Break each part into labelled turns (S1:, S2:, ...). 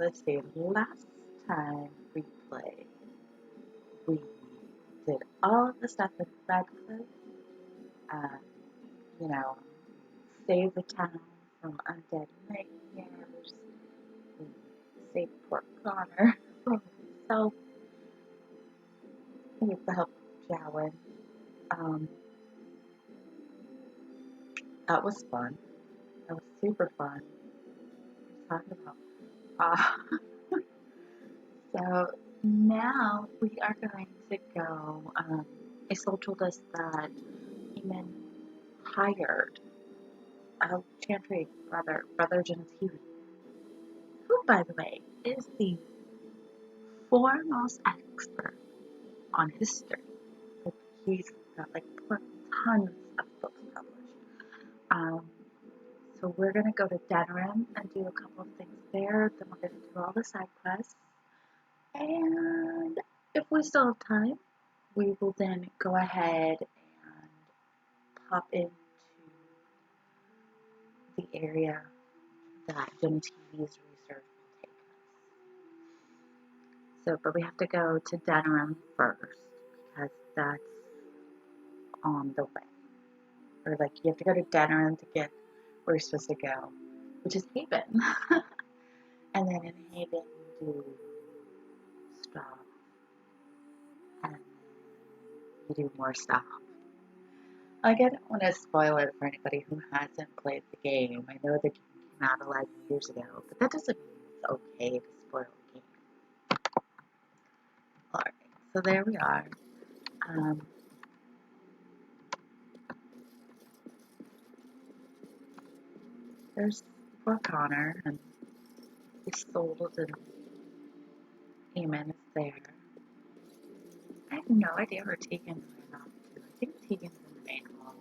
S1: let's see. Last time we played, we did all of the stuff in Redcliffe. Um, you know, saved the town from undead nightmares. We saved Port Connor from himself with the help of Jowan. That was fun. That was super fun. What are you talking about? So now we are going to go. Isol told us that Eamon hired a Chantry Brother Gentility, who, by the way, is the foremost expert on history. Like, he's got like tons of books published. So we're gonna go to Denerim and do a couple of things there. Then we're gonna do all the side quests, and if we still have time, we will then go ahead and pop into the area that Gentivi's research will take us. So, but we have to go to Denerim first, because that's on the way. Or like, you have to go to Denerim to get where you're supposed to go, which is Haven. And then in Haven, you do stuff, and you do more stuff. Like, I don't want to spoil it for anybody who hasn't played the game. I know the game came out 11 years ago, but that doesn't mean it's okay to spoil the game. Alright, so there we are. There's poor Connor, and he's sold, and Eamon is there. I have no idea where Tegan ran off to. I think Tegan's in the main hall.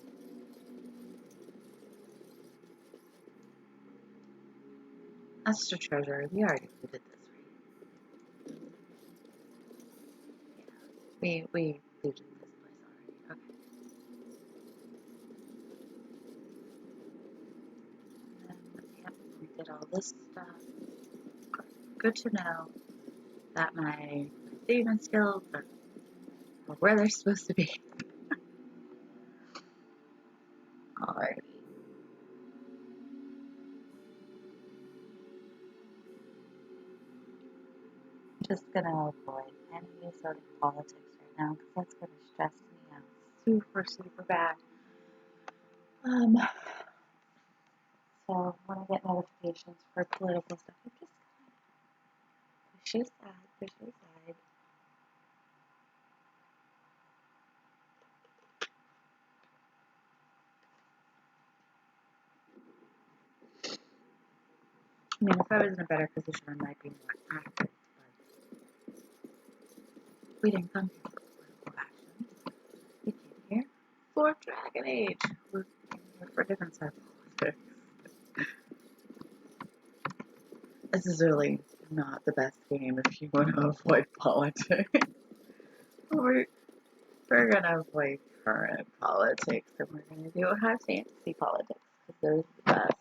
S1: That's the treasure. We already did this, right? Yeah, we looted this place already. Okay. And, yep, we did all this stuff. Good to know that my saving skills are where they're supposed to be. Alrighty. Just gonna avoid any sort of politics right now, because that's gonna stress me out super bad. So when I get notifications for political stuff, I'm just gonna push aside. I mean, if I was in a better position, I might be more active, but we didn't come here for political action. We came here for Dragon Age. We're here for different side politics. This is really not the best game if you want to avoid politics. we're gonna avoid current politics, and we're gonna do high fantasy politics, because those are the best.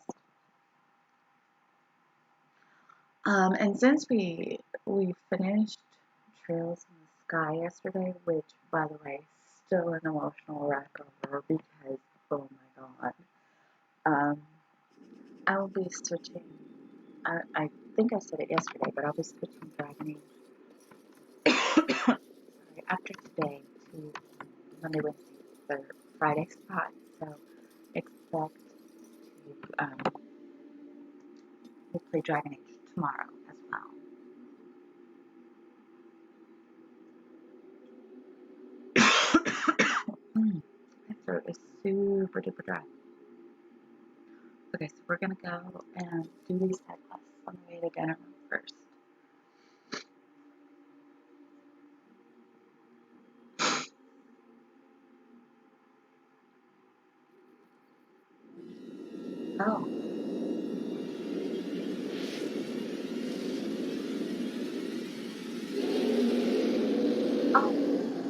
S1: And since we finished Trails in the Sky yesterday, which, by the way, still an emotional wreck over, because, oh my god, I will be switching, I think I said it yesterday, but I'll be switching Dragon Age after today to Monday, Wednesday, Thursday, Friday spot, so expect to, we'll play Dragon Age tomorrow as well. My throat is super duper dry. Okay, so we're gonna go and do these side quests on the way to Denerim first. Oh.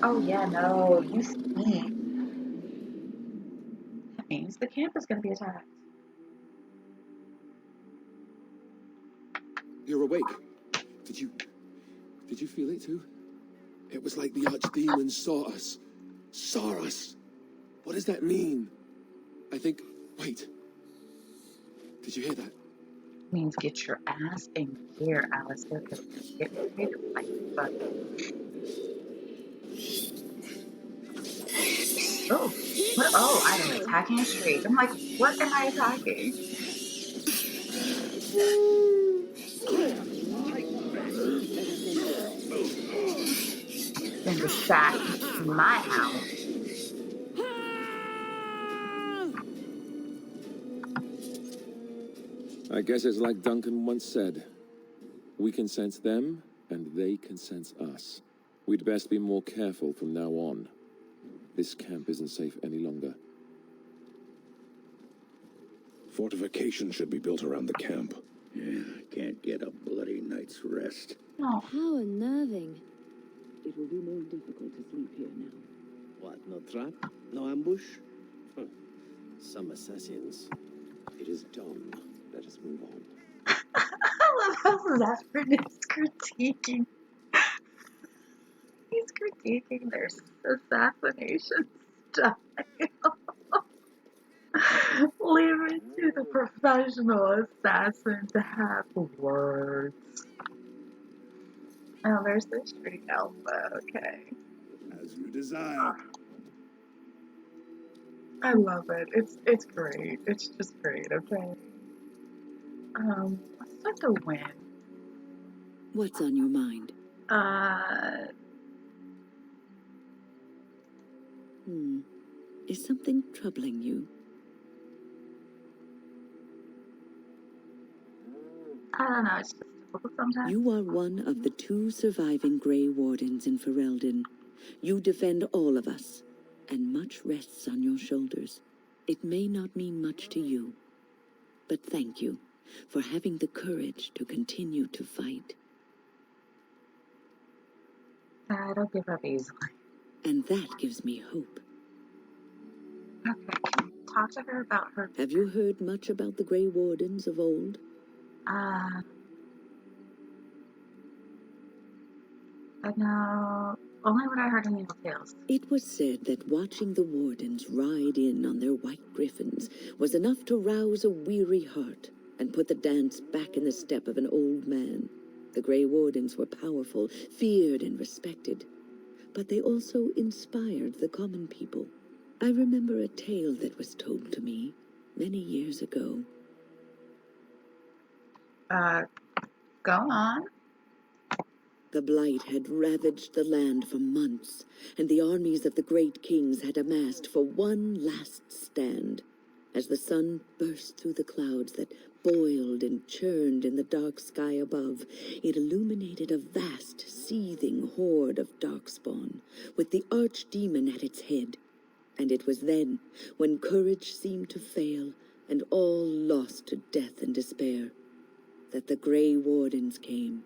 S1: Oh yeah, no, you speak. That means the camp is gonna be attacked.
S2: You're awake. Did you feel it too? It was like the archdemon saw us. Saw us. What does that mean? I think... Wait. Did you hear that?
S1: Means get your ass in gear, Alistair, because we're getting ready to fight, but... Oh, what? Oh, I am attacking a streak. I'm like, what am I attacking? Send a sack to my house.
S2: I guess it's like Duncan once said. We can sense them, and they can sense us. We'd best be more careful from now on. This camp isn't safe any longer.
S3: Fortification should be built around the camp. Yeah, can't get a bloody night's rest.
S1: No.
S4: How unnerving.
S5: It will be more difficult to sleep here now.
S6: What, no trap? No ambush? Some assassins. It is dawn. Let us move on.
S1: I love how Zephyr is critiquing. He's critiquing their assassination style. Leave it to the professional assassin to have words. Oh, there's the street alpha. Okay.
S3: As you desire.
S1: I love it. It's great. It's just great. Okay. Let's start to win.
S5: What's on your mind? Is something troubling you?
S1: I don't know. It's just difficult sometimes.
S5: You are one of the 2 surviving Grey Wardens in Ferelden. You defend all of us, and much rests on your shoulders. It may not mean much to you, but thank you for having the courage to continue to fight.
S1: I don't give up easily.
S5: And that gives me hope.
S1: Okay. Talk to her about her.
S5: Have you heard much about the Grey Wardens of old?
S1: I know only what I heard in the tales.
S5: It was said that watching the Wardens ride in on their white griffins was enough to rouse a weary heart and put the dance back in the step of an old man. The Grey Wardens were powerful, feared and respected, but they also inspired the common people. I remember a tale that was told to me many years ago.
S1: Go on.
S5: The Blight had ravaged the land for months, and the armies of the great kings had amassed for one last stand. As the sun burst through the clouds that boiled and churned in the dark sky above, it illuminated a vast, seething horde of Darkspawn, with the archdemon at its head. And it was then, when courage seemed to fail, and all lost to death and despair, that the Grey Wardens came.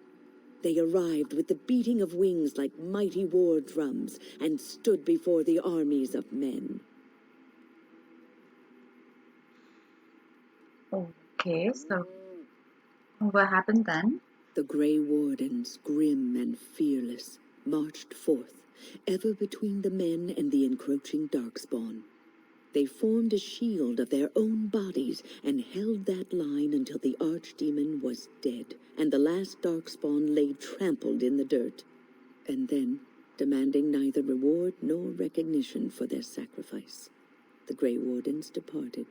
S5: They arrived with the beating of wings like mighty war drums, and stood before the armies of men.
S1: Okay, so what happened then?
S5: The Grey Wardens, grim and fearless, marched forth, ever between the men and the encroaching Darkspawn. They formed a shield of their own bodies and held that line until the archdemon was dead, and the last Darkspawn lay trampled in the dirt. And then, demanding neither reward nor recognition for their sacrifice, the Grey Wardens departed.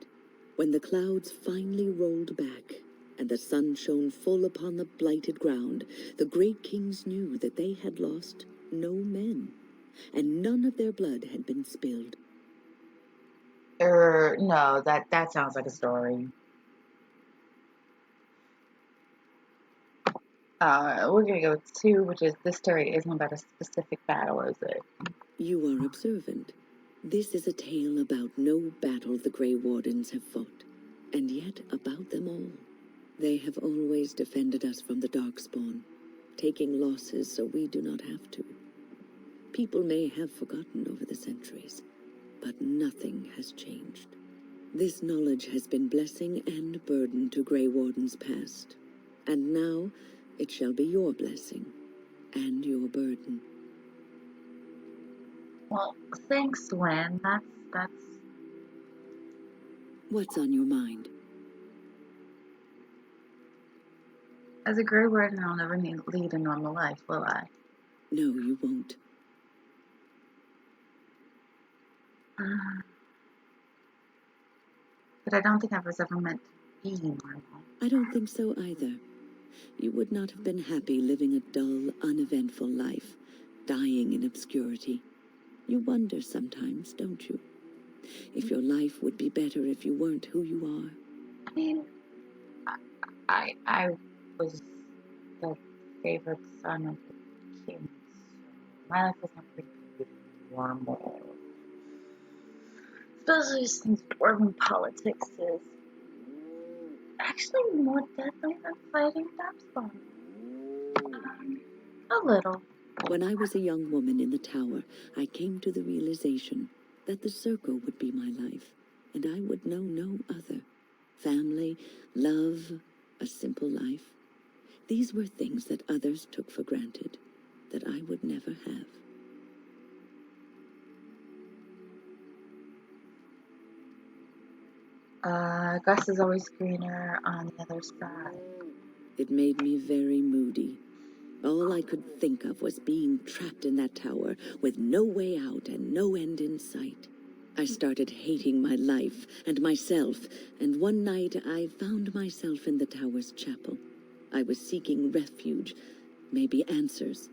S5: When the clouds finally rolled back, and the sun shone full upon the blighted ground, the great kings knew that they had lost no men, and none of their blood had been spilled.
S1: No, that sounds like a story. We're gonna go with 2, which is this story isn't about a specific battle, is it?
S5: You are observant. This is a tale about no battle the Grey Wardens have fought, and yet about them all. They have always defended us from the Darkspawn, taking losses so we do not have to. People may have forgotten over the centuries, but nothing has changed. This knowledge has been blessing and burden to Grey Wardens past, and now It shall be your blessing and your burden.
S1: Well, thanks, Wynn. That's.
S5: What's on your mind?
S1: As a Grey Warden, I'll never lead a normal life, will I?
S5: No, you won't.
S1: But I don't think I was ever meant to be normal.
S5: I don't think so either. You would not have been happy living a dull, uneventful life, dying in obscurity. You wonder sometimes, don't you? If your life would be better if you weren't who you are.
S1: I mean, I was the favorite son of the king. My life was not pretty normal. Especially since Dwarven politics is actually more deadly than fighting Darkspawn. A little.
S5: When I was a young woman in the tower, I came to the realization that the circle would be my life, and I would know no other. Family, love, a simple life. These were things that others took for granted, that I would never have.
S1: Grass is always greener on the other side.
S5: It made me very moody. All I could think of was being trapped in that tower with no way out and no end in sight. I started hating my life and myself, and one night I found myself in the tower's chapel. I was seeking refuge, maybe answers.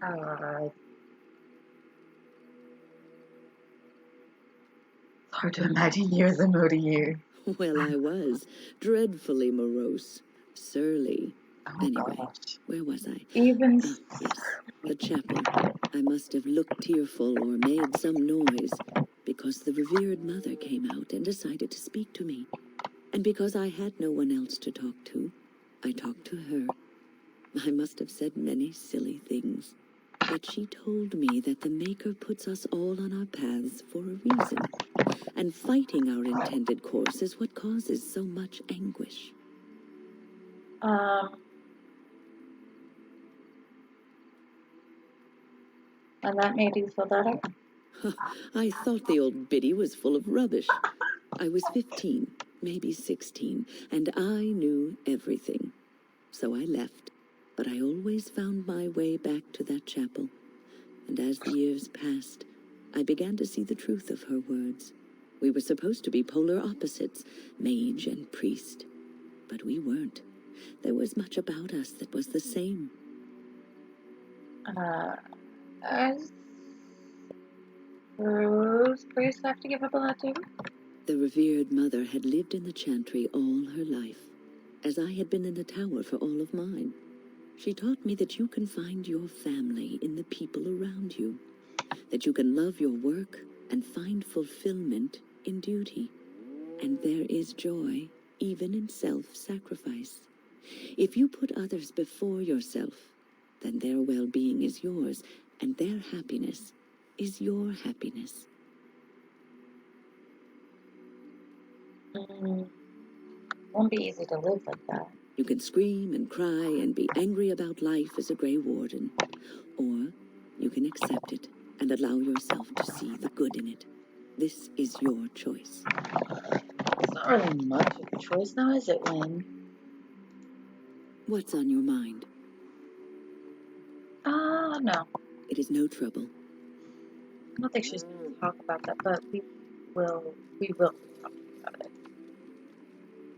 S1: It's hard to imagine years of moody you.
S5: Well, I was dreadfully morose, surly.
S1: Oh
S5: Anyway,
S1: gosh.
S5: where was I?
S1: Even
S5: Yes, the chapel. I must have looked tearful or made some noise, because the revered mother came out and decided to speak to me. And because I had no one else to talk to, I talked to her. I must have said many silly things, but she told me that the Maker puts us all on our paths for a reason, and fighting our intended course is what causes so much anguish.
S1: And that made you feel better?
S5: I thought the old biddy was full of rubbish. I was 15, maybe 16, and I knew everything. So I left, but I always found my way back to that chapel. And as the years passed, I began to see the truth of her words. We were supposed to be polar opposites, mage and priest. But we weren't. There was much about us that was the same.
S1: Does priests have to give up a lot too?
S5: The revered mother had lived in the chantry all her life, as I had been in the tower for all of mine. She taught me that you can find your family in the people around you, that you can love your work and find fulfillment in duty. And there is joy even in self-sacrifice. If you put others before yourself, then their well-being is yours, and their happiness is your happiness.
S1: Won't be easy to live like that.
S5: You can scream and cry and be angry about life as a Grey Warden, or you can accept it and allow yourself to see the good in it. This is your choice.
S1: It's not really much of a choice now, is it, Wynn?
S5: What's on your mind?
S1: No.
S5: It is no trouble.
S1: I don't think she's going to talk about that, but we will be talking about it.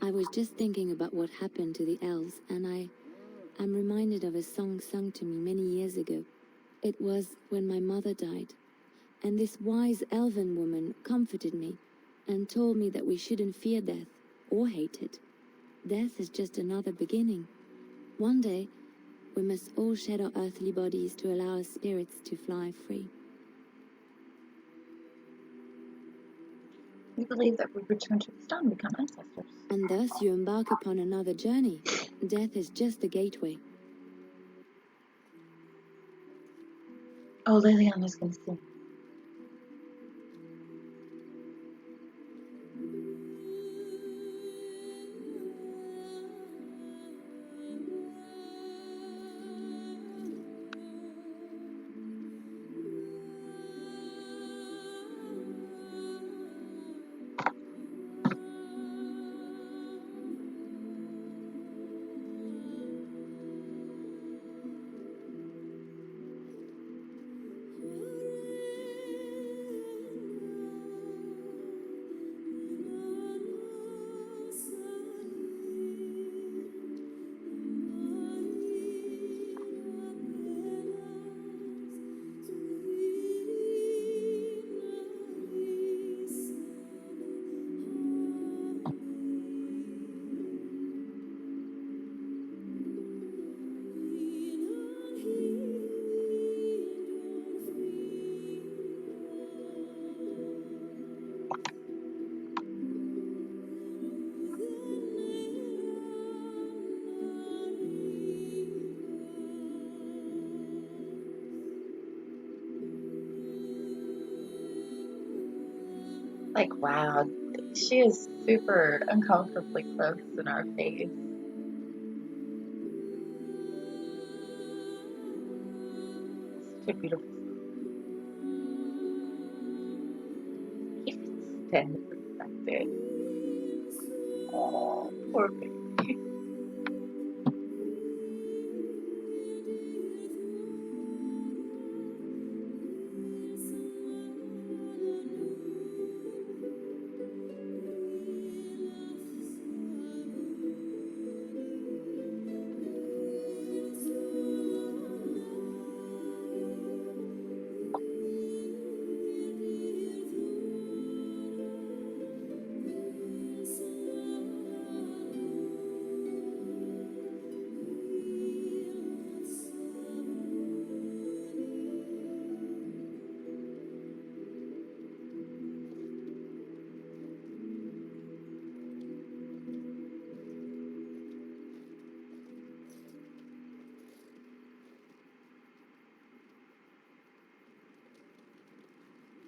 S4: I was just thinking about what happened to the elves, and I'm reminded of a song sung to me many years ago. It was when my mother died, and this wise elven woman comforted me and told me that we shouldn't fear death or hate it. Death is just another beginning. One day, we must all shed our earthly bodies to allow our spirits to fly free.
S1: We believe that we return to the stone and become ancestors.
S4: And thus you embark upon another journey. Death is just the gateway.
S1: Oh, Liliana's going to sing. Like, wow, she is super uncomfortably close in our face. Such a beautiful stand perspective. Oh, poor baby.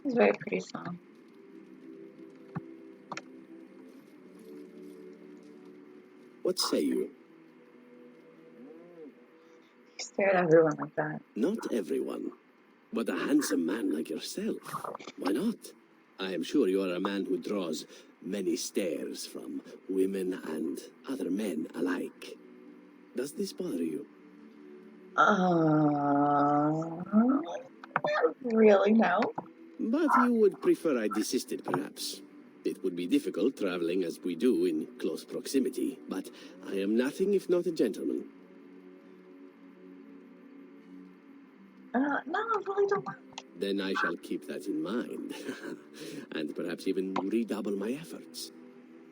S1: It's a very pretty song.
S6: What say you?
S1: You stare at everyone like that.
S6: Not everyone, but a handsome man like yourself. Why not? I am sure you are a man who draws many stares from women and other men alike. Does this bother you?
S1: Not really, no.
S6: But you would prefer I desisted, perhaps. It would be difficult traveling as we do in close proximity, but I am nothing if not a gentleman.
S1: No, I really don't want.
S6: Then I shall keep that in mind, and perhaps even redouble my efforts.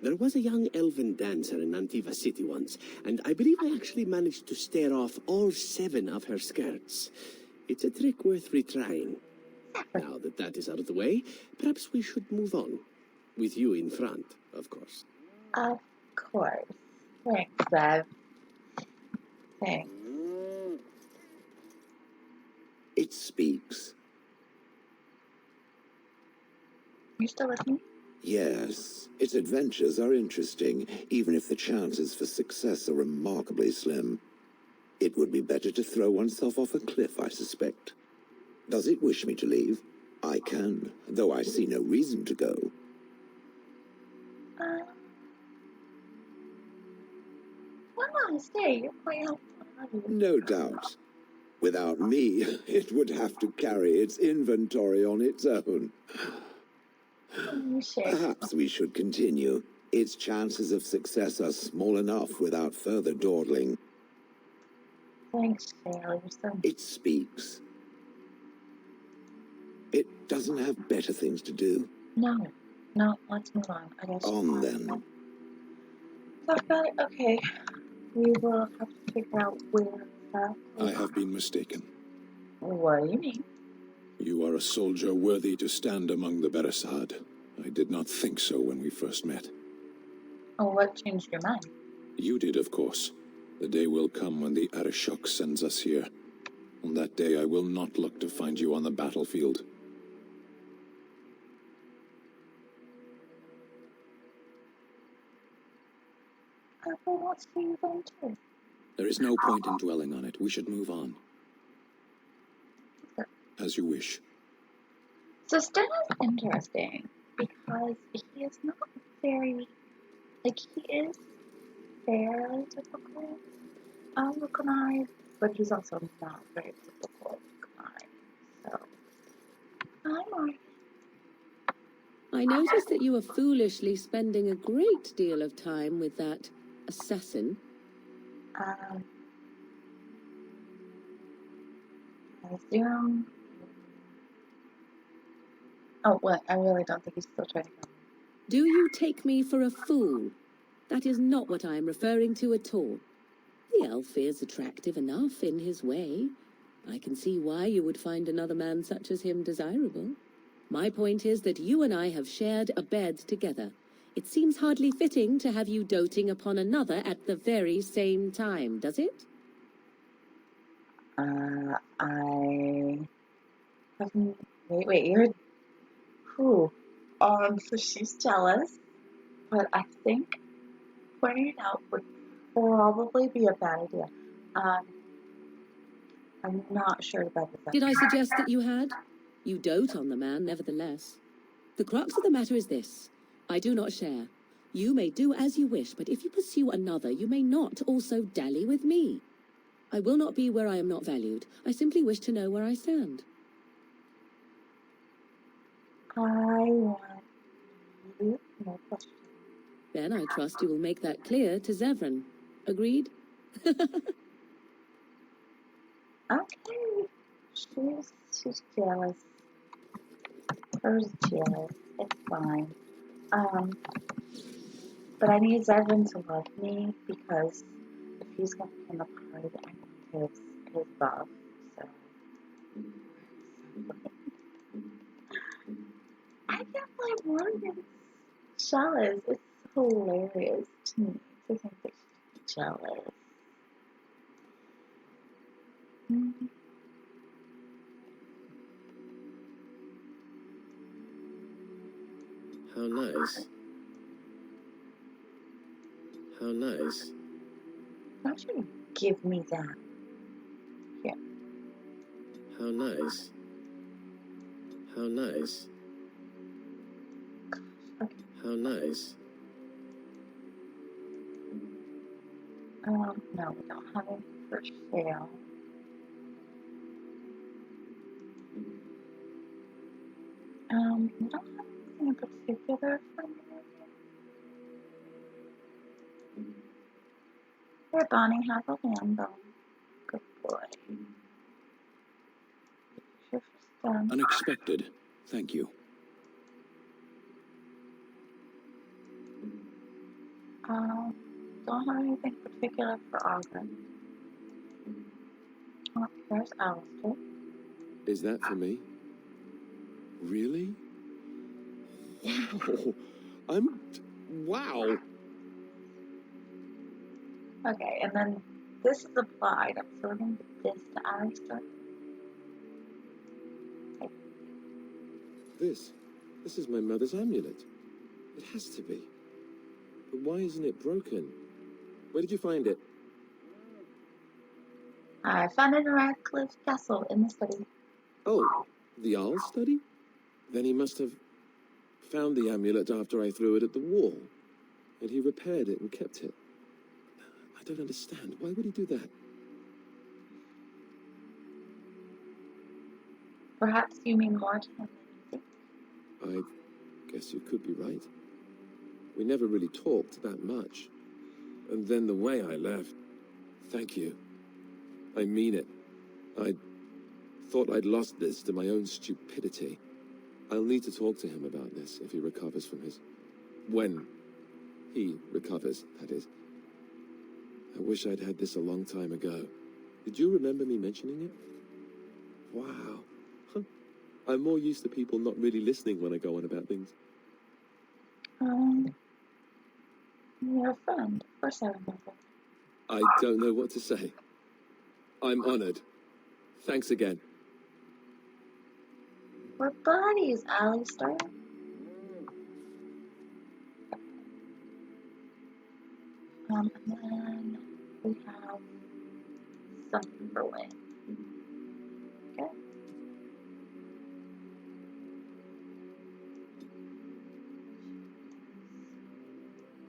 S6: There was a young elven dancer in Antiva City once, and I believe I actually managed to stare off all 7 of her skirts. It's a trick worth retrying. Now that that is out of the way, perhaps we should move on. With you in front, of course.
S1: Of course. Thanks, Bev. Thanks.
S3: It speaks.
S1: You still with me?
S3: Yes, its adventures are interesting, even if the chances for success are remarkably slim. It would be better to throw oneself off a cliff, I suspect. Does it wish me to leave? I can, though I see no reason to go.
S1: No, stay. You're quite helpful.
S3: No doubt. Without me, it would have to carry its inventory on its own. Perhaps we should continue. Its chances of success are small enough without further dawdling.
S1: Thanks, Shale. You're so...
S3: It speaks. It doesn't have better things to do.
S1: No, let's move on. I guess.
S3: On then.
S1: Talk about it? Okay. We will have to figure out where that
S3: I have been mistaken.
S1: What do you mean?
S3: You are a soldier worthy to stand among the Beresad. I did not think so when we first met.
S1: Oh, what changed your mind?
S3: You did, of course. The day will come when the Arishok sends us here. On that day, I will not look to find you on the battlefield.
S1: I will not see you then too.
S3: There is no point in dwelling on it. We should move on. As you wish.
S1: So Sten is interesting because he is not very, like, he is fairly difficult Lucanai, but he's also not very difficult Lucanai. So, I'm alright.
S7: I noticed that you were foolishly spending a great deal of time with that assassin.
S1: I assume. Oh, what? I really don't think he's still trying to kill me.
S7: Do you take me for a fool? That is not what I am referring to at all. The elf is attractive enough in his way. I can see why you would find another man such as him desirable. My point is that you and I have shared a bed together. It seems hardly fitting to have you doting upon another at the very same time, does it?
S1: I haven't... Wait, you're... Who? So she's jealous, but I think pointing it out would probably be a bad idea. I'm not sure about this.
S7: Did I suggest that you had? You dote on the man, nevertheless. The crux of the matter is this. I do not share. You may do as you wish, but if you pursue another, you may not also dally with me. I will not be where I am not valued. I simply wish to know where I stand.
S1: I want you, no question.
S7: Then I trust you will make that clear to Zevran. Agreed?
S1: Okay, she's jealous. Hers jealous. It's fine. But I need Zevran to love me because if he's gonna become a card, I need his buff. So I can't believe Morgan's jealous. It's hilarious to me to think that she's jealous. Mm-hmm.
S6: How nice. How nice.
S1: Why don't you give me that? Here.
S6: How nice. How nice.
S1: Okay.
S6: How nice.
S1: No, we don't have it for sale. We don't have anything in particular for me. Here, Bonnie, have a Lambo. Good boy. Here for STEM.
S2: Unexpected. Thank you.
S1: Don't have anything particular for August. Oh, there's Alistair.
S2: Is that for me? Really? Wow. Wow.
S1: Okay, and then this is the plot item, so we're going to give this to Alistair. Okay.
S2: This is my mother's amulet. It has to be. But why isn't it broken? Where did you find it?
S1: I found it in Radcliffe Castle in the study.
S2: Oh, the owl study? Then he must have found the amulet after I threw it at the wall. And he repaired it and kept it. I don't understand. Why would he do that?
S1: Perhaps you mean more to him than you think.
S2: I guess you could be right. We never really talked that much. And then the way I left. Thank you. I mean it. I thought I'd lost this to my own stupidity. I'll need to talk to him about this if he recovers from his... When he recovers, that is. I wish I'd had this a long time ago. Did you remember me mentioning it? Wow. Huh. I'm more used to people not really listening when I go on about things.
S1: You're a friend. Of course I remember.
S2: I don't know what to say. I'm honored. Thanks again.
S1: We're buddies, Alistair. And then we have something for Wayne. Okay.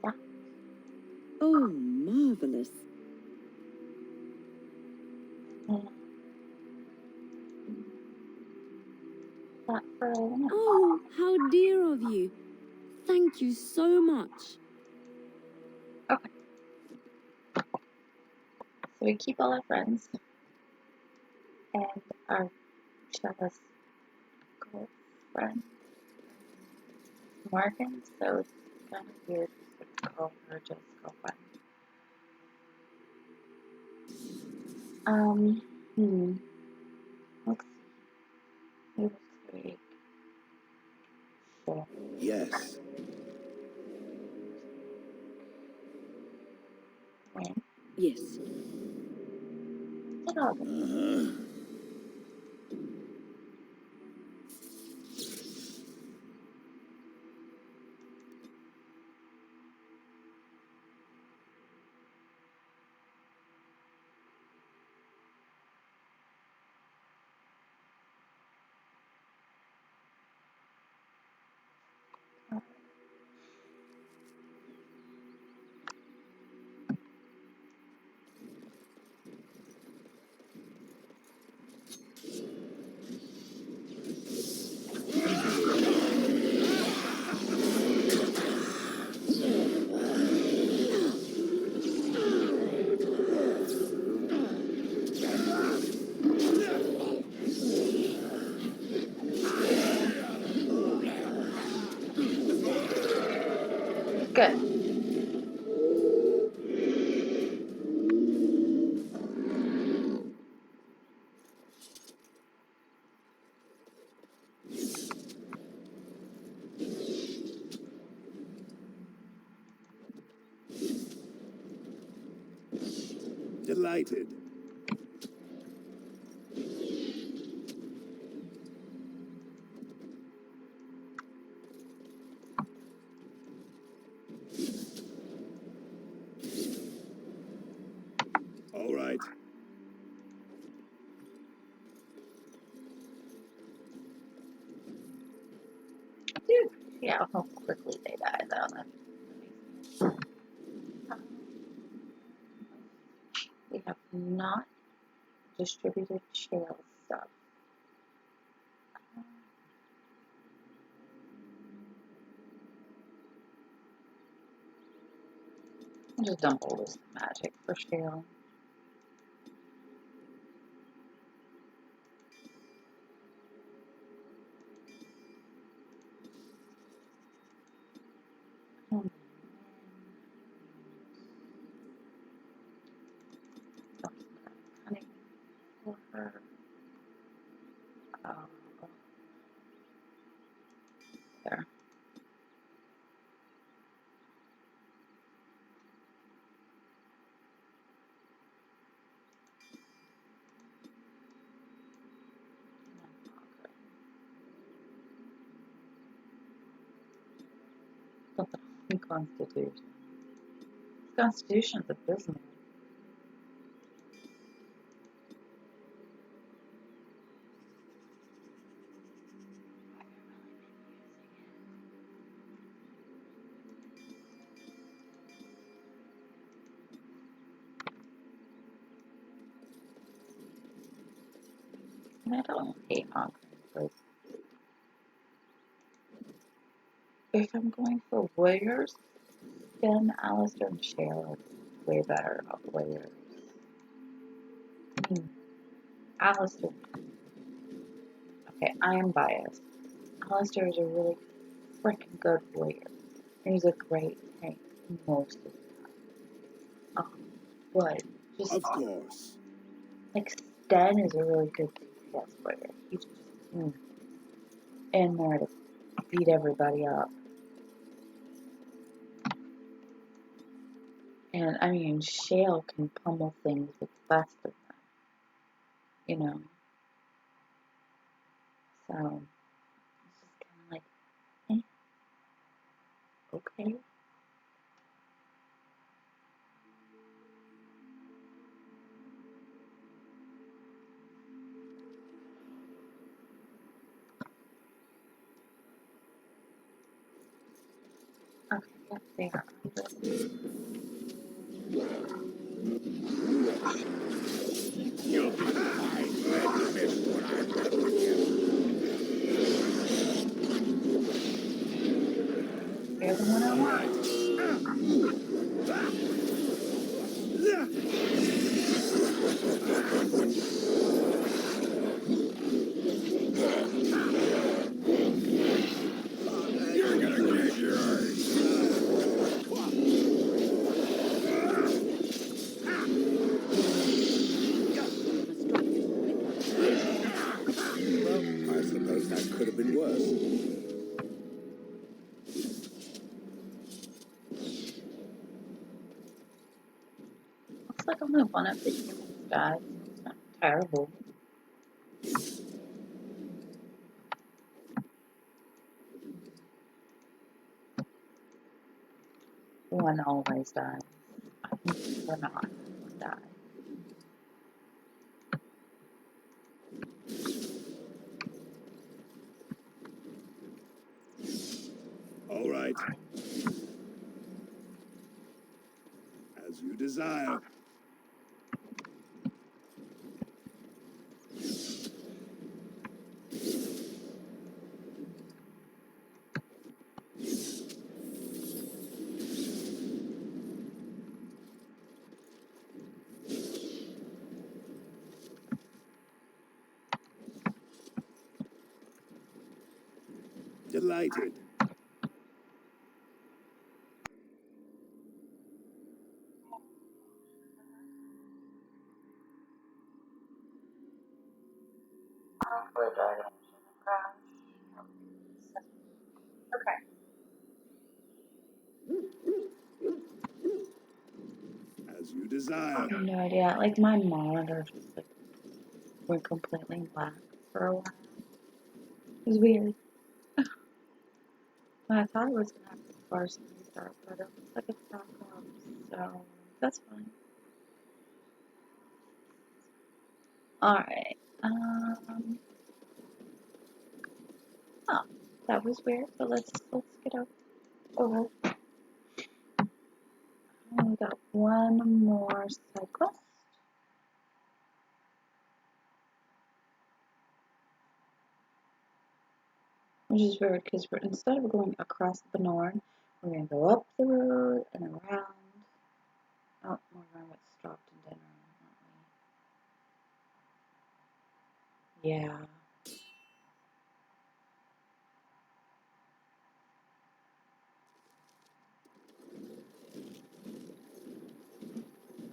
S1: Yeah.
S5: Oh, marvelous.
S1: That for Elena.
S4: Oh, how dear of you. Thank you so much.
S1: Okay. So we keep all our friends and our jealous girlfriend, Morgan. So it's kind of weird to call her just girlfriend. Let's see. Able to read. Sure.
S3: Yes.
S1: Wayne.
S5: Yes.
S1: Get over it.
S2: Delighted. All right.
S1: Dude, yeah, how quickly they die, though. We have not distributed shale stuff. I'll just dump all this magic for shale. And then cunning for her. There. Something in Constitution. Constitution's a business. And I don't hate Hogwarts, but if I'm going for warriors, then Alistair and Shale is way better of warriors. Alistair. Okay, I am biased. Alistair is a really freaking good warrior. And he's a great tank most of the time. But just
S2: Of course.
S1: like Sten is a really good DPS player. He's just in there to beat everybody up. And I mean, Shale can pummel things with the best of them, you know. So it's just kind of like, okay. Okay, yep, there.
S2: You'll be fine. Let's miss what I've done with you.
S1: You're the one I want.
S2: You're gonna get yours. Well, I suppose that could have been worse.
S1: Looks like only one of the humans died. It's not terrible. One always dies. I think we're not die.
S2: All right. As you desire. Delighted.
S1: Okay.
S2: As you You desire.
S1: I have no idea. Like my monitor just like went completely black for a while. It was weird. I thought it was gonna have to force restart, but it looks like it's back up, so that's fine. Alright. Oh, that was weird, but let's get over. We got one more side quest. Which is weird because instead of going across the Norn, we're gonna go up the road and around. Oh, we're gonna get stopped and dinner, aren't we? Yeah.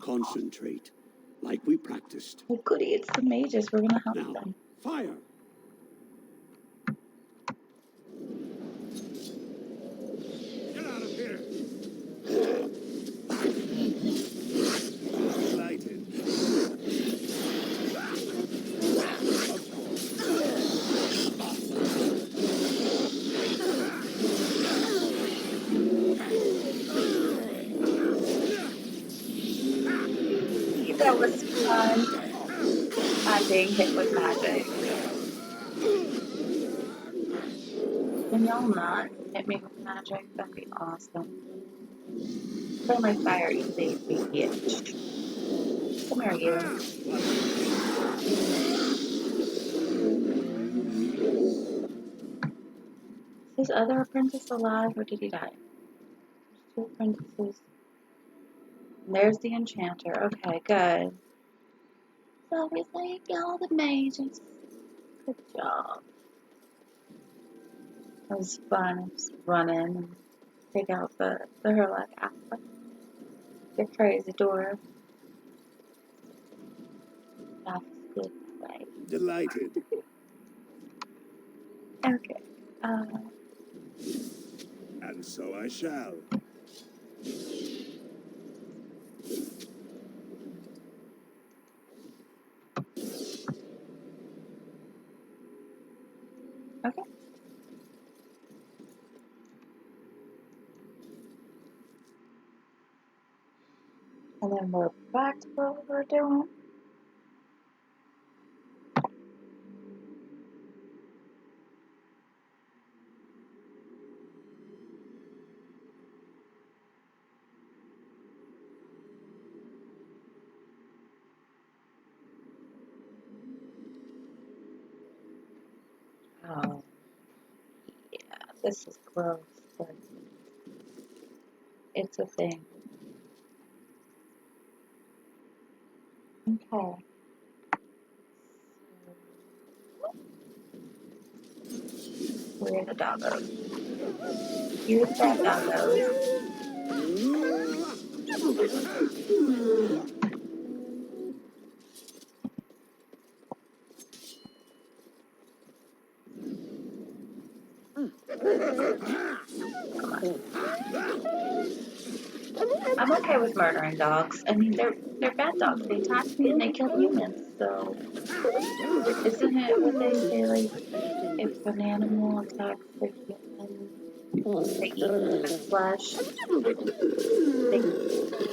S6: Concentrate, like we practiced.
S1: Well, goody, it's the mages. We're gonna help
S6: Now,
S1: them.
S6: fire!
S2: Get out of here! Lighted.
S1: That was fun. I'm being hit with magic. Can y'all not hit me with magic? That'd be awesome. Friendly fire, easy, bitch. Come here, you. Is his other apprentice alive or did he die? There's two apprentices. And there's the enchanter. Okay, good. So we saved all the mages. Good job. It was fun. Just run in and take out the Herlock Alpha. The crazy dwarf. That's good play.
S2: Delighted.
S1: Okay.
S2: And so I shall.
S1: Okay. And then we're back to what we're doing. Oh, yeah, this is gross, but it's a thing. Okay. Where are the doggos? Here's that doggos. Come on. I'm okay with murdering dogs. I mean, they're bad dogs. They attack me and they kill humans. So, isn't it what they say? Like, if an animal attacks a human, they eat the flesh. They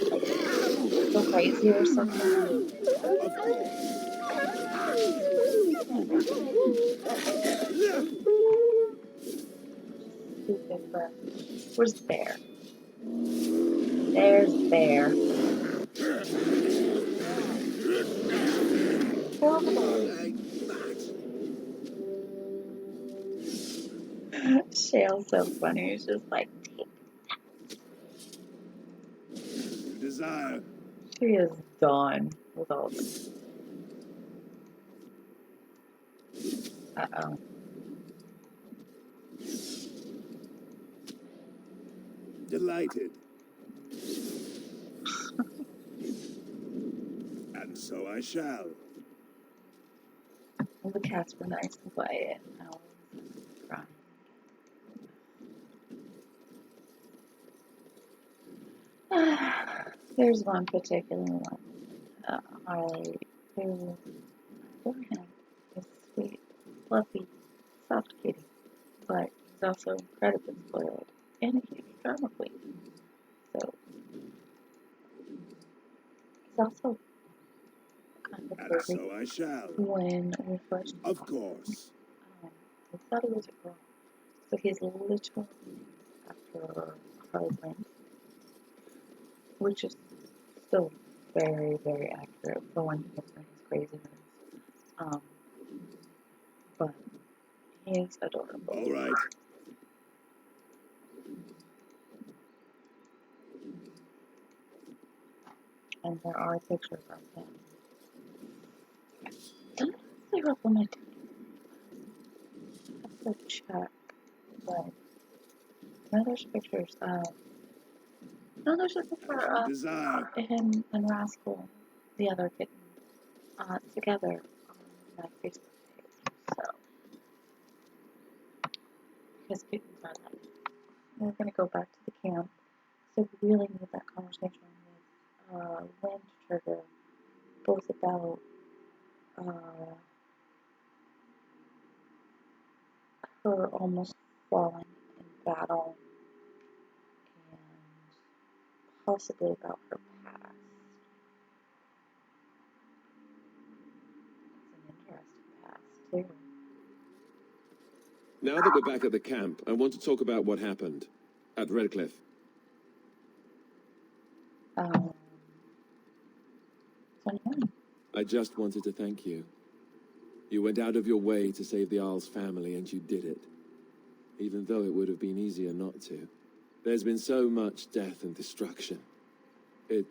S1: like go crazy or something. Stupid, but where's the bear? There's the bear. Kill the bear. Shale's so funny. He's just like,
S2: You desire.
S1: she is done with all this. Uh-oh.
S2: Delighted. And so I shall.
S1: Well, the cats were nice and quiet. I was crying. There's one particular one, Harley, who, for him, is sweet, fluffy, soft kitty, but he's also incredibly spoiled and a huge drama queen. So he's also kind of
S2: And
S1: crazy.
S2: so I shall.
S1: When we first
S2: Of course.
S1: we thought he was a girl. So he's literally after Harley Quinn, which is still very, very accurate for when he gets in his craziness. But he's adorable.
S2: All right.
S1: And there are pictures of him. Don't see what my I have to check, but no, there's pictures of. No, there's a picture
S2: As you
S1: of
S2: desire.
S1: him and Rascal, the other kitten, together on my Facebook page. So, because kittens are like, we're gonna go back to the camp. So we really need that conversation with Wind Trigger, both about her almost falling in battle and possibly about her past. It's an interesting past, too.
S2: Now that we're back at the camp, I want to talk about what happened at Redcliffe.
S1: 29.
S2: I just wanted to thank you. You went out of your way to save the Isle's family, and you did it. Even though it would have been easier not to. There's been so much death and destruction. It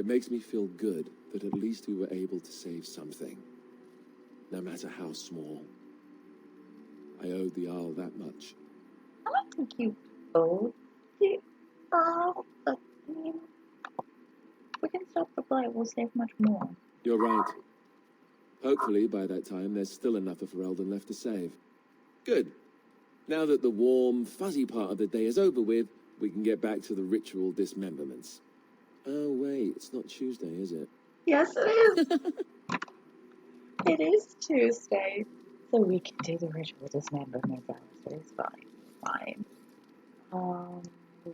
S2: makes me feel good that at least we were able to save something. No matter how small. I owed the Isle that much.
S1: I don't think you owed the Earl, but I mean, we can stop the blight, we'll save much more.
S2: You're right. Hopefully, by that time, there's still enough of Ferelden left to save. Good. Now that the warm, fuzzy part of the day is over with, we can get back to the ritual dismemberments. Oh, wait, it's not Tuesday, is it?
S1: Yes, it is. It is Tuesday, so we can do the ritual dismemberment. Alistair. It's fine.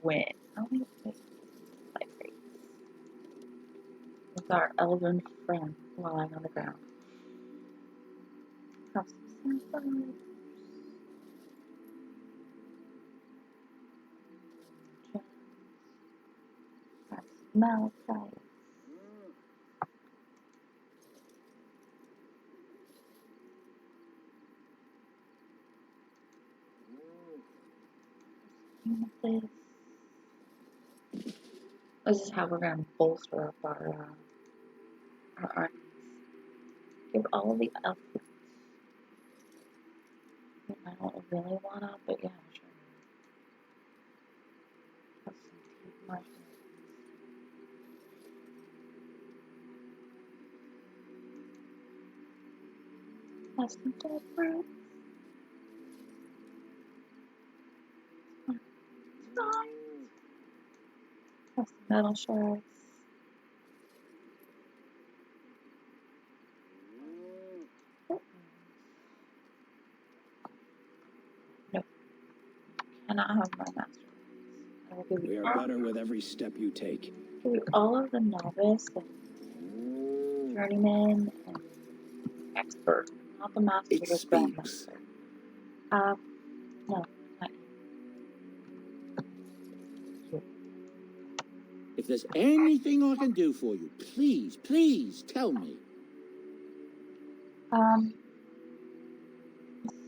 S1: When? How many plays? With our elven friend lying on the ground. Have some sunflowers. Have some malachite. This is how we're going to bolster up our armies. Give all the outfits. I don't really want to, but yeah, sure. Have some tea mushrooms. Have some dead fruit. Have some metal shards. No, cannot have my master. I will give
S8: We
S1: you
S8: are better with every step you take.
S1: give you all of the novice and journeyman and expert, not the master,
S3: It
S1: just
S3: speaks.
S1: grandmaster. No, not you.
S8: If there's anything I can do for you, please tell me.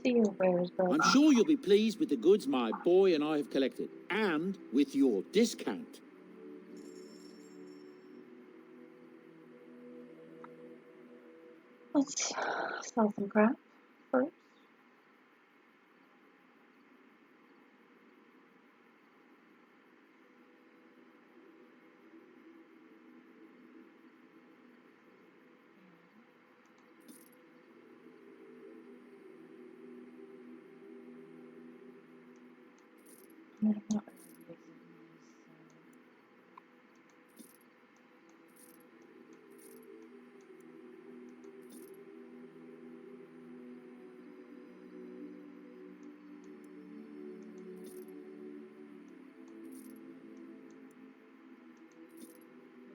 S1: See you, Bears, but
S8: I'm sure you'll be pleased with the goods my boy and I have collected, and with your discount.
S1: let's sell some crap first. I'm not really using these.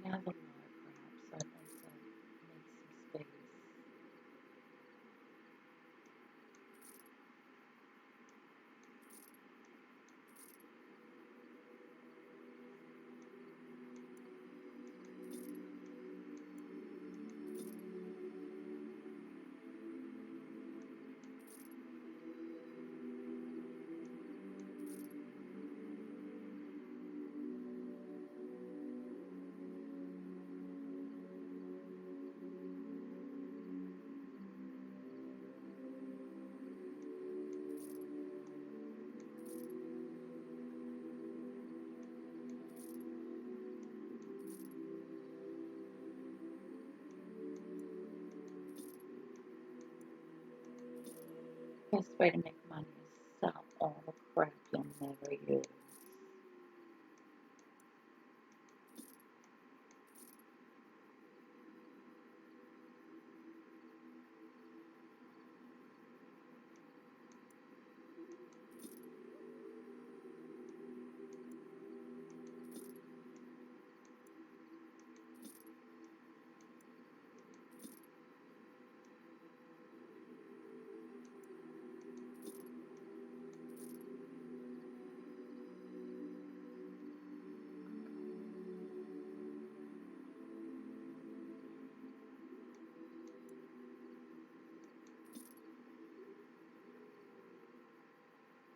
S1: I have a lot, perhaps. I'd like to make some space. Best way to make money is sell all the crap you'll never use.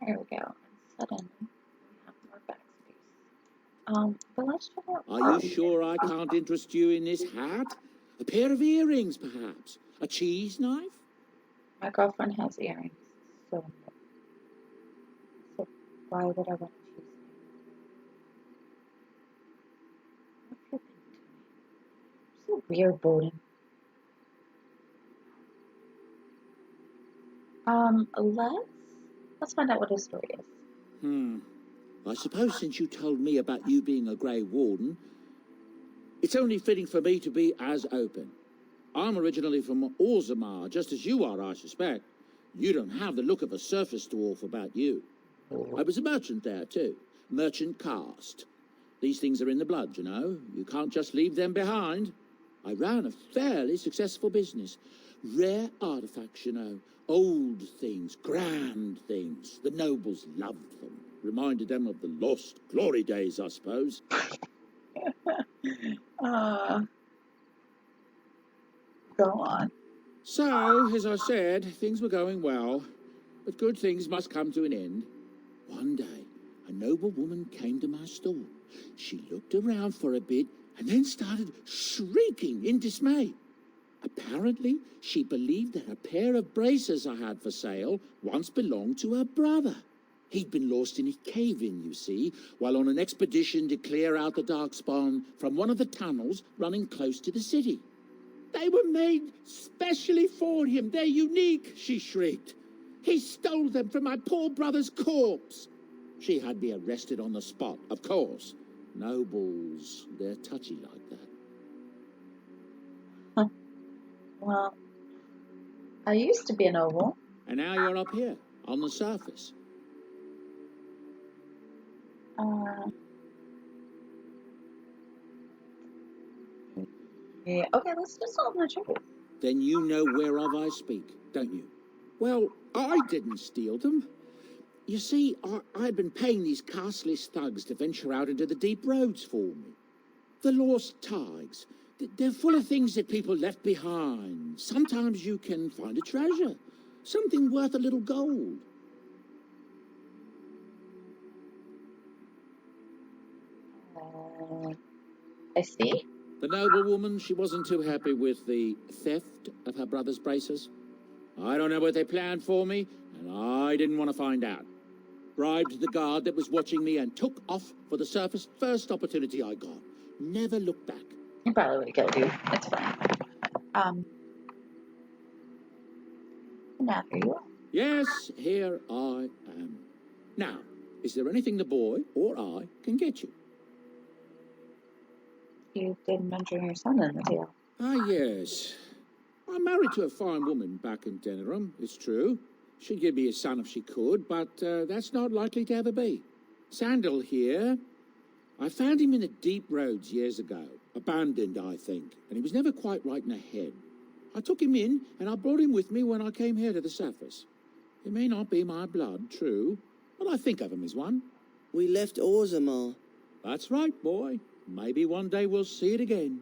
S1: There we go. And suddenly we have more backspace. But let's check out.
S8: Are you sure I can't interest you in this hat? A pair of earrings, perhaps? A cheese knife?
S1: My girlfriend has earrings, so why would I want to choose them? What have you been doing? So weird, Bowden. Let's find out what his story is.
S8: I suppose since you told me about you being a Grey Warden, it's only fitting for me to be as open. I'm originally from Orzammar, just as you are, I suspect. You don't have the look of a surface dwarf about you. I was a merchant there, too. Merchant caste. These things are in the blood, you know. You can't just leave them behind. I ran a fairly successful business. Rare artifacts, you know. Old things, grand things. The nobles loved them. Reminded them of the lost glory days, I suppose.
S1: Go on.
S8: So, as I said, things were going well. But good things must come to an end. One day, a noble woman came to my store. She looked around for a bit and then started shrieking in dismay. Apparently, she believed that a pair of braces I had for sale once belonged to her brother. He'd been lost in a cave-in, you see, while on an expedition to clear out the Darkspawn from one of the tunnels running close to the city. They were made specially for him. They're unique, she shrieked. He stole them from my poor brother's corpse. She had me arrested on the spot, of course. Nobles, they're touchy like that.
S1: Well, I used to be a noble.
S8: And now you're up here, on the surface.
S1: Yeah, okay, let's just solve my truth.
S8: Then you know whereof I speak, don't you? Well, I didn't steal them. You see, I'd been paying these castless thugs to venture out into the deep roads for me. The lost tides. They're full of things that people left behind. Sometimes you can find a treasure. Something worth a little gold.
S1: I see.
S8: The noblewoman, she wasn't too happy with the theft of her brother's braces. I don't know what they planned for me, and I didn't want to find out. Bribed the guard that was watching me and took off for the surface first opportunity I got. Never looked back.
S1: He probably would have killed you. It's fine. Now here you are.
S8: Yes, here I am. Now, is there anything the boy or I can get you?
S1: You did mention your son in the deal.
S8: Ah, yes. I'm married to a fine woman back in Denerim, it's true. She'd give me a son if she could, but that's not likely to ever be. Sandal here, I found him in the deep roads years ago, abandoned, I think, and he was never quite right in the head. I took him in, and I brought him with me when I came here to the surface. He may not be my blood, true, but I think of him as one.
S9: We left Orzammar.
S8: That's right, boy. Maybe one day we'll see it again.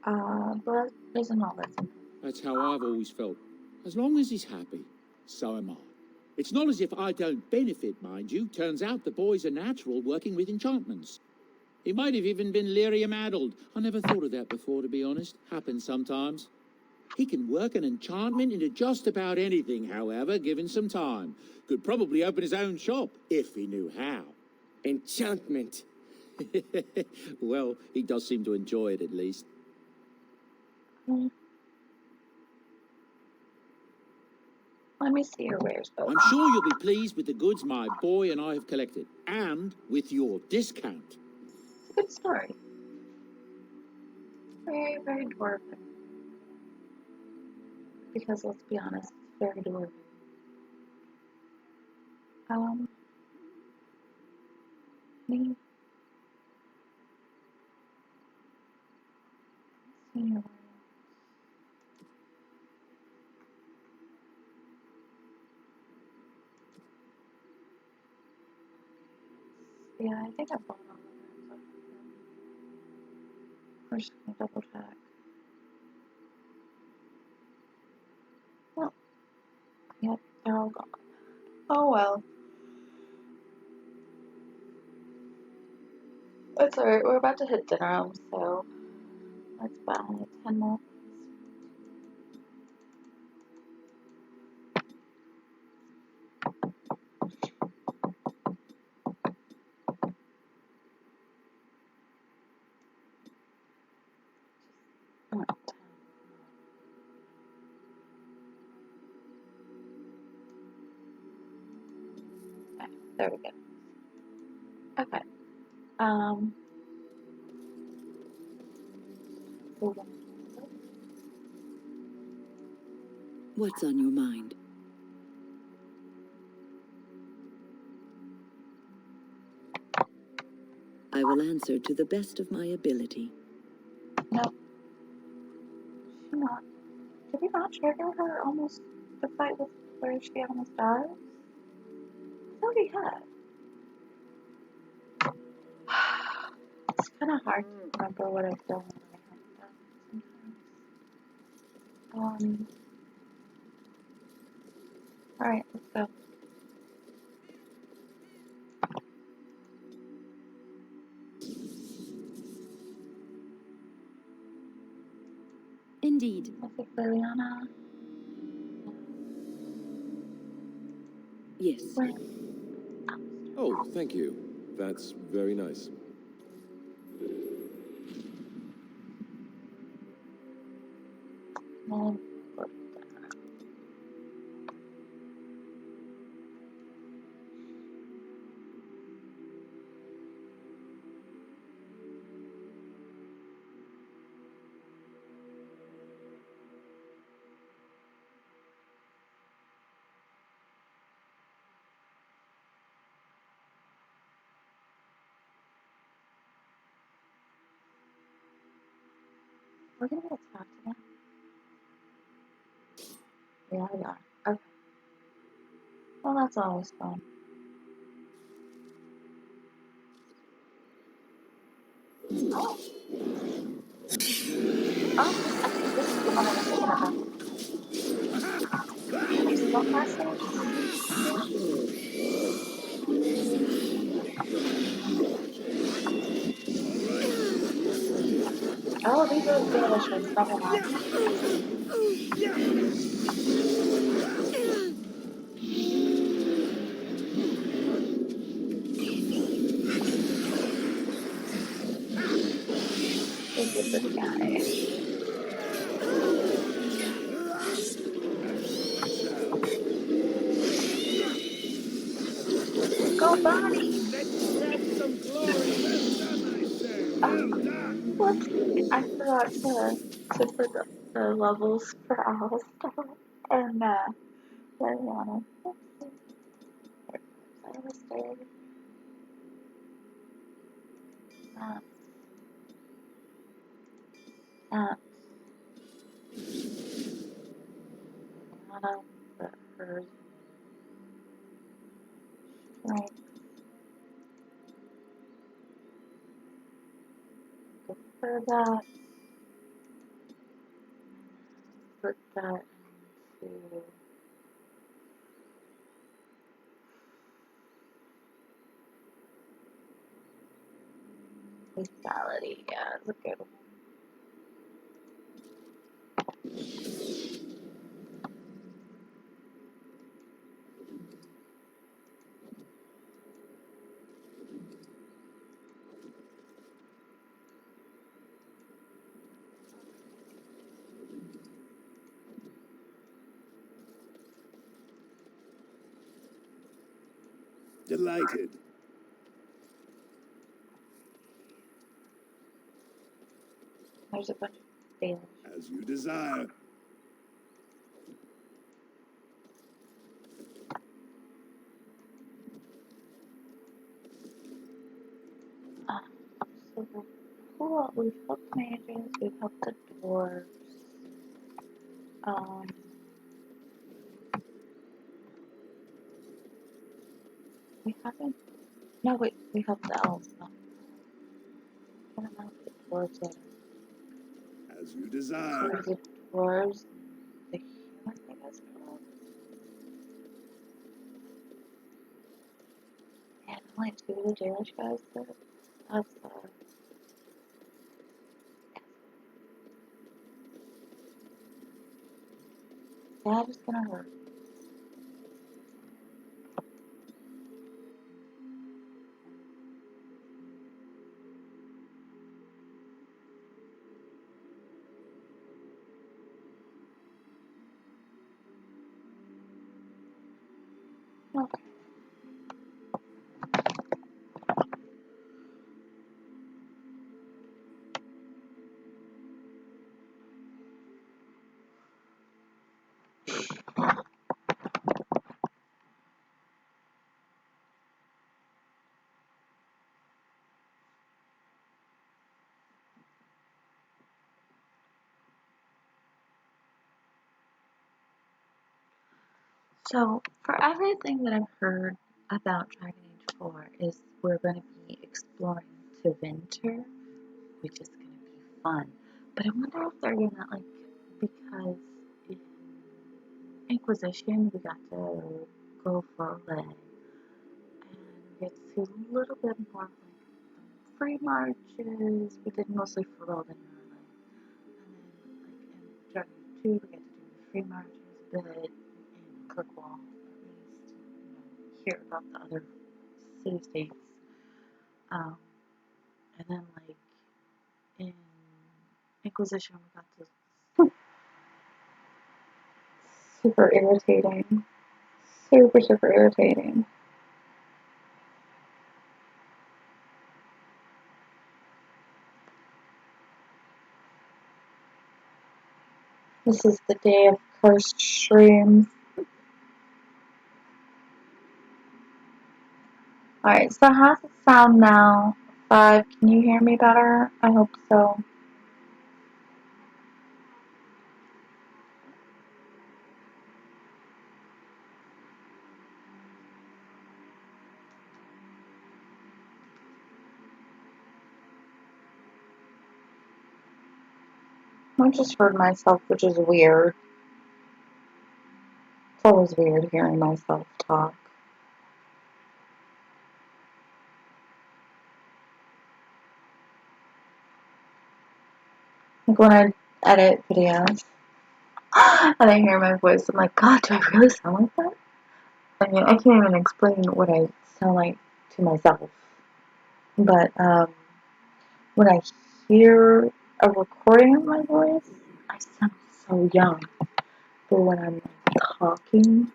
S1: Blood isn't all that's important.
S8: That's how I've always felt. As long as he's happy, so am I. It's not as if I don't benefit, mind you. Turns out the boy's a natural working with enchantments. He might have even been lyrium-addled. I never thought of that before, to be honest. Happens sometimes. He can work an enchantment into just about anything, however, given some time. Could probably open his own shop, if he knew how.
S9: Enchantment.
S8: Well, he does seem to enjoy it, at least.
S1: Let me see your wares, though.
S8: I'm sure you'll be pleased with the goods my boy and I have collected, and with your discount.
S1: It's a good story. Very, very dwarven. Because let's be honest, it's very dwarven. Me. See your wares. Yeah, I think I bought all of them. We're just gonna double check. Well, yep, they're all gone. Oh well. It's alright, we're about to hit dinner, so let's buy only 10 more. Okay, there we go. Okay.
S5: What's on your mind? I will answer to the best of my ability.
S1: No. She not. Did we not trigger her almost the fight with where she almost dies? I thought we had. It's kind of hard to remember what I've done and what I haven't done sometimes. Alright, let's go.
S4: Indeed.
S1: I think Liliana.
S5: Yes.
S1: Where?
S2: Oh, thank you. That's very nice.
S1: No. We're gonna go talk to them. Yeah, we are. Okay. Well, that's always fun. Oh. Oh, I think this is the one I was thinking about. Is it what class Oh, these are the delicious. Never mind. This is this guy. Go, Bonnie! Whoops. I forgot to put the levels for Alice and Liliana. Oopsie. mistake. Taps. Taps. Not up, but hers. Strength. Go for that. Put that into lethality. Yeah, that's a good one.
S2: Delighted.
S1: There's a bunch of damage.
S2: As you desire.
S1: So cool. We've helped mages. We've helped the dwarves. We haven't. No, wait. We helped the elves. No. We haven't helped the dwarves yet.
S2: As you
S1: So
S2: desire.
S1: the dwarves, the human thing is called. And only two of the Jailish guys did. That's that is gonna hurt. Okay. So, for everything that I've heard about Dragon Age 4 is we're going to be exploring to Winter, which is going to be fun. But I wonder if they're going to, like, because in Inquisition we got to go for a leg, and we get to see a little bit more of, like, the free marches. We did mostly Ferelden early. And then, like, in Dragon Age 2 we get to do the free marches a bit. Kirkwall, at least, hear about the other city states. And then, like, in Inquisition, we got to super irritating. Super irritating. This is the day of cursed shrooms. Alright, so how's it sound now? 5, can you hear me better? I hope so. I just heard myself, which is weird. It's always weird hearing myself talk. Like when I edit videos and I hear my voice, I'm like, God, do I really sound like that? I mean, I can't even explain what I sound like to myself. But when I hear a recording of my voice, I sound so young. But when I'm like, talking,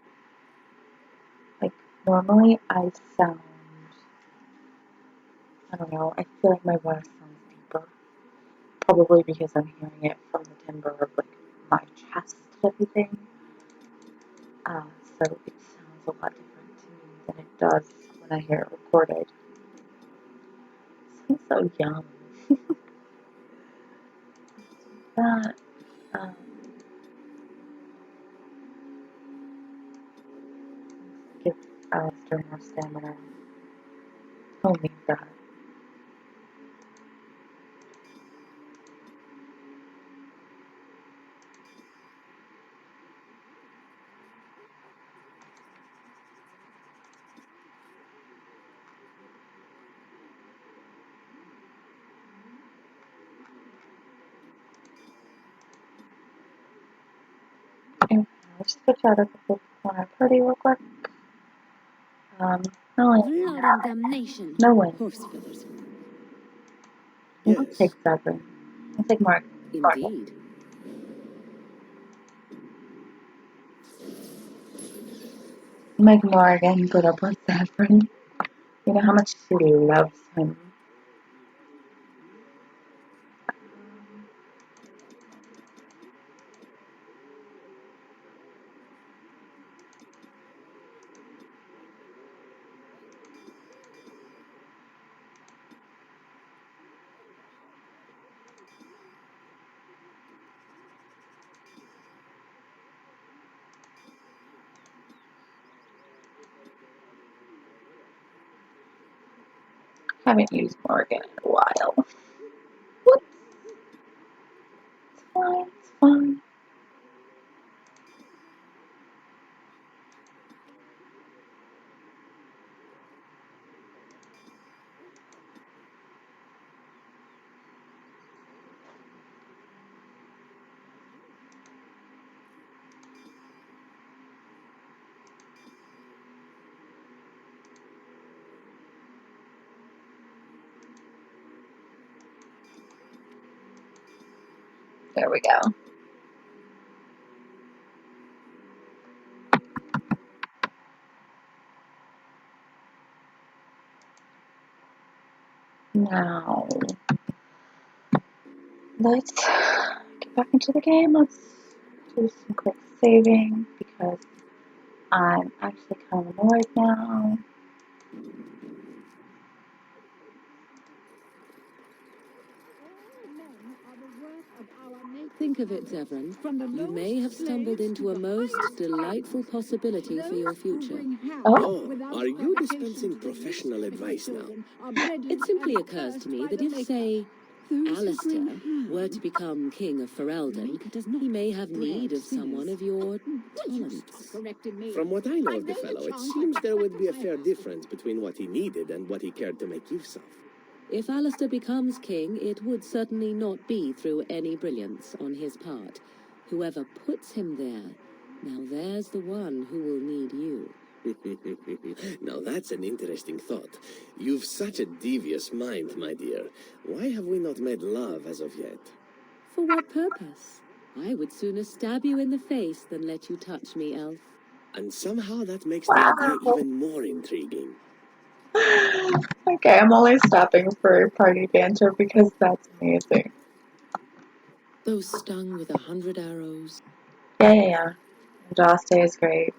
S1: like normally I sound, I don't know, I feel like my voice sounds deeper. Probably because I'm hearing it from the timbre of like my chest and everything. So it sounds a lot different to me than it does when I hear it recorded. Seems so young. That, give Alistair more stamina. He'll need that. Okay, let's just go chat a couple on our party real quick. No one.
S4: Blood and damnation.
S1: No one.
S7: Horse feathers.
S1: I'll
S6: Yes.
S1: take Zevran. I'll take Mark.
S7: Indeed.
S1: Make Morgan put up with Zevran. You know how much she loves him. Haven't used Morgan in a while. Whoops. It's fine, it's fine. There we go. Now, let's get back into the game. Let's do some quick saving because I'm actually kind of annoyed now.
S7: Think of it, Zevran. You may have stumbled into a most delightful possibility for your future.
S1: Oh,
S6: Oh, are you dispensing professional advice now?
S7: It simply occurs to me that if, say, Alistair were to become king of Ferelden, he may have need of someone of your talents.
S6: From what I know of the fellow, it seems there would be a fair difference between what he needed and what he cared to make use of.
S7: If Alistair becomes king, it would certainly not be through any brilliance on his part. Whoever puts him there, now there's the one who will need you.
S6: Now that's an interesting thought. You've such a devious mind, my dear. Why have we not made love as of yet?
S7: For what purpose? I would sooner stab you in the face than let you touch me, elf.
S6: And somehow that makes the idea even more intriguing.
S1: Okay, I'm only stopping for party banter because that's amazing.
S7: Though stung with 100 arrows.
S1: Yeah. Joss Day is great.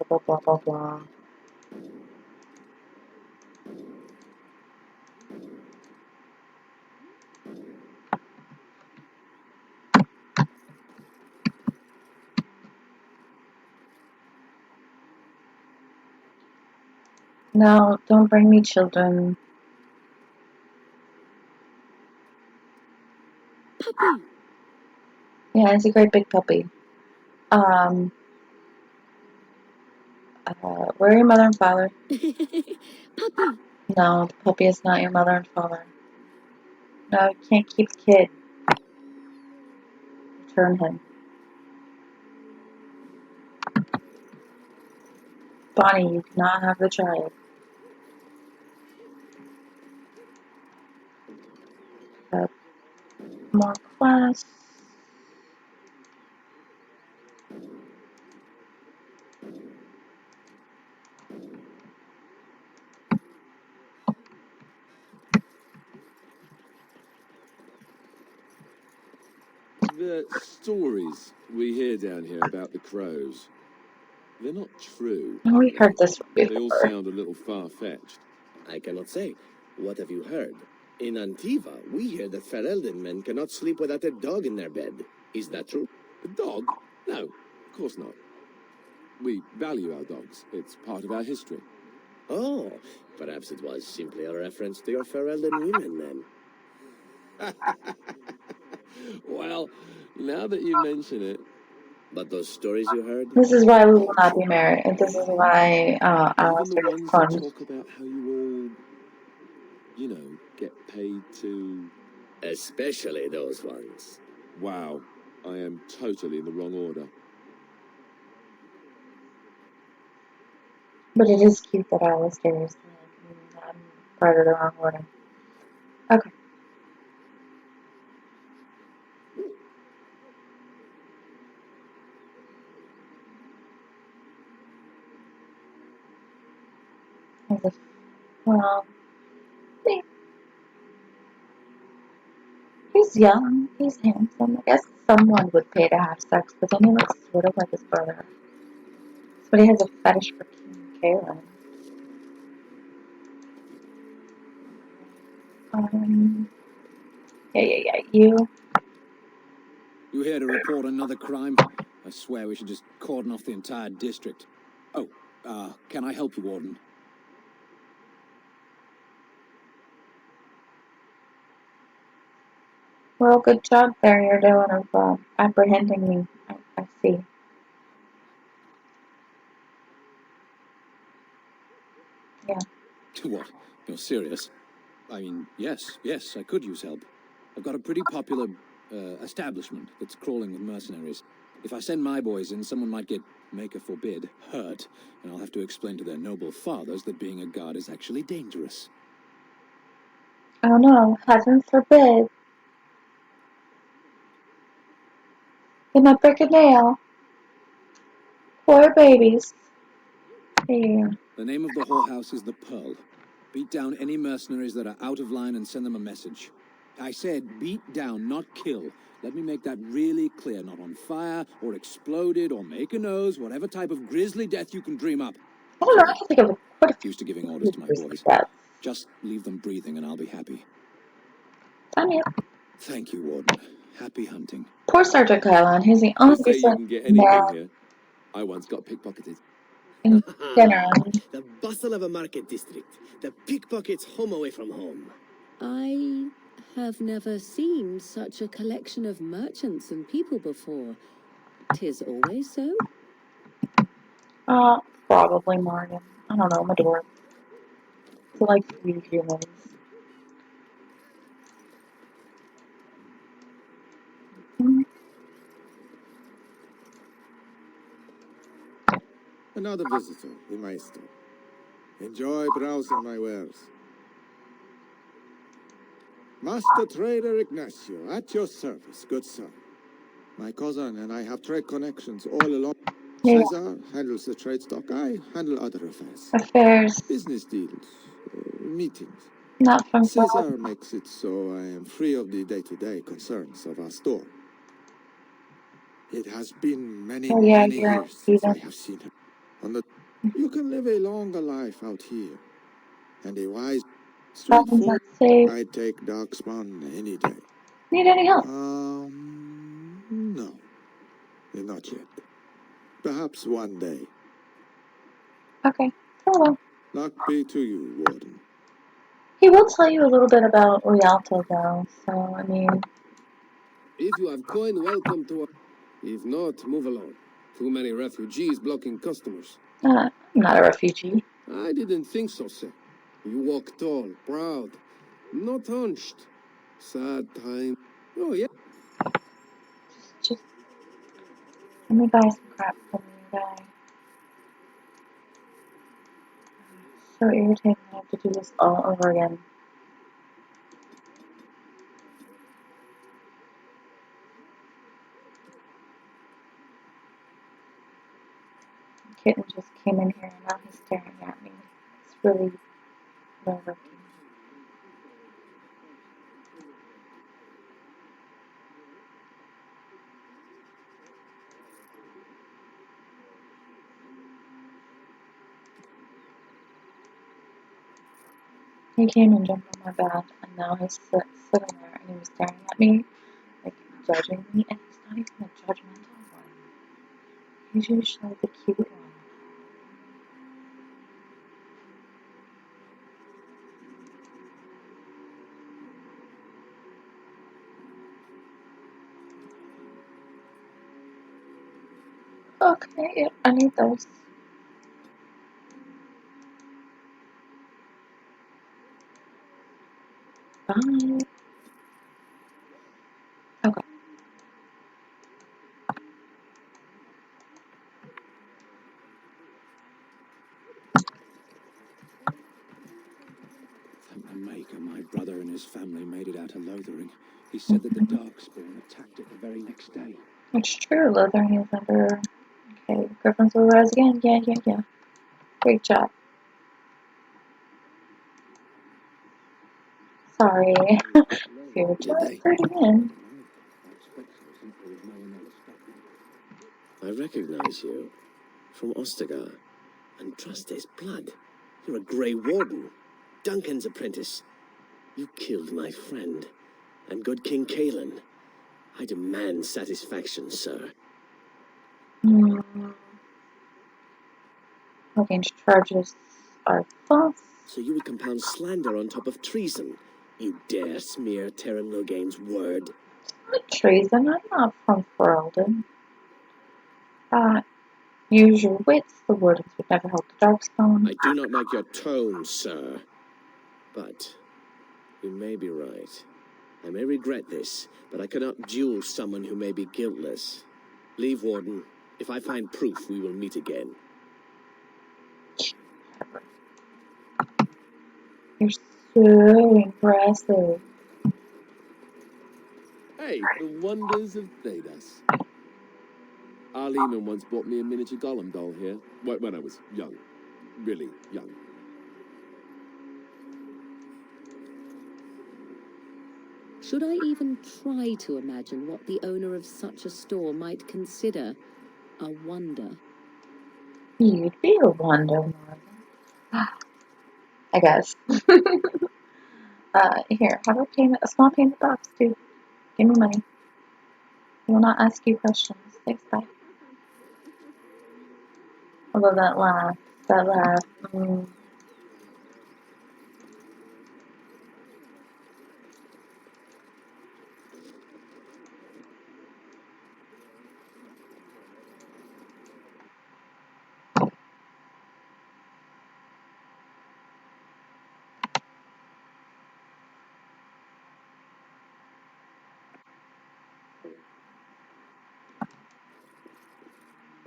S1: Blah, blah, blah, blah, blah. No, don't bring me children.
S7: Puppy!
S1: Yeah, it's a great big puppy. Where are your mother and father?
S7: Puppy!
S1: No, the puppy is not your mother and father. No, you can't keep the kid. Return him. Bonnie, you cannot have the child. More quests.
S2: The stories we hear down here about the crows. They're not true,
S1: Oh,
S2: are
S1: we heard
S2: they?
S1: this
S2: They all
S1: before.
S2: sound a little far-fetched.
S6: I cannot say. What have you heard? In Antiva, we hear that Ferelden men cannot sleep without a dog in their bed. Is that true?
S2: A dog? No, of course not. We value our dogs. It's part of our history.
S6: Oh, perhaps it was simply a reference to your Ferelden women then.
S2: Well, now that you mention it...
S6: But those stories you heard?
S1: This is why we will
S2: Oh,
S1: not
S2: sure.
S1: be married. And this is why
S2: Even
S1: Alistair
S2: the
S1: gets
S2: ones that
S1: punched.
S2: talk about how you all, you know, get paid to...
S6: Especially those ones.
S2: Wow, I am totally in the wrong order.
S1: But it is cute that Alistair is like, part of the wrong order. Okay. As if, well, he's young, he's handsome. I guess someone would pay to have sex, but then he looks sort of like his brother. But he has a fetish for King Kaelin. Yeah. You.
S10: You here to report another crime? I swear we should just cordon off the entire district. Oh, can I help you, Warden?
S1: Well, good job there you're doing of apprehending me. I see. Yeah.
S10: What? You're serious? I mean, yes, I could use help. I've got a pretty popular, establishment that's crawling with mercenaries. If I send my boys in, someone might get, maker forbid, hurt, and I'll have to explain to their noble fathers that being a guard is actually dangerous.
S1: Oh no, heaven forbid. They might break a nail. Poor babies. Yeah.
S10: The name of the whorehouse is the Pearl. Beat down any mercenaries that are out of line and send them a message. I said beat down, not kill. Let me make that really clear. Not on fire, or exploded, or make a nose, whatever type of grisly death you can dream up.
S1: I don't know, I can think of quite a
S10: Used to giving orders to my
S1: few
S10: boys.
S1: deaths.
S10: Just leave them breathing and I'll be happy.
S1: I'm here.
S10: Thank you, Warden. Happy hunting.
S1: Poor Sergeant Kylan, he's the
S2: They
S1: only
S2: say you
S1: decent
S2: can get
S1: man
S2: anything here. I once got pickpocketed.
S1: in general.
S6: The bustle of a market district. The pickpockets home away from home.
S7: I have never seen such a collection of merchants and people before. 'Tis always so?
S1: Probably Morgan. I don't know, I'm a dwarf. I like weird humans.
S11: Another visitor in my store. Enjoy browsing my wares. Master Trader Ignacio, at your service, good sir. My cousin and I have trade connections all along.
S1: Yeah.
S11: Caesar handles the trade stock, I handle other affairs.
S1: Affairs,
S11: Business deals, meetings.
S1: not from
S11: Caesar
S1: God.
S11: makes it so I am free of the day-to-day concerns of our store. It has been many,
S1: Oh yeah,
S11: many
S1: you're
S11: years
S1: a
S11: since I
S1: heathen.
S11: have seen him. You can live a longer life out here, and a wise,
S1: Problems
S11: straightforward.
S1: unsafe.
S11: I'd take Darkspawn any day.
S1: Need any help?
S11: No, not yet. Perhaps one day.
S1: Okay. Oh well.
S11: Luck be to you, Warden.
S1: He will tell you a little bit about Rialto though, so I mean,
S2: If you have coin, welcome to us. If not, move along. Too many refugees blocking customers.
S1: I'm not a refugee.
S2: I didn't think so, sir. You walk tall, proud, not hunched. Sad time. Oh, yeah.
S1: Just let me buy some crap from you guy. So irritating I have to do this all over again. The kitten just came in here and now he's staring at me. It's really nerve-wracking. He came and jumped on my bed, and now he's sitting there, and he was staring at me, like, judging me, and he's not even a judgmental one. He's usually the cute one. Okay, yeah, I need those. Bye. Okay.
S10: Thank the Maker, my brother and his family made it out of Lothering. He said that the Darkspawn attacked it the very next day.
S1: It's true, Lothering is under. Okay, Griffins will rise again. Yeah. Great job. Sorry. You were just pretty in.
S6: I recognize you from Ostagar and trust his blood. You're a Grey Warden, Duncan's apprentice. You killed my friend and good King Kaelin. I demand satisfaction, sir.
S1: Against charges are false.
S6: So you would compound slander on top of treason? You dare smear Terran Logain's word?
S1: It's not treason. I'm not from Ferelden. Use your wits. The wardens would never help the Darkspawn.
S6: I do not like your tone, sir. But you may be right. I may regret this, but I cannot duel someone who may be guiltless. Leave, Warden. If I find proof, we will meet again.
S1: You're so impressive.
S2: Hey, the wonders of Thedas. Arleman once bought me a miniature golem doll here, when I was young. Really young.
S7: Should I even try to imagine what the owner of such a store might consider a wonder?
S1: You'd be a wonder, Marvin. I guess. Here, have a small payment box, dude. Give me money. I will not ask you questions. Thanks, bye. I love that laugh. That laugh.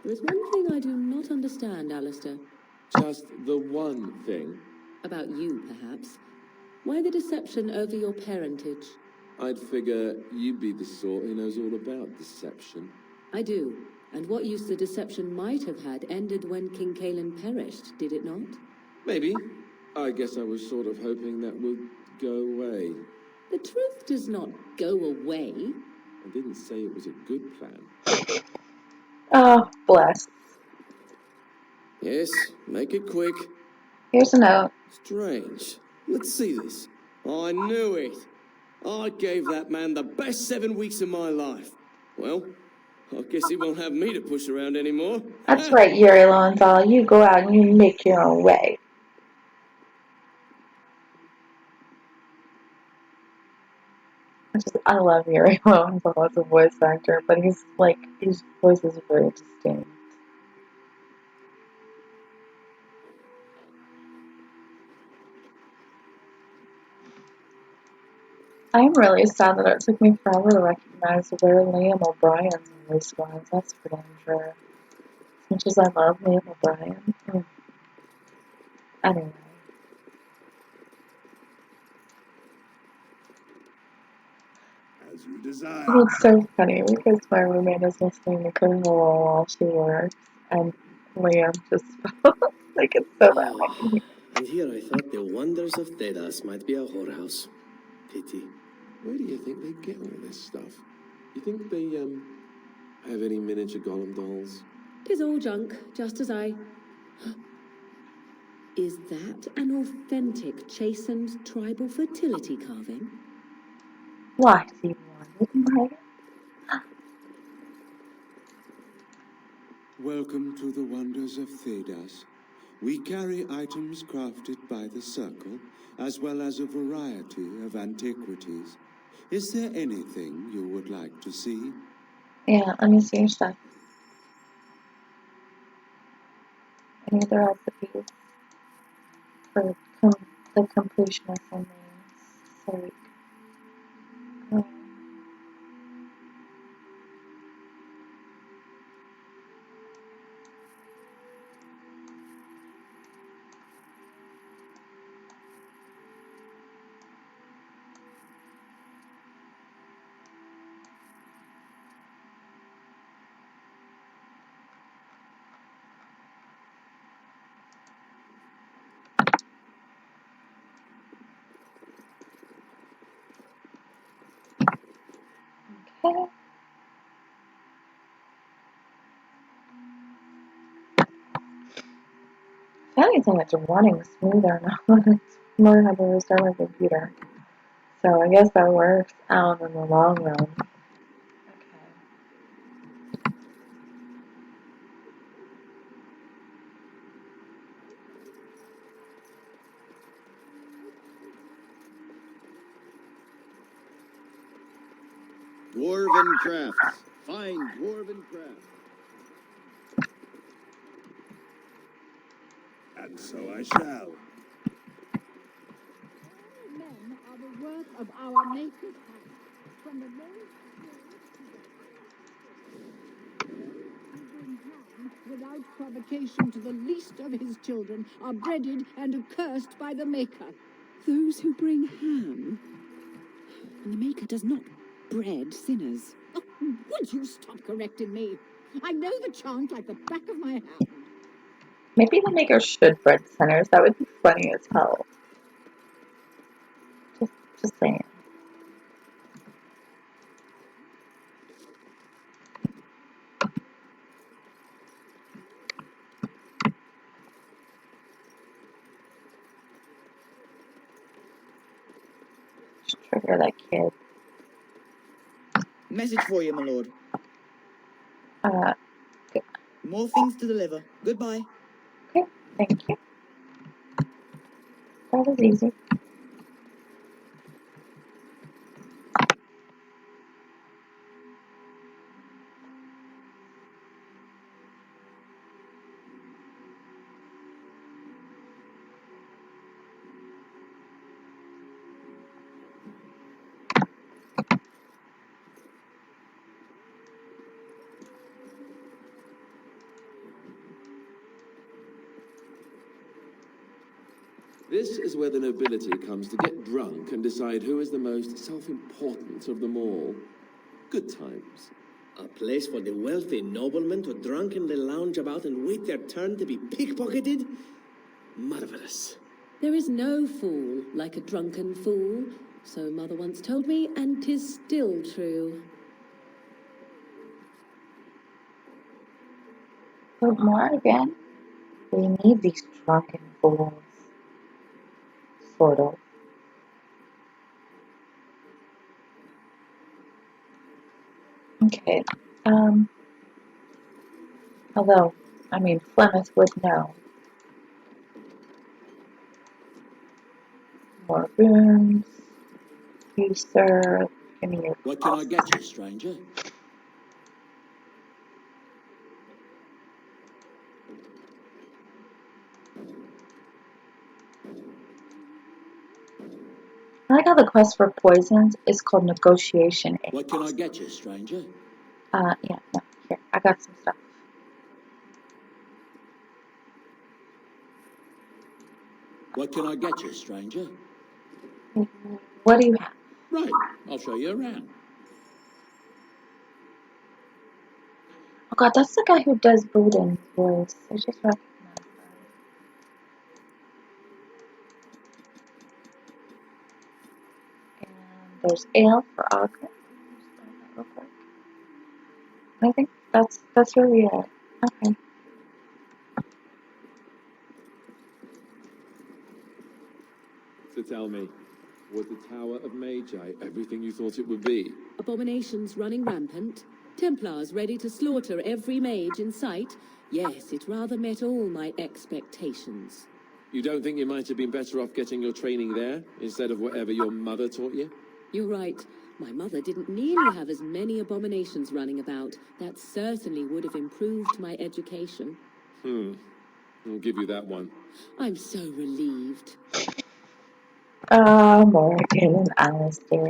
S7: There is one thing I do not understand, Alistair.
S2: Just the one thing.
S7: About you, perhaps. Why the deception over your parentage?
S2: I'd figure you'd be the sort who knows all about deception.
S7: I do. And what use the deception might have had ended when King Kaelin perished, did it not?
S2: Maybe. I guess I was sort of hoping that would go away.
S7: The truth does not go away.
S2: I didn't say it was a good plan.
S1: Oh, bless.
S9: Yes, make it quick.
S1: Here's a note.
S9: Strange. Let's see this. I knew it. I gave that man the best 7 weeks of my life. Well, I guess he won't have me to push around anymore.
S1: That's right, Yuri Lowenthal. You go out and you make your own way. I love Yuri Lowenthal as a voice actor, but his voice is very distinct. I am really sad that it took me forever to recognize where Liam O'Brien's voice was. That's for damn sure. As much as I love Liam O'Brien. Anyway.
S2: As you desire.
S1: It's so funny because my roommate is listening to Critical Role while she works, and Liam just like it's so bad.
S6: And here I thought the wonders of Thedas might be a whorehouse. Pity.
S2: Where do you think they get all this stuff? You think they, have any miniature golem dolls?
S7: 'Tis all junk, just as I... Is that an authentic chastened tribal fertility carving?
S1: Why do you want it,
S11: Welcome to the wonders of Thedas. We carry items crafted by the Circle, as well as a variety of antiquities. Is there anything you would like to see?
S1: Yeah, let me see your stuff. Any other recipes for the completion of some names' sake. Okay. Anything that's running smoother now. It's more how to restart my computer. So I guess that works out in the long run. Okay.
S12: Dwarven crafts. Fine dwarven crafts.
S11: And so I shall.
S13: Men are the work of our maker's hand. From the lowest who bring ham without provocation to the least of his children are breaded and accursed by the maker.
S7: Those who bring ham? And the Maker does not bread sinners.
S13: Oh, would you stop correcting me? I know the chant like the back of my hand.
S1: Maybe the maker should bread centers. That would be funny as hell. Just saying. Just trigger that kid.
S14: Message for you, my lord.
S1: Okay.
S14: More things to deliver. Goodbye.
S1: Okay, thank you. That was easy.
S2: This is where the nobility comes to get drunk and decide who is the most self-important of them all. Good times.
S6: A place for the wealthy noblemen to drunkenly lounge about and wait their turn to be pickpocketed? Marvelous.
S7: There is no fool like a drunken fool, so Mother once told me, and 'tis still true.
S1: But Morgan, we need these drunken fools. Sort of. Okay. Although, I mean, Plymouth would know. More rooms. You, sir. Give me your
S8: What can I get you, stranger?
S1: I like how the quest for poisons is called negotiation.
S8: What can I get you, stranger?
S1: Yeah, no, here, I got some stuff.
S8: What can I get you, stranger?
S1: What do you have?
S8: Right, I'll show you around.
S1: Oh god, that's the guy who does Bowden's voice. I just recognized that. And there's ale for Ogre. Real quick. I think that's really it. Okay.
S2: Tell me, was the Tower of Magi everything you thought it would be?
S7: Abominations running rampant, Templars ready to slaughter every mage in sight. Yes, it rather met all my expectations.
S2: You don't think you might have been better off getting your training there, instead of whatever your mother taught you?
S7: You're right. My mother didn't nearly have as many abominations running about. That certainly would have improved my education.
S2: I'll give you that one.
S7: I'm so relieved.
S1: Morgan and Alistair.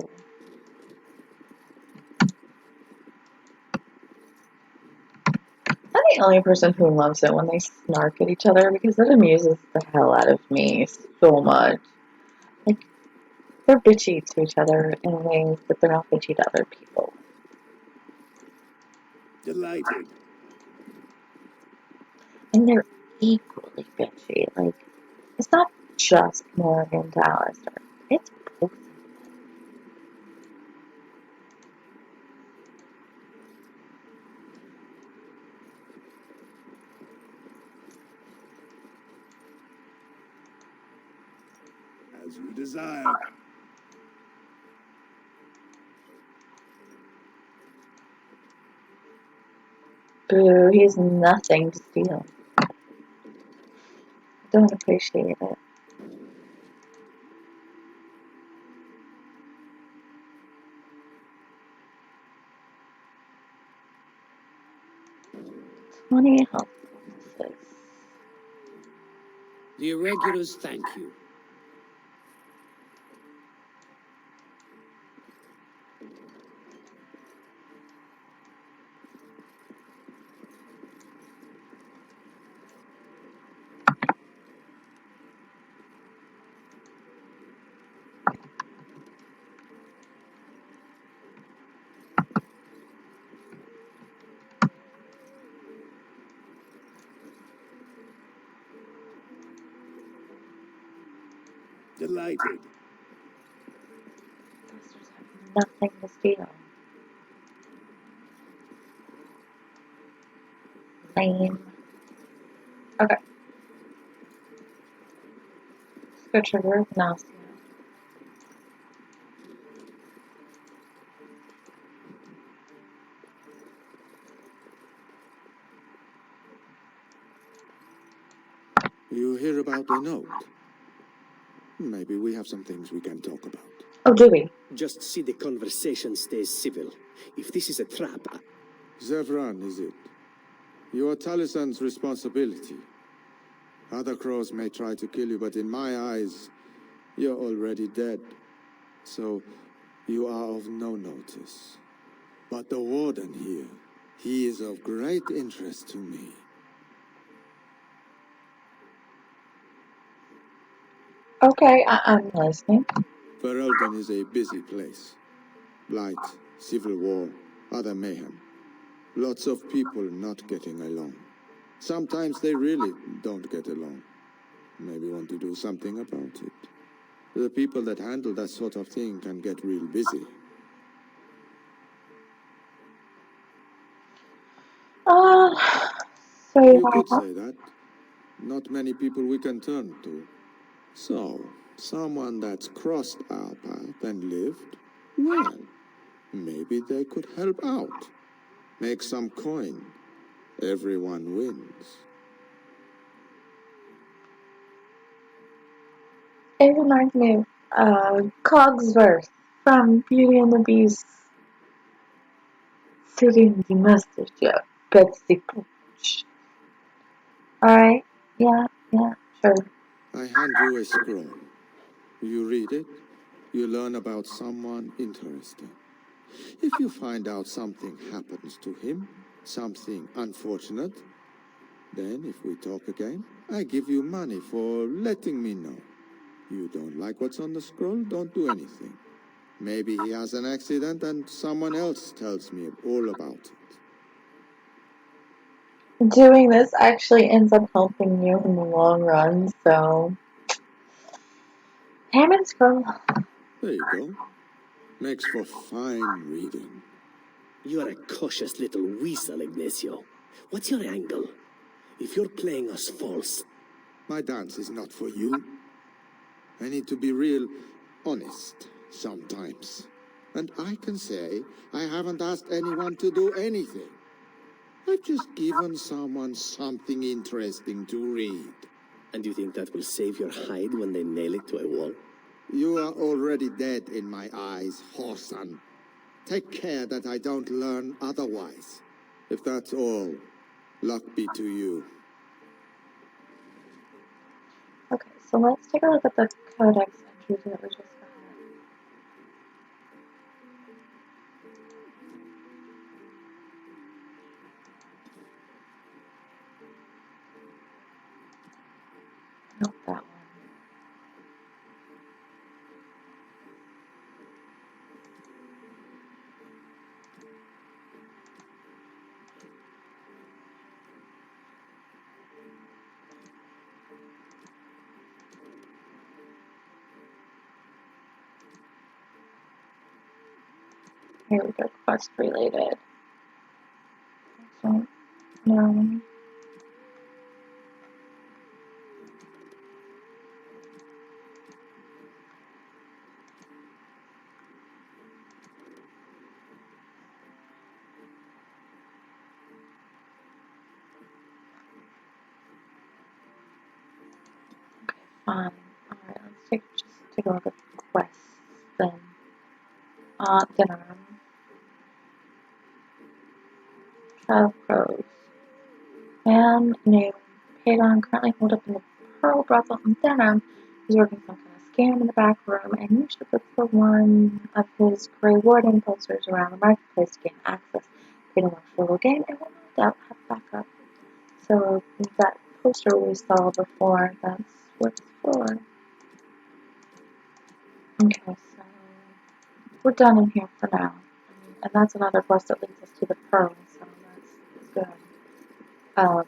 S1: I'm the only person who loves it when they snark at each other because it amuses the hell out of me so much. Like, they're bitchy to each other in ways that they're not bitchy to other people.
S2: Delighted.
S1: And they're equally bitchy. Like, it's not just Morgan to Alistair. It's both.
S2: As you desire.
S1: Boo, he has nothing to steal. Don't appreciate it. Funny how this.
S6: The irregulars thank you.
S2: Delighted.
S1: Nothing to steal. Lame. Okay. Let's go trigger Nausea.
S11: You hear about the note? Maybe we have some things we can talk about.
S1: Oh, do we?
S6: Just see the conversation stays civil. If this is a trap...
S11: Zevran, is it? You are Talisan's responsibility. Other crows may try to kill you, but in my eyes, you're already dead. So, you are of no notice. But the warden here, he is of great interest to me.
S1: Okay, I'm listening.
S11: Ferelden is a busy place. Blight, civil war, other mayhem. Lots of people not getting along. Sometimes they really don't get along. Maybe want to do something about it. The people that handle that sort of thing can get real busy.
S1: So
S11: you could say that. Not many people we can turn to. So, someone that's crossed our path and lived, well, maybe they could help out. Make some coin. Everyone wins.
S1: It reminds me of Cogsworth from Beauty and the Beast. Sitting the master job, Betsy Pooch. Alright, yeah, sure.
S11: I hand you a scroll. You read it, you learn about someone interesting. If you find out something happens to him, something unfortunate, then if we talk again, I give you money for letting me know. You don't like what's on the scroll, don't do anything. Maybe he has an accident and someone else tells me all about it.
S1: Doing this actually ends up helping you in the long run, so... Hammond scroll.
S11: There you go. Makes for fine reading.
S6: You're a cautious little weasel, Ignacio. What's your angle? If you're playing us false...
S11: My dance is not for you. I need to be real honest sometimes. And I can say I haven't asked anyone to do anything. I've just given someone something interesting to read.
S6: And you think that will save your hide when they nail it to a wall?
S11: You are already dead in my eyes, whoreson. Take care that I don't learn otherwise. If that's all, luck be to you.
S1: Okay, so let's take a look at the codex entries that we just got. Not that one. Here we go, quest related. So, no. Fine. Alright, let's just take a look at the quests then. Dinner. Trial of Crows. Man named Paydon, currently holed up in the Pearl Brothel in Denham. He's working some kind of scam in the back room, and you should look for one of his Grey Warden posters around the marketplace to gain access. Getting a full game, and will no doubt have backup. So that poster we saw before, that's what it's for. Okay, so we're done in here for now. And that's another quest that leads us to the Pearl, so that's good.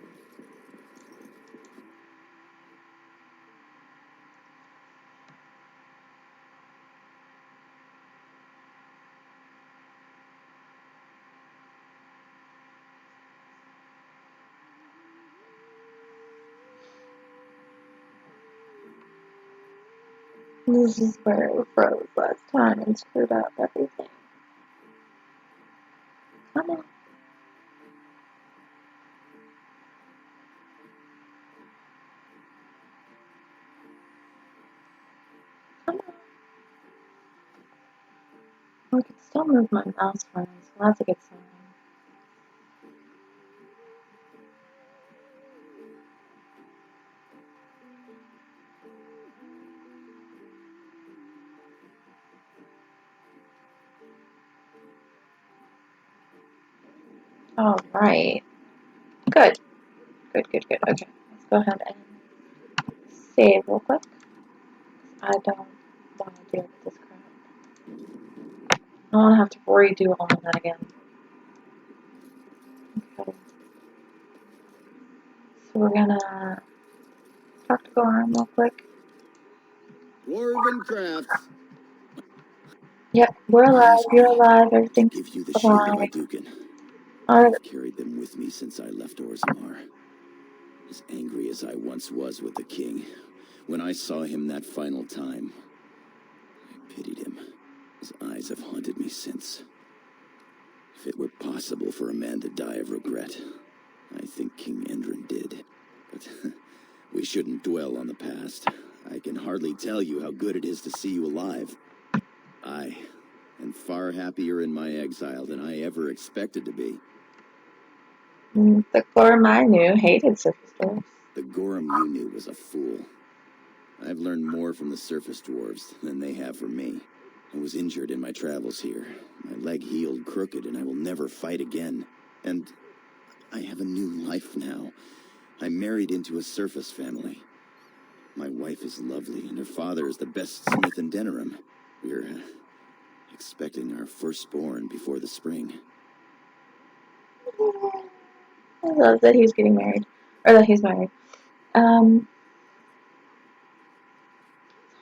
S1: This is where it froze last time and screwed up everything. Come on. Come on. Oh, I can still move my mouse around, so that's a good sign. Alright. Good. Good. Okay, let's go ahead and save real quick. I don't want to deal with this crap. I don't want to have to redo all of that again. Okay. So we're gonna talk to Goran real quick.
S12: Dwarven crafts.
S1: Yep, we're alive, you're alive, everything's
S3: Give you the shield of
S1: alive.
S3: Iduken.
S1: Alright.
S3: I've carried them with me since I left Orzammar. As angry as I once was with the king, when I saw him that final time, I pitied him. His eyes have haunted me since. If it were possible for a man to die of regret, I think King Endrin did. But we shouldn't dwell on the past. I can hardly tell you how good it is to see you alive. I am far happier in my exile than I ever expected to be.
S1: The Goram I knew hated surface dwarves.
S3: The Goram you knew was a fool. I've learned more from the surface dwarves than they have from me. I was injured in my travels here. My leg healed crooked, and I will never fight again. And I have a new life now. I'm married into a surface family. My wife is lovely, and her father is the best smith in Denerim. We're expecting our firstborn before the spring.
S1: I love that he's getting married. Or that he's married. It's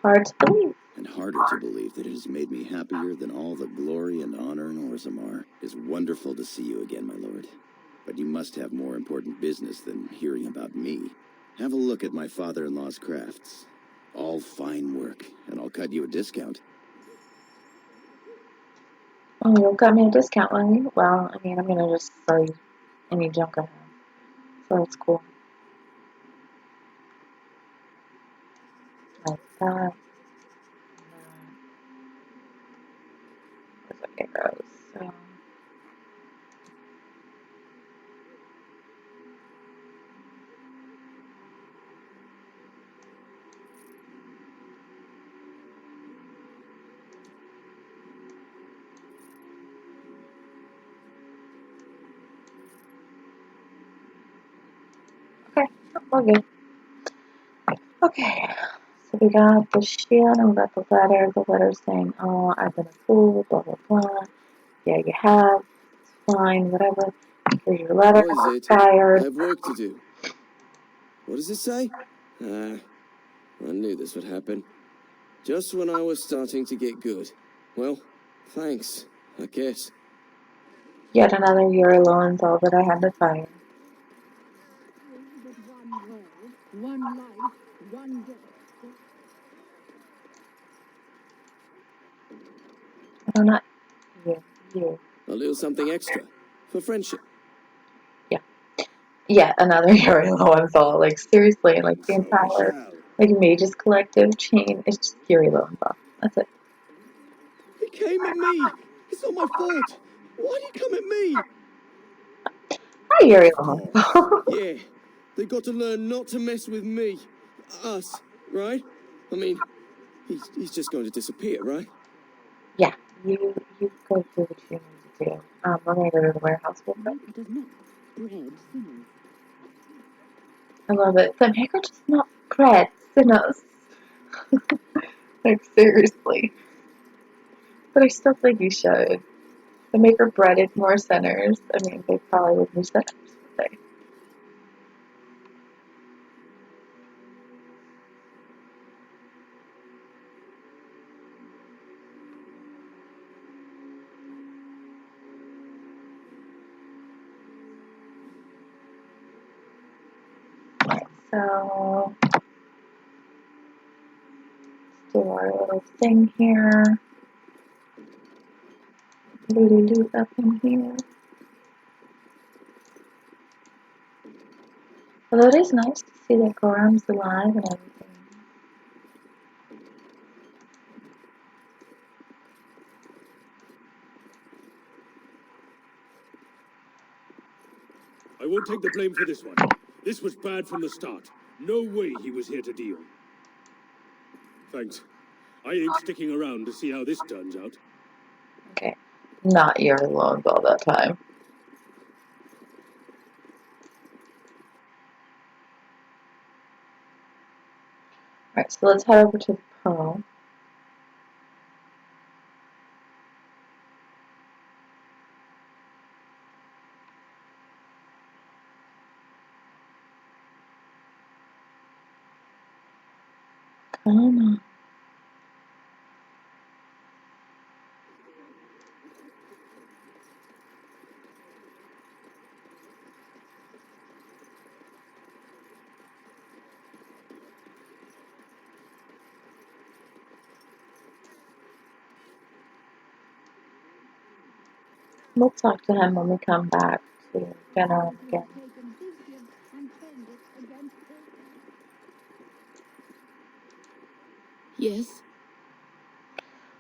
S1: hard to believe.
S3: And harder to believe that it has made me happier than all the glory and honor in Orzammar. It is wonderful to see you again, my lord. But you must have more important business than hearing about me. Have a look at my father-in-law's crafts.
S6: All fine work, and I'll cut you a discount.
S1: Oh, you'll cut me a discount, will you? Well, I mean, I'm gonna just sell you any junk I have. So that's cool. Like that. Where's my arrows? So. Okay, we're good. Okay, so we got the shield and we got the letter. The letter saying, oh, I've been a fool, blah, blah, blah. Yeah, you have. It's fine, whatever. Here's your letter.
S9: What is it?
S1: Fired.
S9: I have work to do. What does it say? I knew this would happen. Just when I was starting to get good. Well, thanks, I guess.
S1: Yet another Yuri Lowenthal that I had to fire.
S13: But one world, one life, one death.
S1: No, not you. You.
S9: A little something extra. For friendship.
S1: Yeah. Yet another Yuri Lowenthal. Like, seriously, like, the
S2: So we
S1: entire,
S2: shall.
S1: like, Mages Collective chain is just Yuri Lowenthal. That's it.
S9: He came at me! It's not my fault! Why did he come at me?
S1: Hi, Yuri
S2: Of course.
S1: Lowenthal.
S9: Yeah, they got to learn not to mess with me. Us, right? I mean, he's just going to disappear, right?
S1: Yeah, you go do what you need to do. We're gonna go to the warehouse real quick.
S7: Maker does not bread sinners.
S1: I love it. The maker does not bread sinners. Like, seriously. But I still think you should. The maker breaded more sinners. I mean, they probably would be sinners, would they? So, let's do our little thing here. Loot up in here. Although it is nice to see that Gorham's alive and everything.
S2: I won't take the blame for this one. This was bad from the start. No way he was here to deal. Thanks. I ain't sticking around to see how this turns out.
S1: Okay. Not your alone all that time. Alright, so let's head over to the Pearl. Come on. We'll talk to him when we come back to General again.
S7: Yes?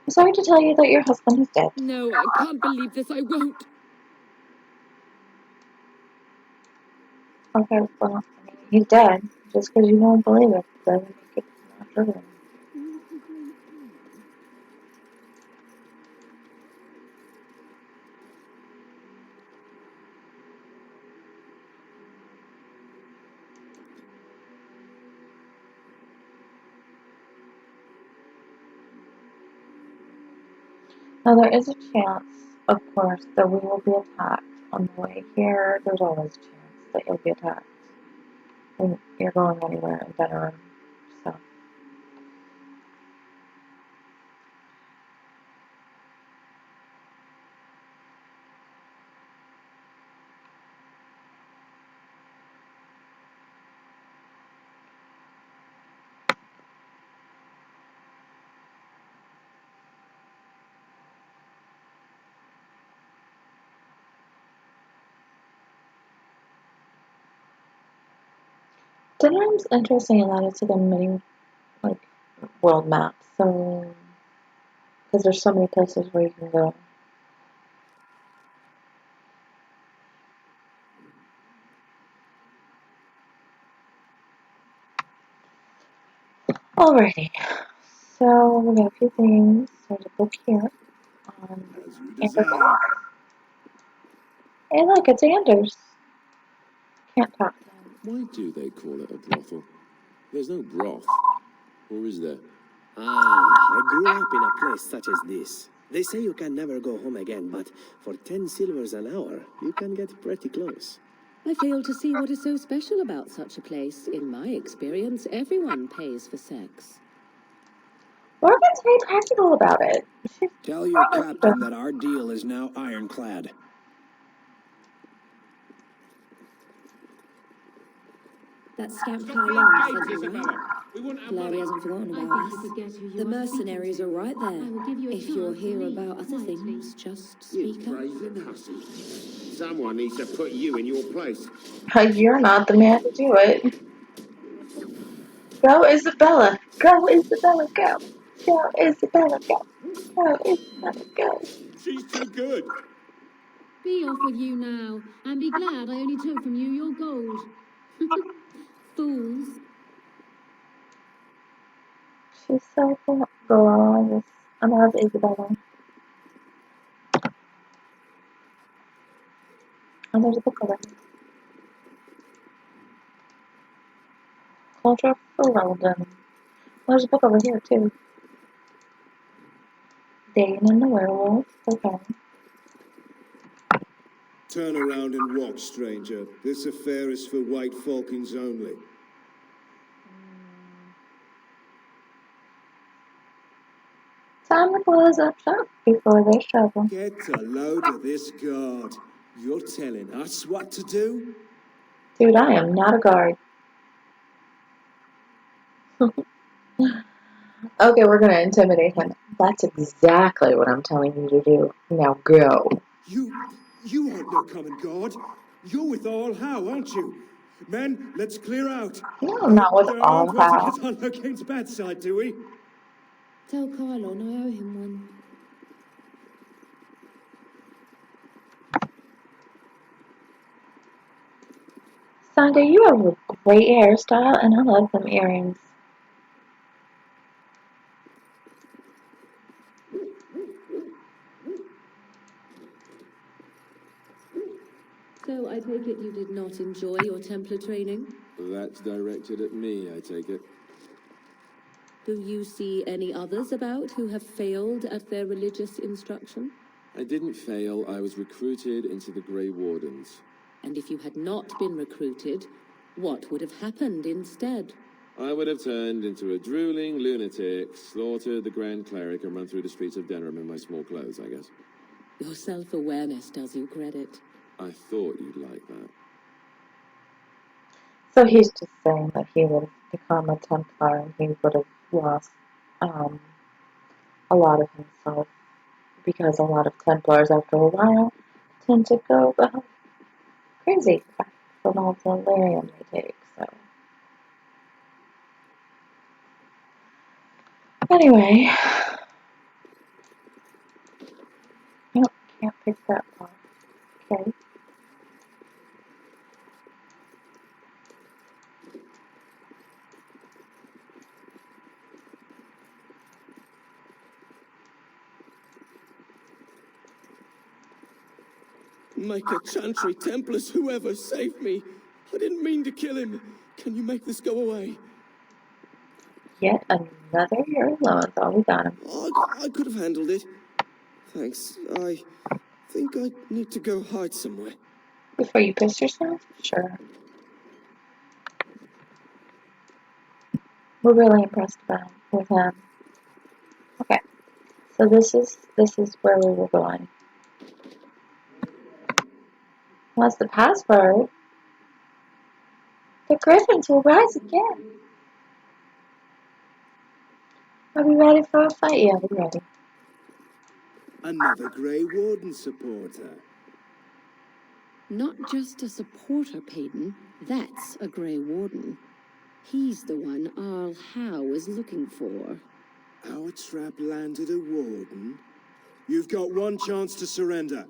S1: I'm sorry to tell you that your husband is dead.
S7: No, I can't believe this. I won't.
S1: Okay, well, I mean, he's dead. Just because you don't believe it doesn't make it not true. Now, there is a chance, of course, that we will be attacked on the way here. There's always a chance that you'll be attacked when you're going anywhere in Veteran. So, Denham's interesting in that it's like a mini, like, world map, so, because there's so many places where you can go. Alrighty, so we got a few things. There's a book here on Amber. Hey look, it's Anders. Can't talk to him.
S2: Why do they call it a brothel? There's no broth. Or is there?
S6: I grew up in a place such as this. They say you can never go home again, but for 10 silvers an hour, you can get pretty close.
S7: I fail to see what is so special about such a place. In my experience, everyone pays for sex.
S1: Morgan's very practical about it.
S10: Tell your captain that our deal is now ironclad.
S4: That scamp Kylon said you right. Glad he hasn't forgotten about us. The mercenaries are right there. If you're here about other things, just speak up.
S12: Someone needs to put you in your place.
S1: You're not the man to do it. Go, Isabella. Go, Isabella, go. Go, Isabella, go. Go, Isabella, go.
S12: She's too good.
S15: Be off with you now, and be glad I only took from you your gold. Fools.
S1: She's so glorious. I love Isabella. And there's a book over here. Culture for Weldon. There's a book over here too. Dane and the Werewolf. Okay.
S11: Turn around and walk, stranger. This affair is for white falcons only.
S1: Time to close up shop before they shovel.
S11: Get a load of this guard. You're telling us what to do?
S1: Dude, I am not a guard. Okay, we're gonna intimidate him. That's exactly what I'm telling you to do. Now go.
S11: You aren't no common guard. You're with all how, aren't you? Men, let's clear out.
S1: No, not with
S11: There
S1: all
S11: aren't ways
S1: how.
S11: to get on Locane's bad side, do we?
S4: Tell Kylon I owe him one.
S1: Sunday, you have a great hairstyle, and I love them earrings.
S7: So I take it you did not enjoy your Templar training?
S2: That's directed at me, I take it.
S7: Do you see any others about who have failed at their religious instruction?
S2: I didn't fail. I was recruited into the Grey Wardens.
S7: And if you had not been recruited, what would have happened instead?
S2: I would have turned into a drooling lunatic, slaughtered the Grand Cleric, and run through the streets of Denham in my small clothes, I guess.
S7: Your self-awareness does you credit.
S2: I thought you'd like that.
S1: So he's just saying that he would have become a Templar and he would have lost a lot of himself, because a lot of Templars after a while tend to go crazy from all the lyrium they take, so. Anyway. Nope, can't pick that off. Okay.
S9: Make a chantry, Templars, whoever, save me. I didn't mean to kill him. Can you make this go away?
S1: Yet another hero low, that's all we got him.
S9: I could have handled it. Thanks. I think I need to go hide somewhere.
S1: Before you piss yourself? Sure. We're really impressed with him. Okay. So this is where we were going. What's the password? The griffins will rise again. Are we ready for a fight? Yeah, we're ready.
S11: Another Grey Warden supporter.
S7: Not just a supporter, Payton. That's a Grey Warden. He's the one Arl Howe is looking for.
S2: Our trap landed a warden? You've got one chance to surrender.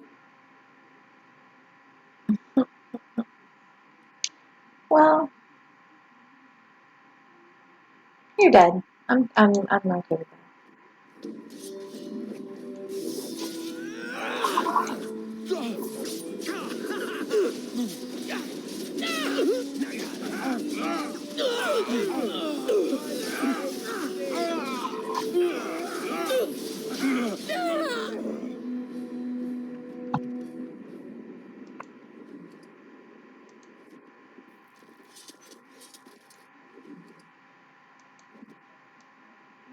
S1: Well, you're dead. I'm okay with that.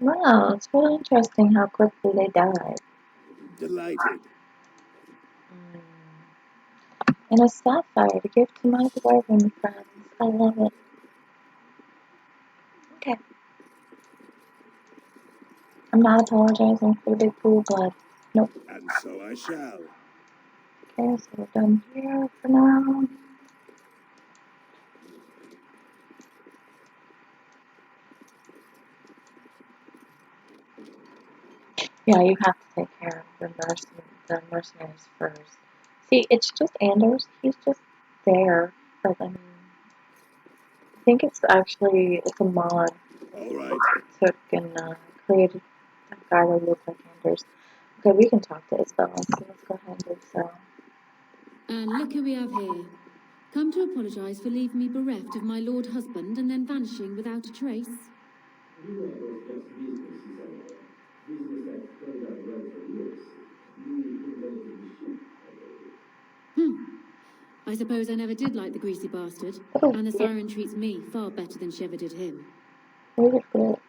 S1: Wow, it's really interesting how quickly they died.
S2: Delighted.
S1: And a sapphire to give to my dwarven friends. I love it. Okay. I'm not apologizing for the big pool of blood. Nope.
S2: And so I shall.
S1: Okay, so we're done here for now. Yeah, you have to take care of the mercenaries first. See, it's just Anders. He's just there. But I mean, I think it's a mod.
S2: All right.
S1: Took and created a guy that looks like Anders. Okay, we can talk to Isabella. So let's go ahead and do so.
S15: And look who we have here. Come to apologise for leaving me bereft of my lord husband and then vanishing without a trace. I suppose I never did like the greasy bastard, and the siren treats me far better than she ever did him.
S1: Weird glitch.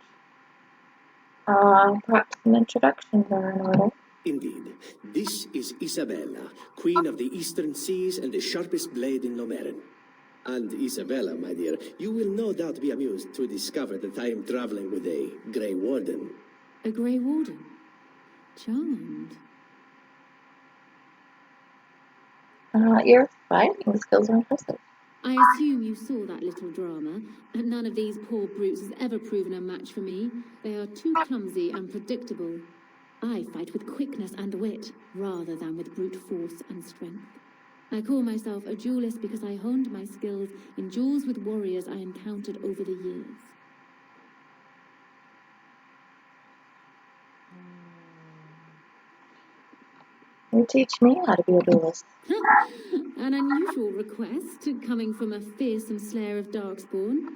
S1: Perhaps an introduction there in order.
S6: Indeed. This is Isabella, Queen of the Eastern Seas and the sharpest blade in Lomerin. And Isabella, my dear, you will no doubt be amused to discover that I am traveling with a Grey Warden.
S15: A Grey Warden? Charmed.
S1: Your fighting skills are impressive.
S15: I assume you saw that little drama, and none of these poor brutes has ever proven a match for me. They are too clumsy and predictable. I fight with quickness and wit, rather than with brute force and strength. I call myself a duelist because I honed my skills in duels with warriors I encountered over the years.
S1: You teach me how to be a duelist.
S15: An unusual request, coming from a fearsome slayer of Darkspawn.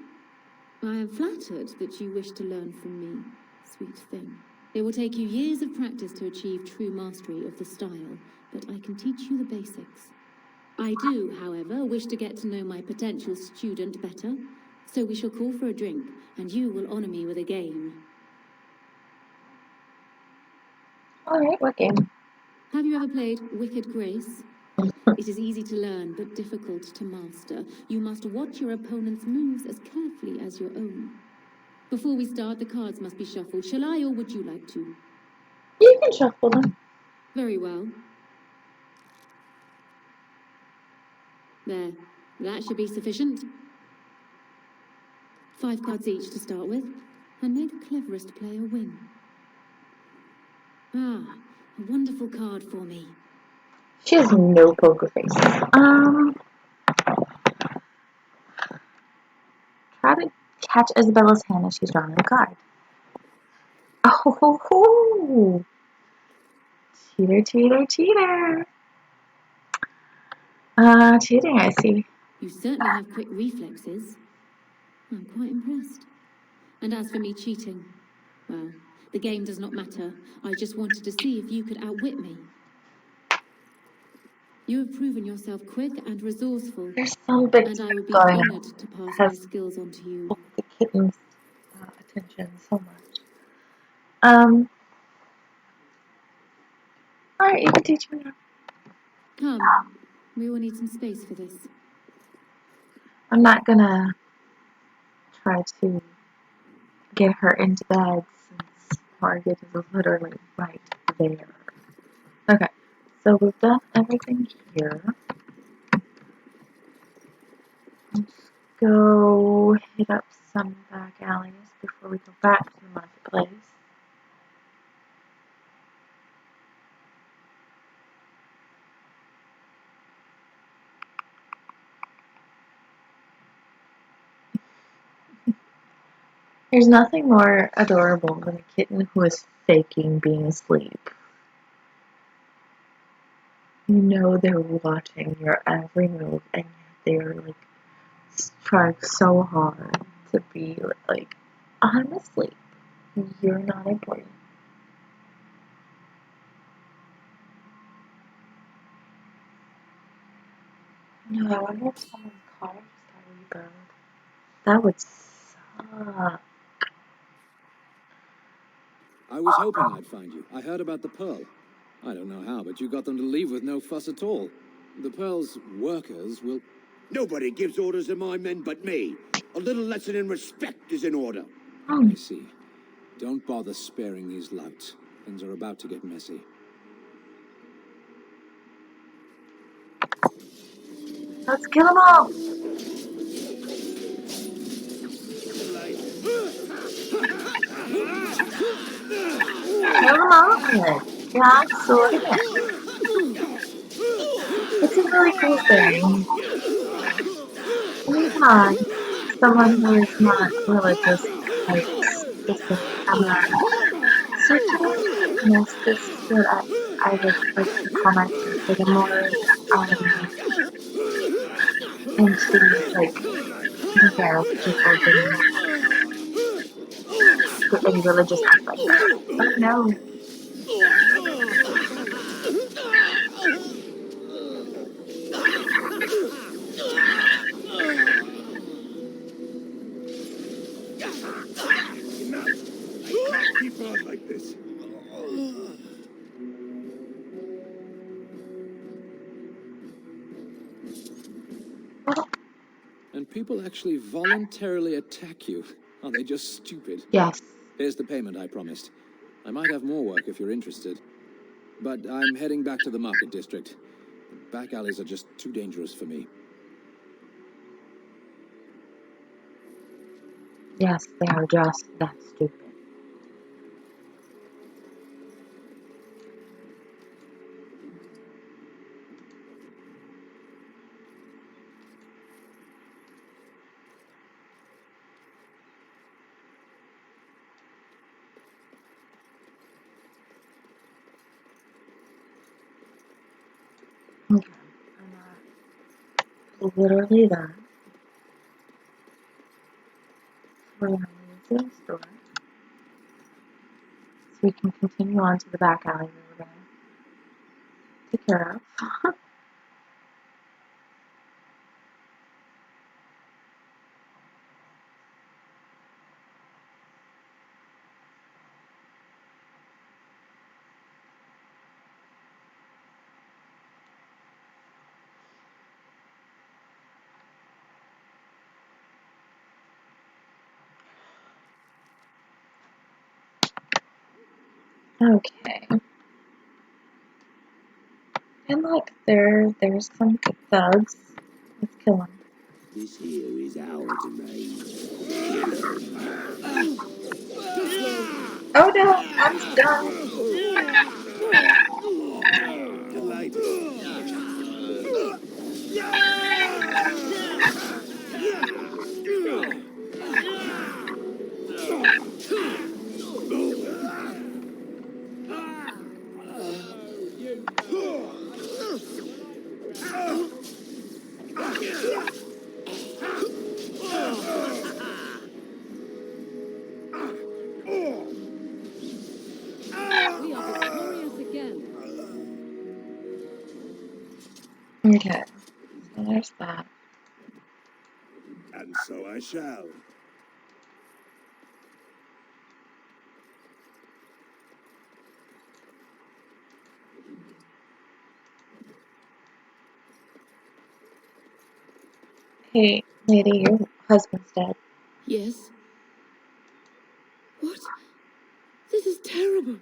S15: I am flattered that you wish to learn from me, sweet thing. It will take you years of practice to achieve true mastery of the style, but I can teach you the basics. I do, however, wish to get to know my potential student better, so we shall call for a drink, and you will honor me with a game.
S1: Alright, what game?
S15: Have you ever played Wicked Grace? It is easy to learn, but difficult to master. You must watch your opponent's moves as carefully as your own. Before we start, the cards must be shuffled. Shall I, or would you like to?
S1: You can shuffle them.
S15: Very well. There. That should be sufficient. 5 cards each to start with, and may the cleverest player win. Ah, a wonderful card for me.
S1: She has no poker face. Try to catch Isabella's hand as she's drawing a card. Oh, ho, ho. Cheater, cheater, cheater. Cheating, I see.
S15: You certainly have quick reflexes. I'm quite impressed. And as for me cheating, well, the game does not matter. I just wanted to see if you could outwit me. You have proven yourself quick and resourceful,
S1: There's some big
S15: and I would be
S1: going
S15: honored to pass my skills on to you.
S1: The kitten's attention so much. Alright, you can teach me now.
S15: Come, we will need some space for this.
S1: I'm not gonna try to get her into bed since Target is literally right there. Okay, so we've done everything here. Let's go hit up some back alleys before we go back to the marketplace. There's nothing more adorable than a kitten who is faking being asleep. You know they're watching your every move, and they're like trying so hard to be like, I'm asleep. You're not important. No, I wonder if someone's car just got rebuilt. That would suck.
S10: I was hoping I'd find you. I heard about the Pearl. I don't know how, but you got them to leave with no fuss at all. The Pearl's workers will...
S12: Nobody gives orders to my men but me. A little lesson in respect is in order.
S10: I see. Don't bother sparing these louts. Things are about to get messy.
S1: Let's kill them all! Kill them all then. Yeah, sword again. It's a really cool thing. Anytime someone who is not religious likes this thing, certain mystics that I would like to call myself, like a more into like taking care of people than any religious aspect. Oh no.
S12: I can't keep on like this.
S10: And people actually voluntarily attack you. Are they just stupid?
S1: Yes.
S10: Here's the payment I promised. I might have more work if you're interested. But I'm heading back to the market district. The back alleys are just too dangerous for me.
S1: Yes, they are just that stupid. Okay, literally that. We're going to leave the store. So we can continue on to the back alley that we're going to take care of. Okay. And look, there's some thugs. Let's kill them.
S12: This here is our domain.
S1: Oh no, I'm done.
S7: We are victorious again.
S1: Okay, so there's that.
S12: And so I shall.
S1: Hey, lady, your husband's dead.
S7: Yes? What? This is terrible.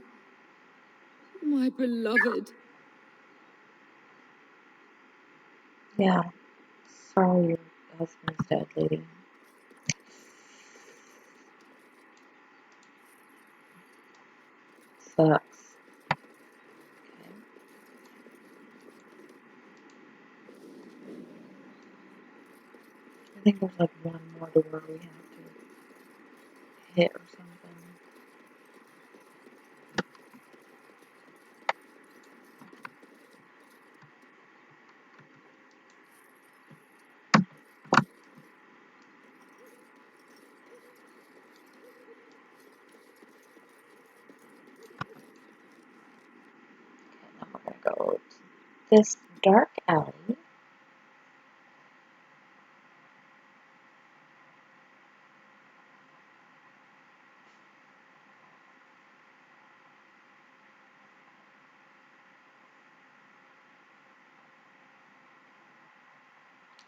S7: My beloved.
S1: Yeah, sorry your husband's dead, lady. sucks. I think there's like one more door we have to hit or something. Now we're gonna go to this dark alley.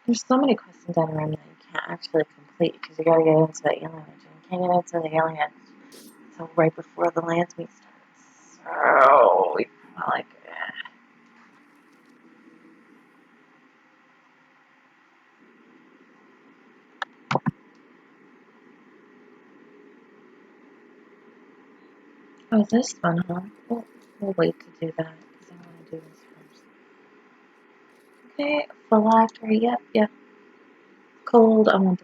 S1: There's so many quests in Dwarven that you can't actually complete because you gotta get into the alien engine. You can't get into the alien until right before the lands meet starts. So we kinda like Oh, this one, huh? We'll wait to do that because I want to do this first. Okay, phylactery, yep. Cold, I want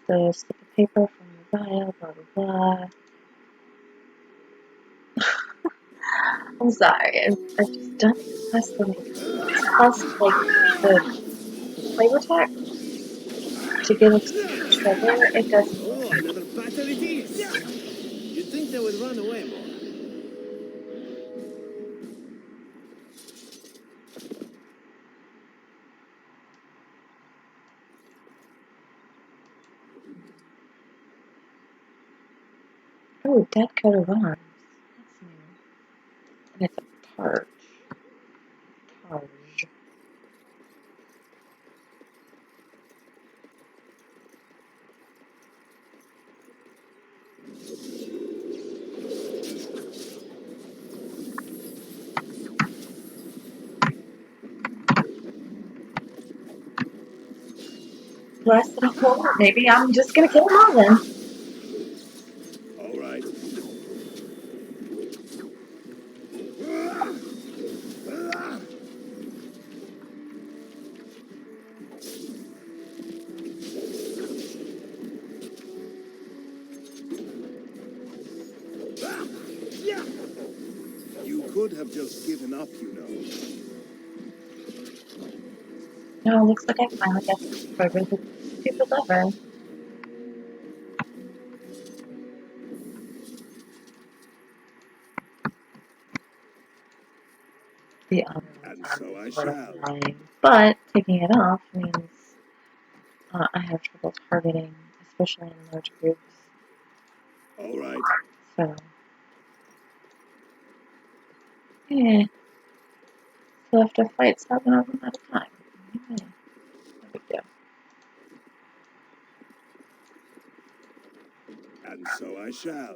S1: the slip of paper from the vial, blah, blah, blah. I'm sorry, I've just done these quests so many times. Plus, like, the flavor text to get extra sugar, it doesn't
S6: Oh,
S1: work.
S6: another battle it is! You'd think they would run away more.
S1: Oh, dead coat of arms. That's new. And it's a targe. Targe. Less than a whole. Maybe I'm just gonna kill them all then.
S12: All right. You could have just given up, you know.
S1: No, it looks like I finally got the stupid lever. The other
S12: And
S1: one's
S12: so I
S1: sort of
S12: shall.
S1: annoying, but taking it off means I have trouble targeting, especially in large groups.
S12: All right.
S1: So, yeah. So I have to fight 7 of them at a time. Yeah, no big deal.
S12: And so I shall.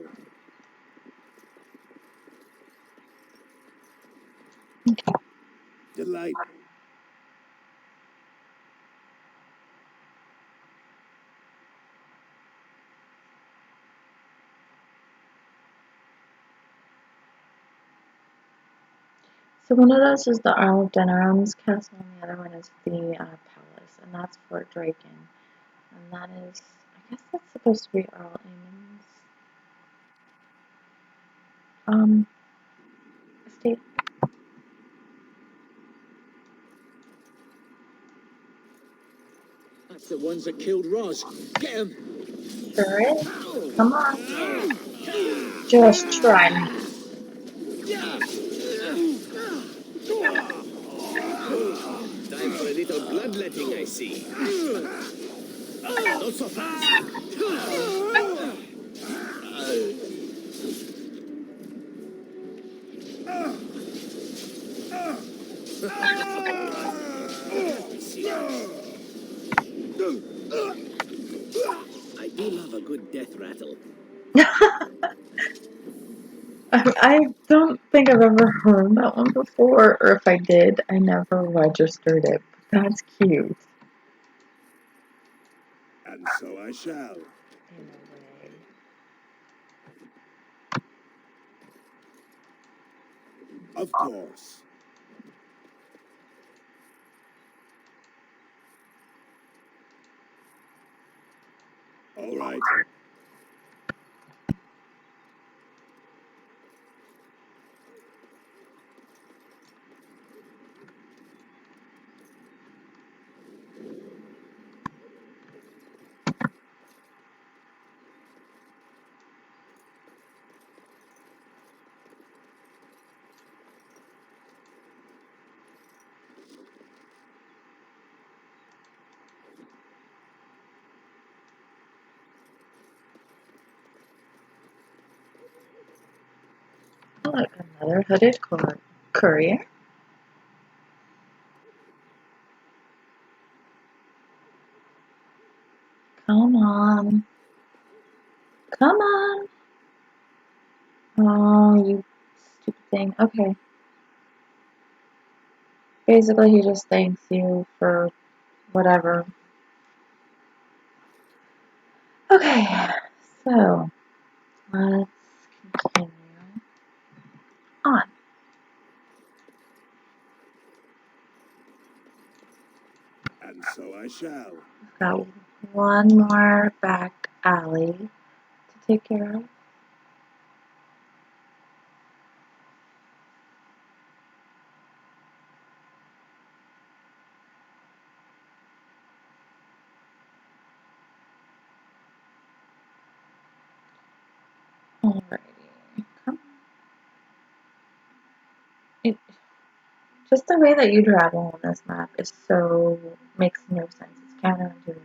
S1: Okay.
S12: Delight.
S1: So one of those is the Isle of Deneram's castle, and the other one is the palace, and that's Fort Draken. And that is, I guess that's supposed to be Earl Eamon's estate.
S8: That's the ones that killed Roz. Get him!
S1: Sure is. Come on. Just try me.
S6: Time for a little bloodletting, I see. Not so fast! I do love a good death rattle.
S1: I don't think I've ever heard that one before, or if I did, I never registered it. But that's cute.
S12: And so I shall.
S1: In a way.
S12: Of course. All right.
S1: Oh, like another hooded courier. Come on. Come on. Oh, you stupid thing. Okay. Basically, he just thanks you for whatever. Okay, so let's continue on.
S12: And so I shall.
S1: We've got one more back alley to take care of. Alrighty. Come. It, just the way that you travel on this map is so makes no sense. It's counterintuitive.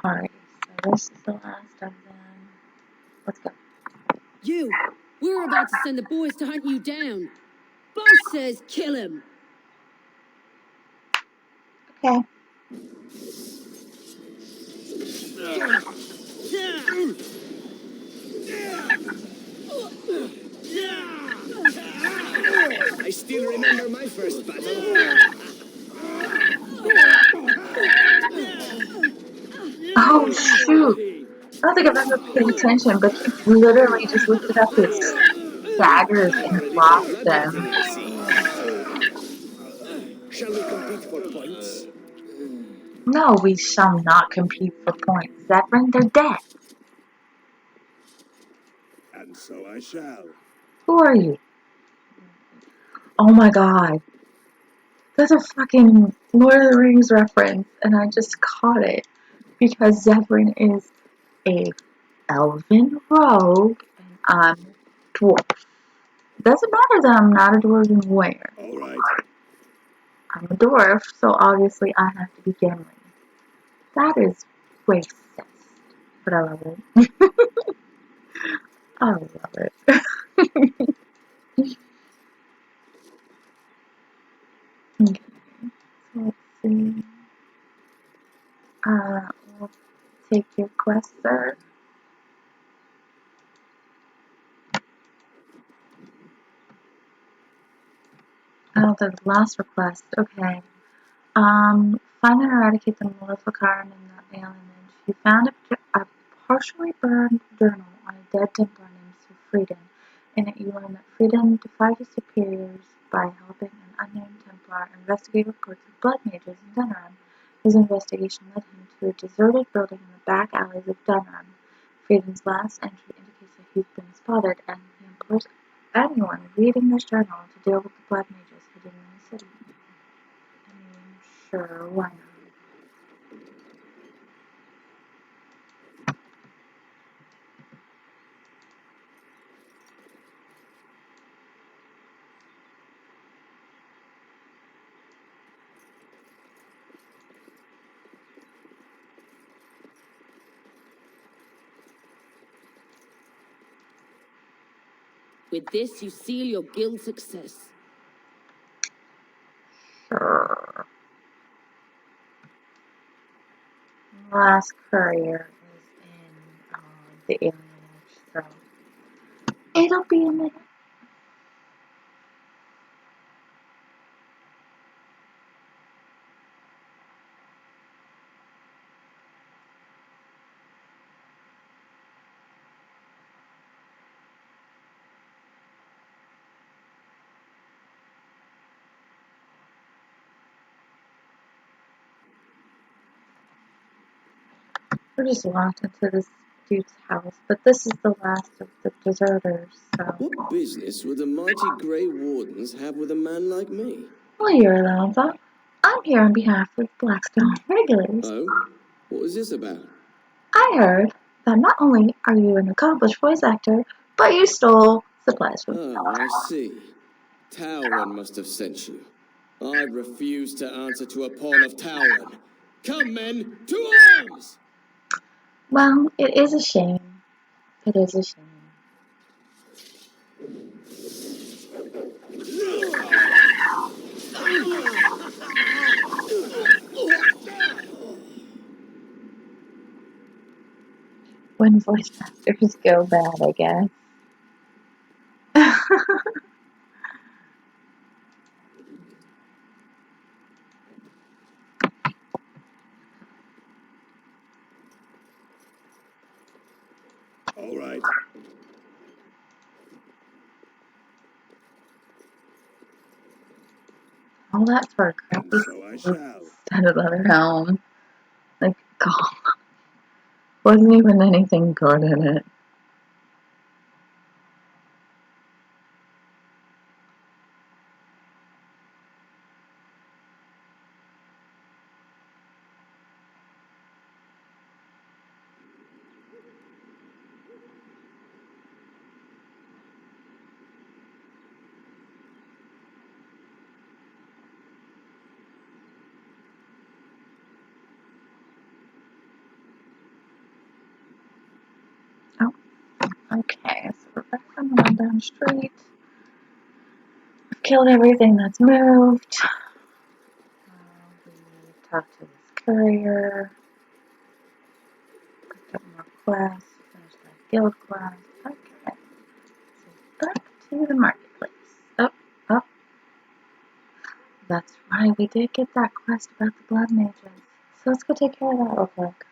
S1: Alright, so this is the last of them. Let's go.
S7: You! We're about to send the boys to hunt you down. Boss says kill him!
S1: Okay.
S6: I still remember my first battle.
S1: Oh shoot! I don't think I've ever paid attention, but he literally just lifted up his daggers and dropped them.
S6: Shall we compete for points?
S1: No, we shall not compete for points. Zephyrin, they're dead.
S12: And so I shall.
S1: Who are you? Oh my god. That's a fucking Lord of the Rings reference, and I just caught it. Because Zephyrin is a elven rogue, and I'm dwarf. It doesn't matter that I'm not a dwarven warrior.
S12: All right.
S1: I'm a dwarf, so obviously I have to be Gimli. That is racist, but I love it. I love it. Okay, so let's see. We'll take your quest, sir. Oh, the last request. Okay. Find and eradicate the Maleficarum in the alien image. You found a partially burned journal on a dead Templar named Sir Frieden. In it, you learn that Frieden defied his superiors by helping an unnamed Templar investigate reports of blood mages in Dunram. His investigation led him to a deserted building in the back alleys of Dunram. Frieden's last entry indicates that he's been spotted, and he implores anyone reading this journal to deal with the blood mages hidden in the city. Sure, why not?
S7: With this, you seal your guild success.
S1: Sure. last courier is in the alien age, so it'll be a minute. We're just locked into this dude's house, but this is the last of the deserters, so.
S9: What business would the mighty Grey Wardens have with a man like me?
S1: Well, you're Alonzo. I'm here on behalf of Blackstone regulars.
S9: Oh? What was this about?
S1: I heard that not only are you an accomplished voice actor, but you stole supplies from
S9: Oh, I see. Tauren must have sent you. I refuse to answer to a pawn of Tauren. Come, men, to arms!
S1: Well, it is a shame. It is a shame. When voice actors go bad, I guess.
S12: All right.
S1: All that for a crappy
S12: So I shall.
S1: instead of leather helm. Like, God. Wasn't even anything good in it. Oh, okay. So we're back on the one down street. We've killed everything that's moved. We talked to this courier. Picked up more quests. Finished that guild quest. Okay. So back to the marketplace. Oh, oh. That's right. We did get that quest about the blood mages. So let's go take care of that real quick.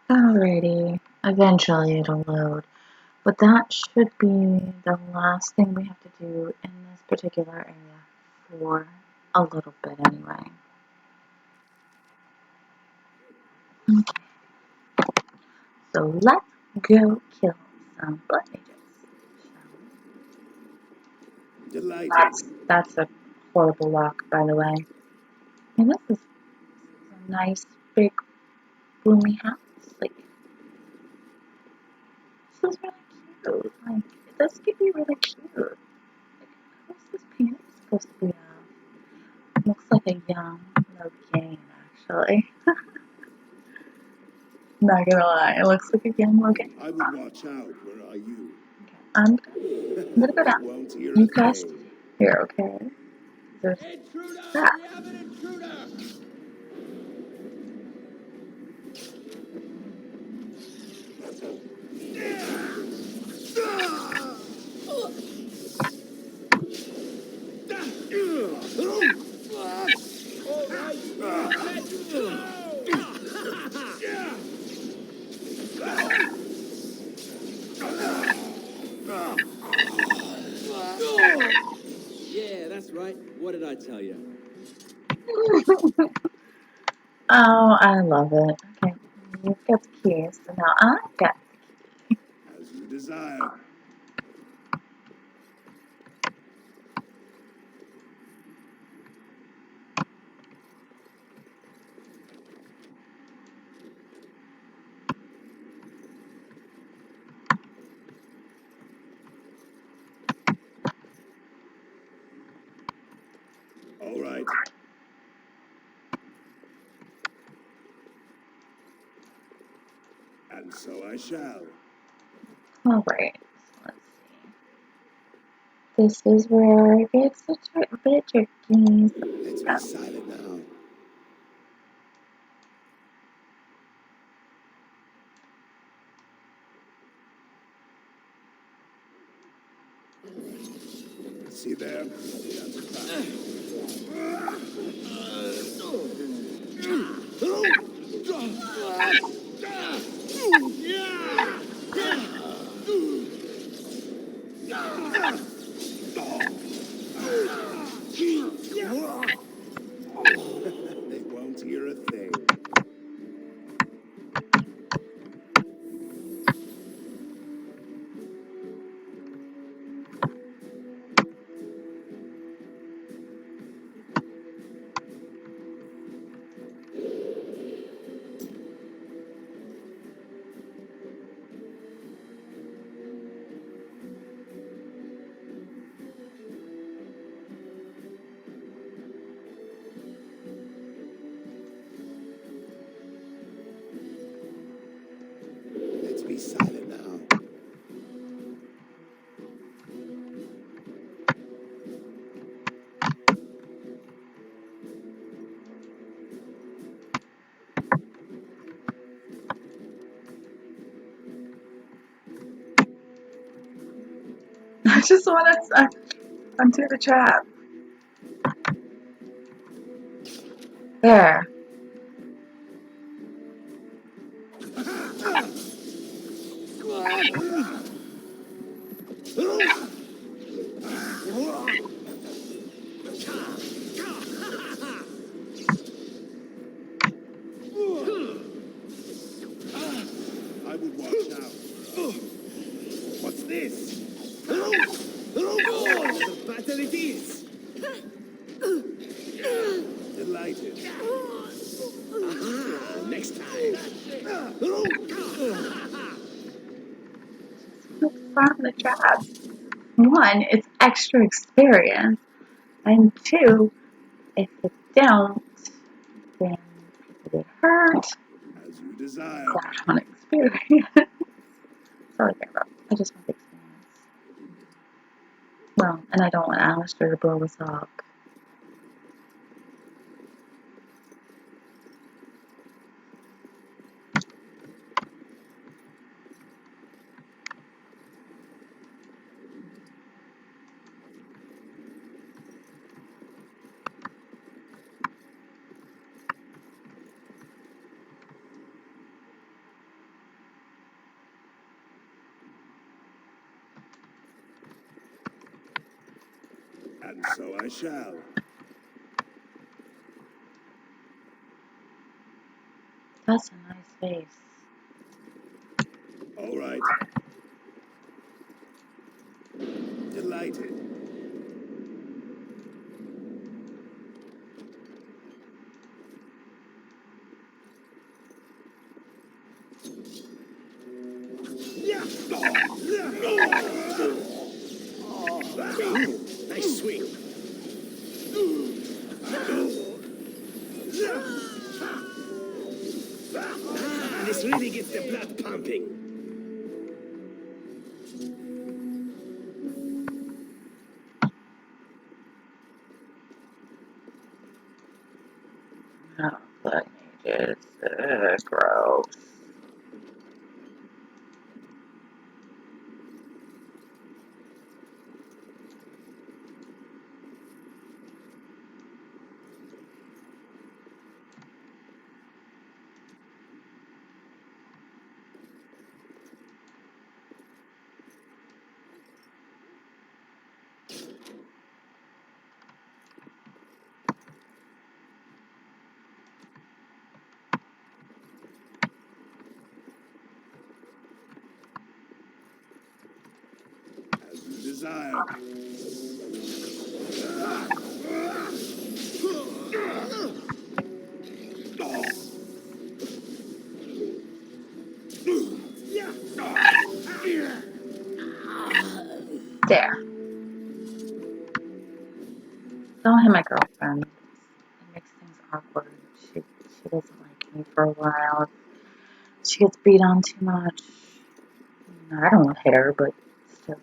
S1: Alrighty, eventually it'll load, but that should be the last thing we have to do in this particular area for a little bit anyway. Okay. So let's go kill some blood mages.
S12: Delighted.
S1: That's a horrible lock, by the way. And this is a nice big roomy house. Like, this is really cute. Like, this could be really cute. Like, who's this painting supposed to be of? Looks like a young Logan, actually. Not gonna lie, it looks like a young Logan.
S12: I would watch out. Where are you?
S1: I'm gonna go down.
S12: Won't hear
S1: You
S12: a
S1: guys
S12: thing.
S1: here, okay? There's that.
S9: We have an intruder! Yeah, that's right. What did I tell you?
S1: Oh, I love it. Okay, you've got the keys, so now I've got
S12: As you desire. All right. And so I shall.
S1: Alright, let's see. This is where it gets a bit tricky.
S12: Let's be silent now. See there? That's a trap. They won't hear a thing. Let's be silent now.
S1: I just want to undo the trap. There.
S12: I would watch out. What's this?
S9: The battle it is!
S12: Delighted.
S9: Aha! Next time!
S1: From the trap. One, it's extra experience. And two, if you don't, then people get hurt.
S12: As you desire.
S1: That on experience. That's all I care about. I just want the experience. Well, and I don't want Alistair to blow us up.
S12: And so I shall.
S1: That's a nice face.
S12: All right. Delighted.
S9: Nice swing. This really gets the blood pumping.
S1: Oh, blood mages. Gross.
S12: As you desire.
S1: There. Saw him my girlfriend. It makes things awkward. She doesn't like me for a while. She gets beat on too much. You know, I don't want to hit her, but still.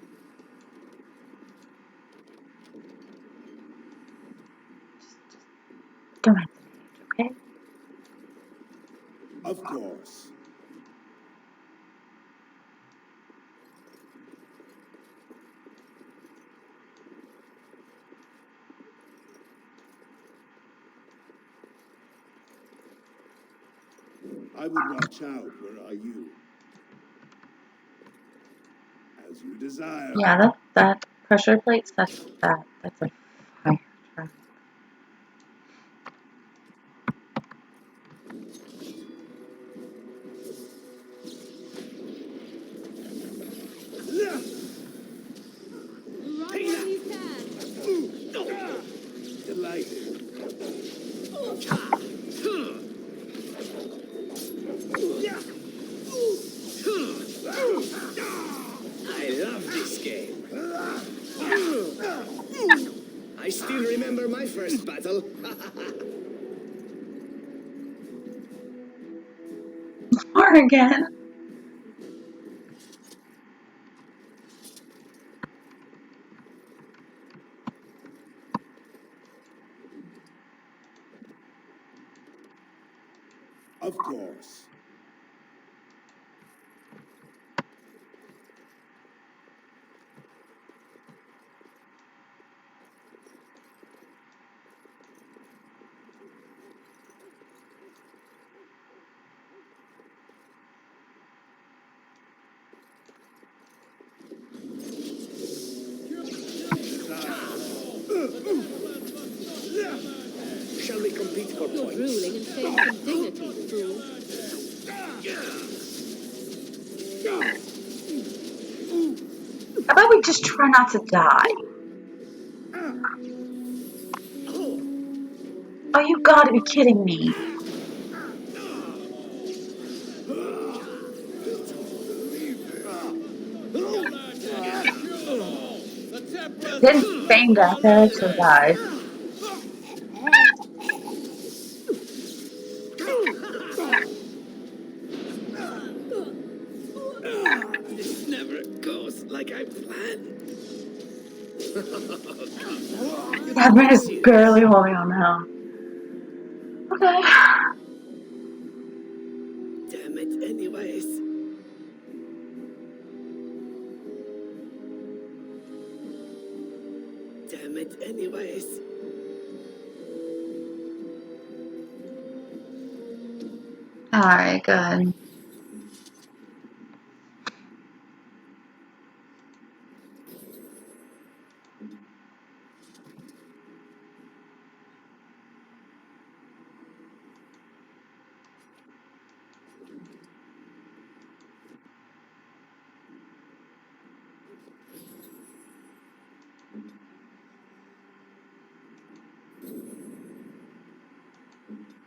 S1: Just don't have to age, okay?
S12: Of course. I would watch out, were I you. As you desire.
S1: Yeah, that pressure plate, that's a fire trap.
S2: Delighted. I love this game. I still remember my first battle.
S1: Or again.
S12: Of course.
S2: Shall we compete for
S7: You're
S2: points?
S7: drooling and showing some dignity, fool.
S1: How about we just try not to die? Oh, you gotta be kidding me. Didn't feign death, I actually died.
S2: This never goes like I planned.
S1: That man is barely holding on now. Okay.
S2: Damn it, anyways. Damn it, anyways.
S1: Alright, good.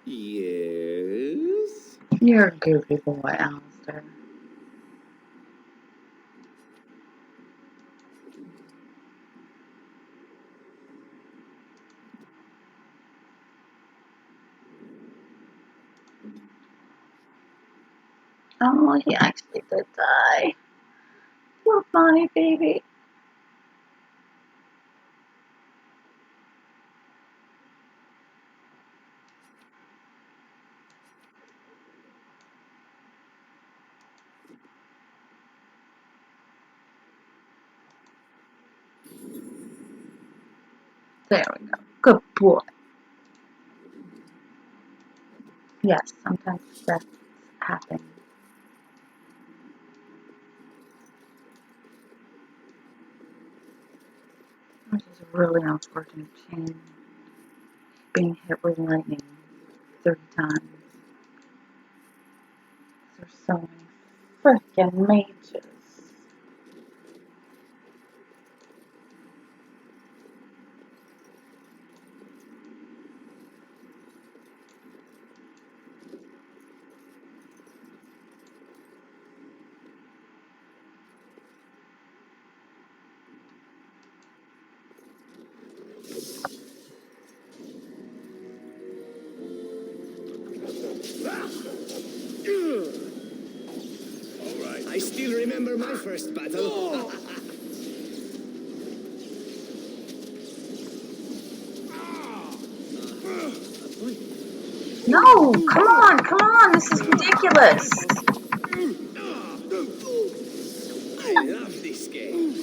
S2: Yes?
S1: You're a goofy boy, Alistair. Oh, he actually did die. Poor Bonnie baby. There we go. Good boy. Yes, sometimes deaths happen. Which is a really unfortunate chain. Being hit with lightning 3 times. There's so many freaking mages.
S6: remember my first battle.
S1: No, come on, this is ridiculous.
S6: I love this game.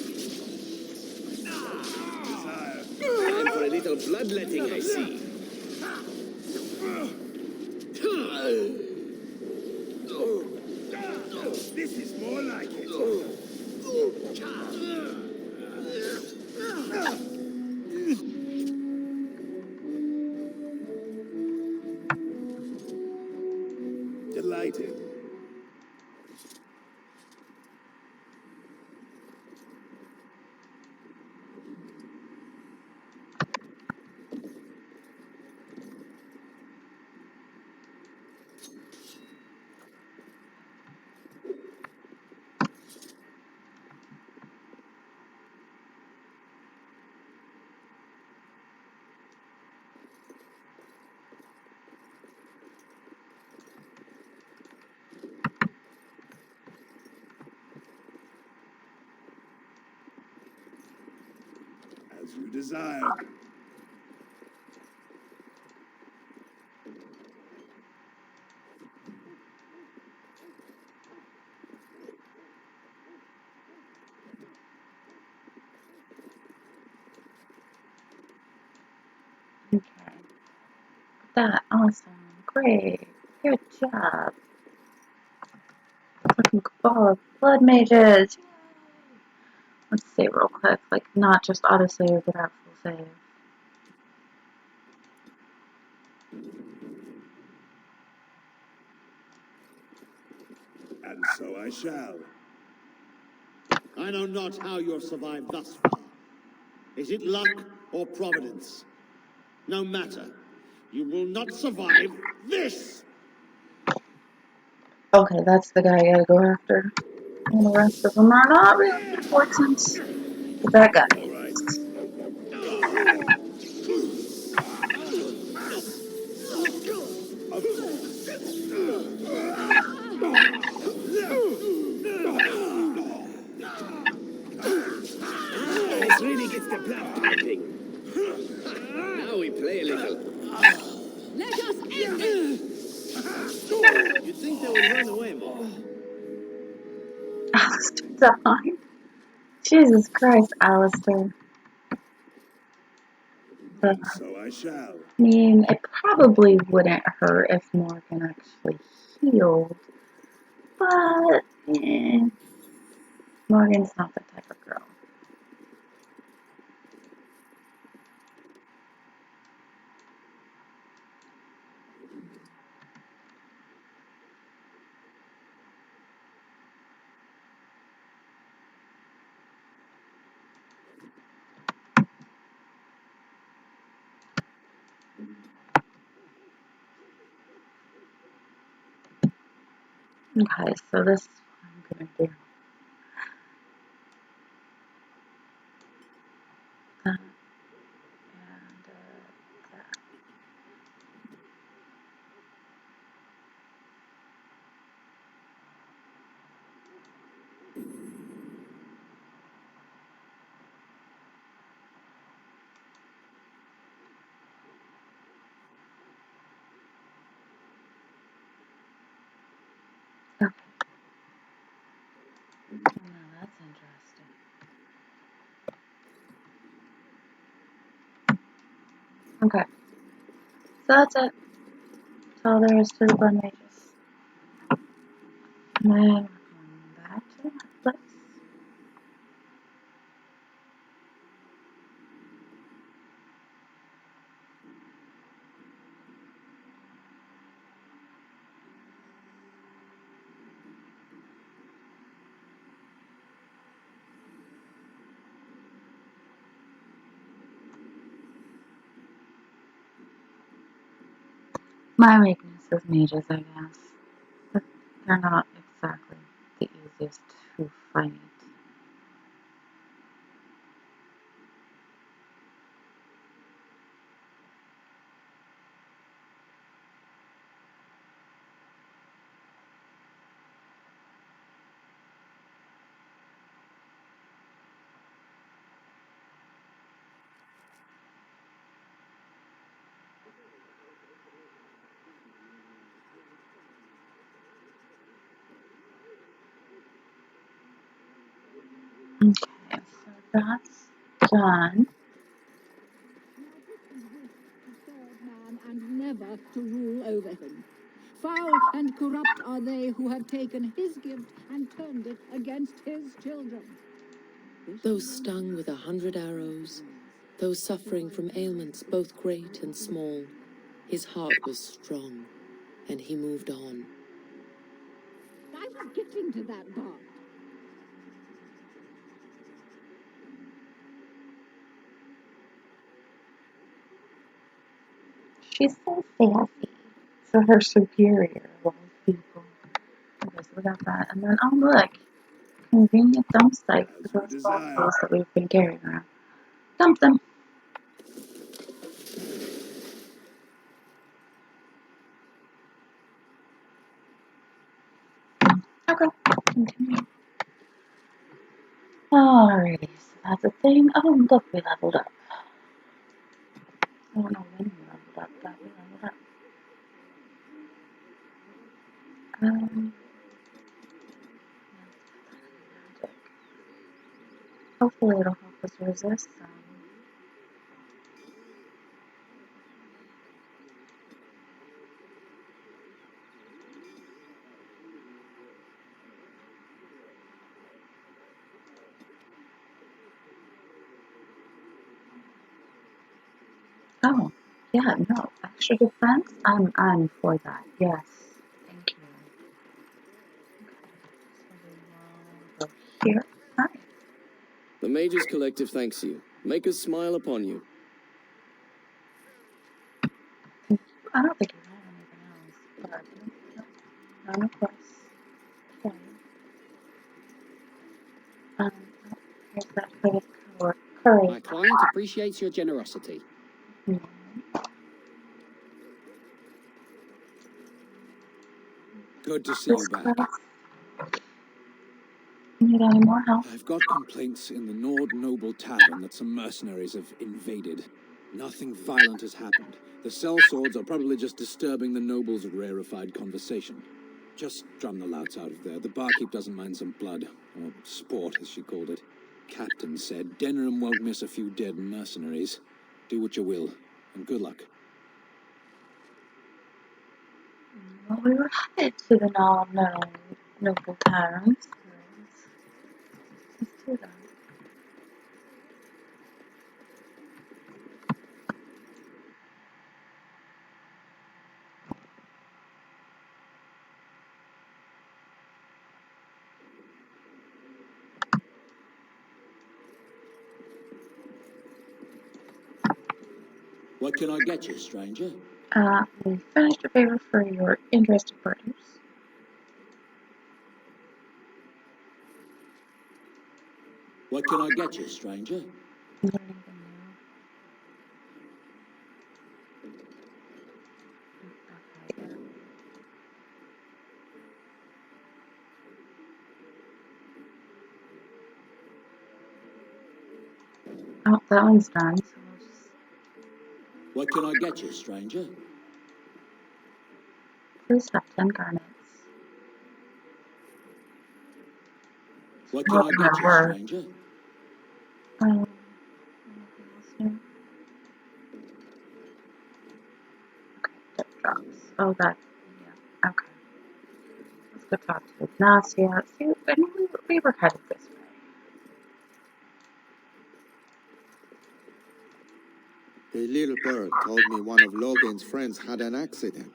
S6: Time for a little bloodletting, I see.
S12: This is more like it. Delighted. As you desire.
S1: Okay. That awesome. Great. Good job. Looking for blood mages. Yay. Let's save real quick. Like, not just autosave, but actual save.
S12: And so I shall.
S16: I know not how you have survived thus far. Is it luck or providence? No matter. You will not survive this!
S1: Okay, that's the guy I gotta go after. And the rest of them are not really important. But that guy is.
S6: This really gets the blood pumping. Now we play a little.
S15: Let us end it!
S6: You'd think they would run away more.
S1: Alistair died. Jesus Christ, Alistair.
S12: And so I shall.
S1: I mean, it probably wouldn't hurt if Morgan actually healed. But, Morgan's not the type of girl. Okay, so this is what I'm gonna do. That and that. Okay. Now that's interesting. Okay. So that's it. That's all there is to the blood mages. And then we're going back to the Netflix. My weakness is mages, I guess. But they're not exactly the easiest to fight. that's done.
S13: Man and never to rule over him. Foul and corrupt are they who have taken his gift and turned it against his children.
S7: Those stung with 100 arrows, those suffering from ailments both great and small, his heart was strong, and he moved on.
S13: I was getting to that part.
S1: She's so sassy for her superior of all people. Okay, so we got that. And then, oh look, convenient dump site for those boxes that we've been carrying around. Dump them. Okay, continue. Alrighty, so that's a thing. Oh, look, we leveled up. I don't know when we leveled up, but we leveled up. Hopefully it'll help us resist some. Oh, yeah, no, extra defense? I'm for that, yes. Thank you. Okay, so we will go here. Hi.
S9: The Mages Collective thanks you. Make us smile upon you.
S1: I don't think you have anything else, but no requests. Okay. Here's that bit of curry.
S17: My client appreciates your generosity.
S10: Good to see you back.
S1: Need any more help?
S10: I've got complaints in the Nord Noble Tavern that some mercenaries have invaded. Nothing violent has happened. The sellswords are probably just disturbing the nobles' rarefied conversation. Just drum the louts out of there. The barkeep doesn't mind some blood, or sport, as she called it. Captain said Denerim won't miss a few dead mercenaries. Do what you will, and good luck.
S1: Well, we were headed to the noble taverns. Let's do that.
S17: What can I get you, stranger?
S1: We finished a favor for your interested parties.
S17: What can I get you, stranger?
S1: Oh, that one's done. So we'll just...
S17: What can I get you, stranger?
S1: Please have 10 garnets.
S17: What can I get you, stranger?
S1: Anything else here? Okay, that drops. Oh, that, yeah, okay. Let's go talk to Ignacia. See, I mean, we were headed this way.
S11: A little bird told me one of Logan's friends had an accident.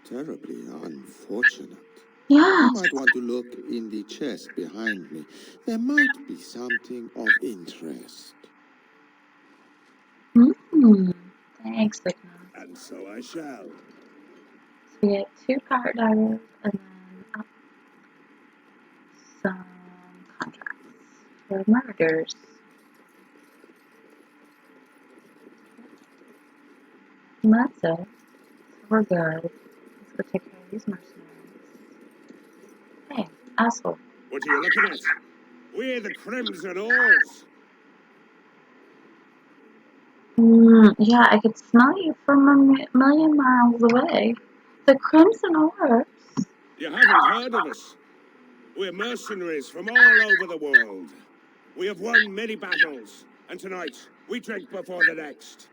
S11: Terribly unfortunate.
S1: Yeah.
S11: You might want to look in the chest behind me. There might be something of interest.
S1: Thanks, Ignacia.
S12: And so I shall.
S1: So we get 2 power divers and then some contracts for murders. And that's it. So we're good. Let's go take care of these mercenaries. Hey, asshole.
S12: What are you looking at? We're the Crimson Ores.
S1: Yeah, I could smell you from a million miles away. The Crimson Orbs.
S12: You haven't heard of us. We're mercenaries from all over the world. We have won many battles, and tonight we drink before the next.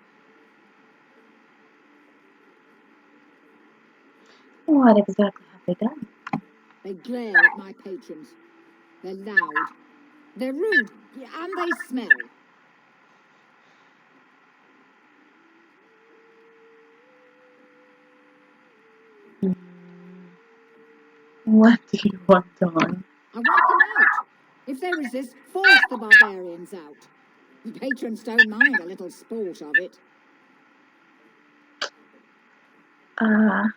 S1: What exactly have they done?
S13: They glare at my patrons. They're loud. They're rude. And they smell.
S1: What do you want done?
S13: I want them out. If they resist, force the barbarians out. The patrons don't mind a little sport of it.
S1: I'm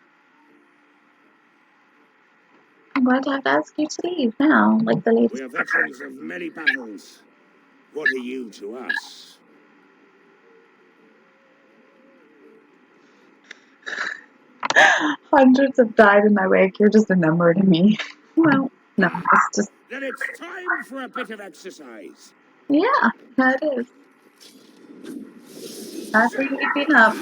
S1: going to have to ask you to leave now, like the lady.
S12: We are veterans of many battles. What are you to us?
S1: Hundreds have died in my wake. You're just a number to me. Well, no, it's just.
S12: Then it's time for a bit of exercise.
S1: Yeah, that is. That's for you keeping up.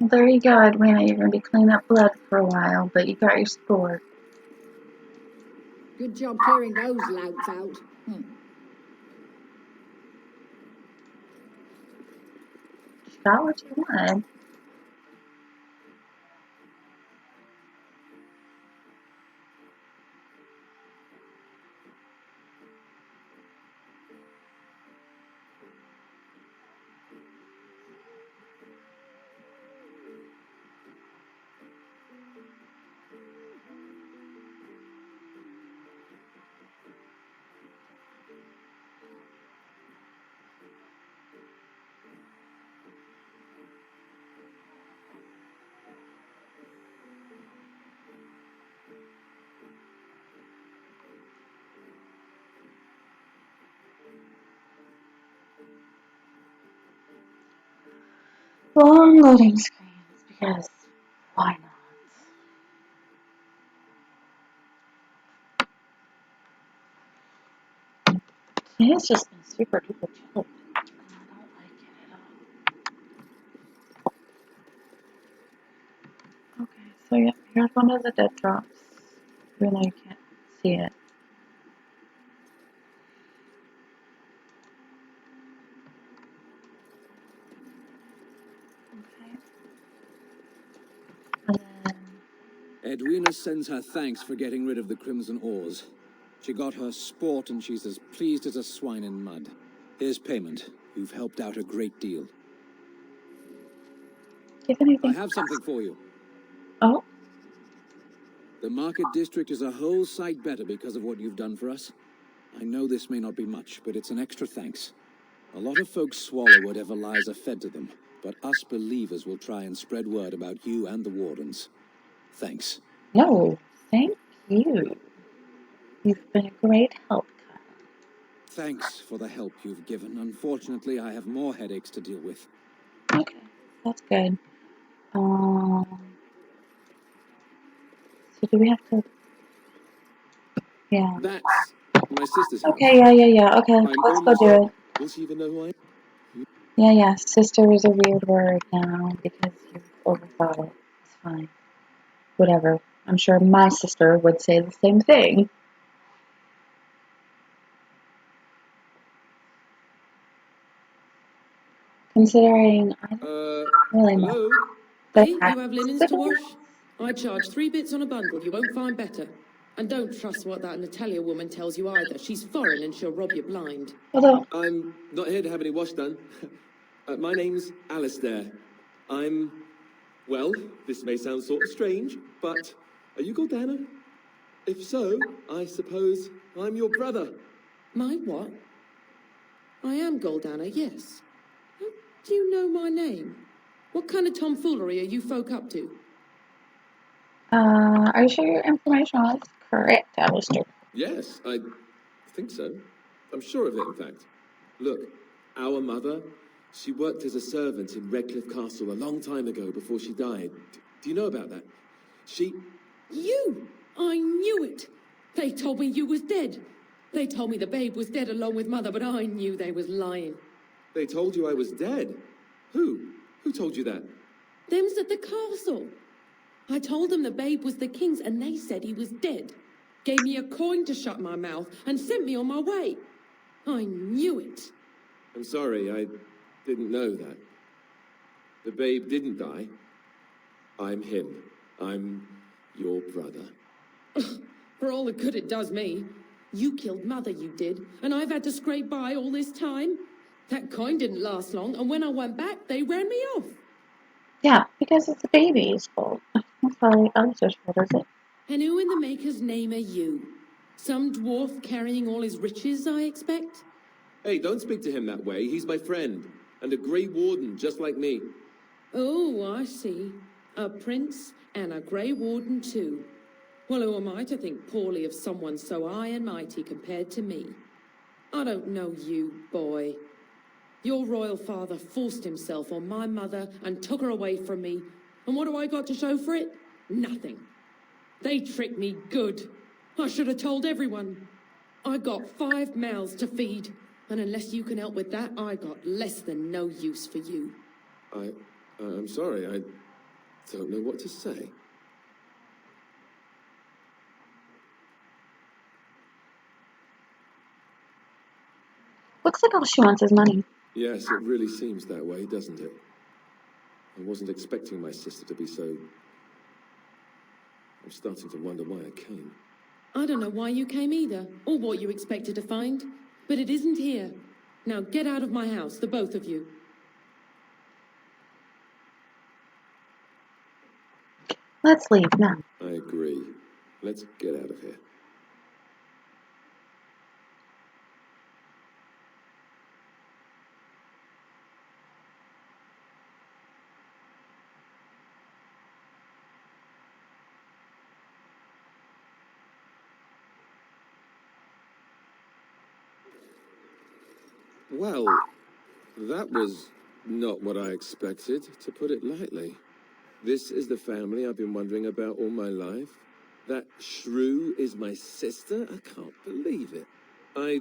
S1: There you go, Edwina. You're going to be cleaning up blood for a while, but you got your sport.
S13: Good job clearing those louts out.
S1: You got what you wanted. Long loading screens, because why not? Today's just been super duper chilly. I don't like it at all. Okay, so yeah, here's one of the dead drops. Even though you can't see it.
S10: Edwina sends her thanks for getting rid of the Crimson Oars. She got her sport and she's as pleased as a swine in mud. Here's payment. You've helped out a great deal. I have something for you.
S1: Oh?
S10: The market district is a whole sight better because of what you've done for us. I know this may not be much, but it's an extra thanks. A lot of folks swallow whatever lies are fed to them, but us believers will try and spread word about you and the Wardens. Thanks.
S1: No, thank you. You've been a great help, Kyle.
S10: Thanks for the help you've given. Unfortunately, I have more headaches to deal with.
S1: Okay, that's good. So do we have to... Yeah.
S2: That's my sister's house.
S1: Okay, yeah. Okay, let's go do it.
S2: Will she even know who I am?
S1: Yeah. Sister is a weird word now because you've overthought it. It's fine. Whatever. I'm sure my sister would say the same thing. Considering I don't really know.
S7: Hey, you have linens to wash? I charge 3 bits on a bundle. You won't find better. And don't trust what that Natalia woman tells you either. She's foreign and she'll rob you blind.
S2: I'm not here to have any wash done. My name's Alistair. Well, this may sound sort of strange, but are you Gordana? If so, I suppose I'm your brother.
S7: My what? I am Goldana, yes. How do you know my name? What kind of tomfoolery are you folk up to?
S1: Are you sure your information was correct, Alistair?
S2: Yes, I think so. I'm sure of it, in fact. Look, our mother, She worked as a servant in Redcliffe Castle a long time ago before she died. Do you know about that? She...
S7: You! I knew it! They told me you was dead. They told me the babe was dead along with Mother, but I knew they was lying.
S2: They told you I was dead? Who? Who told you that?
S7: Them's at the castle. I told them the babe was the king's, and they said he was dead. Gave me a coin to shut my mouth, and sent me on my way. I knew it.
S2: I'm sorry, I didn't know that. The babe didn't die. I'm him. I'm your brother.
S7: For all the good it does me. You killed Mother, you did, and I've had to scrape by all this time. That coin didn't last long, and when I went back, they ran me off.
S1: Yeah, because it's the baby's fault. I'm sorry, Alistair's fault, is it?
S7: And who in the Maker's name are you? Some dwarf carrying all his riches, I expect?
S2: Hey, don't speak to him that way. He's my friend, and a Grey Warden, just like me.
S7: Oh, I see. A prince and a Grey Warden, too. Well, who am I to think poorly of someone so high and mighty compared to me? I don't know you, boy. Your royal father forced himself on my mother and took her away from me. And what do I got to show for it? Nothing. They tricked me good. I should have told everyone. I got 5 mouths to feed. And unless you can help with that, I got less than no use for you.
S2: I'm sorry, I don't know what to say.
S1: Looks like all she wants is money.
S2: Yes, it really seems that way, doesn't it? I wasn't expecting my sister to be so... I'm starting to wonder why I came.
S7: I don't know why you came either, or what you expected to find. But it isn't here. Now get out of my house, the both of you.
S1: Let's leave now.
S2: I agree. Let's get out of here. Well, that was not what I expected, to put it lightly. This is the family I've been wondering about all my life. That shrew is my sister? I can't believe it. I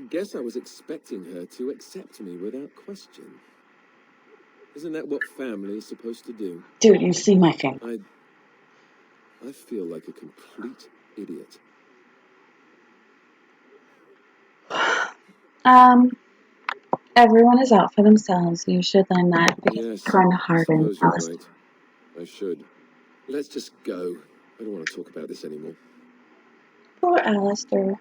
S2: guess I was expecting her to accept me without question. Isn't that what family is supposed to do?
S1: Dude, you see my finger.
S2: I feel like a complete idiot.
S1: Everyone is out for themselves. You should learn that.
S2: Yes,
S1: Trying to harden
S2: I suppose you're
S1: Alistair.
S2: right. I should. Let's just go. I don't want to talk about this anymore.
S1: Poor Alistair.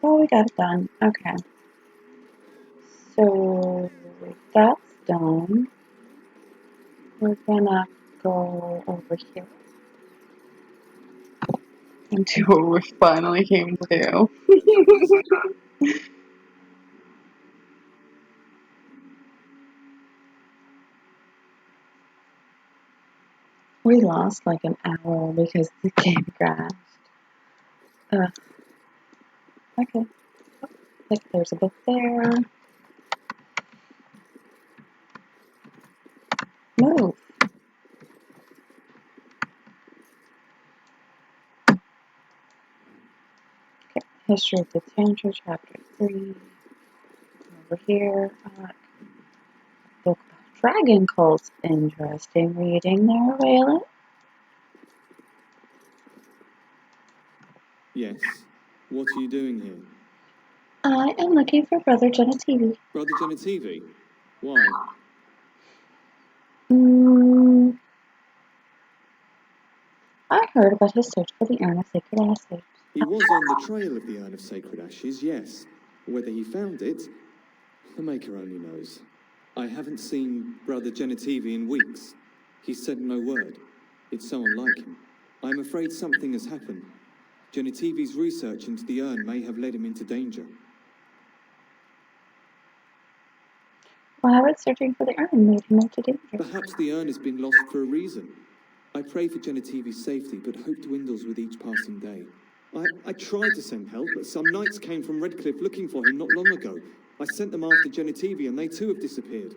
S1: Well, we got it done. Okay. So, that's done. We're gonna go over here. Into what we finally came to. We lost like an hour because the game crashed. Okay. Like there's a book there. Move. Okay. History of the Tantra, chapter 3. Over here. Book about dragon cults. Interesting reading there, Waylon.
S18: Yes. What are you doing here?
S1: I am looking for Brother Genetivi.
S18: Brother Genetivi? Why?
S1: I heard about his search for the Urn of Sacred Ashes.
S18: He was on the trail of the Urn of Sacred Ashes, yes. Whether he found it, the Maker only knows. I haven't seen Brother Genetivi in weeks. He said no word. It's so unlike him. I'm afraid something has happened. Genetivi's research into the urn may have led him into danger.
S1: Why would searching for the urn made him into danger?
S18: Perhaps the urn has been lost for a reason. I pray for Genetivi's safety, but hope dwindles with each passing day. I tried to send help, but some knights came from Redcliffe looking for him not long ago. I sent them after Genitivi and they too have disappeared.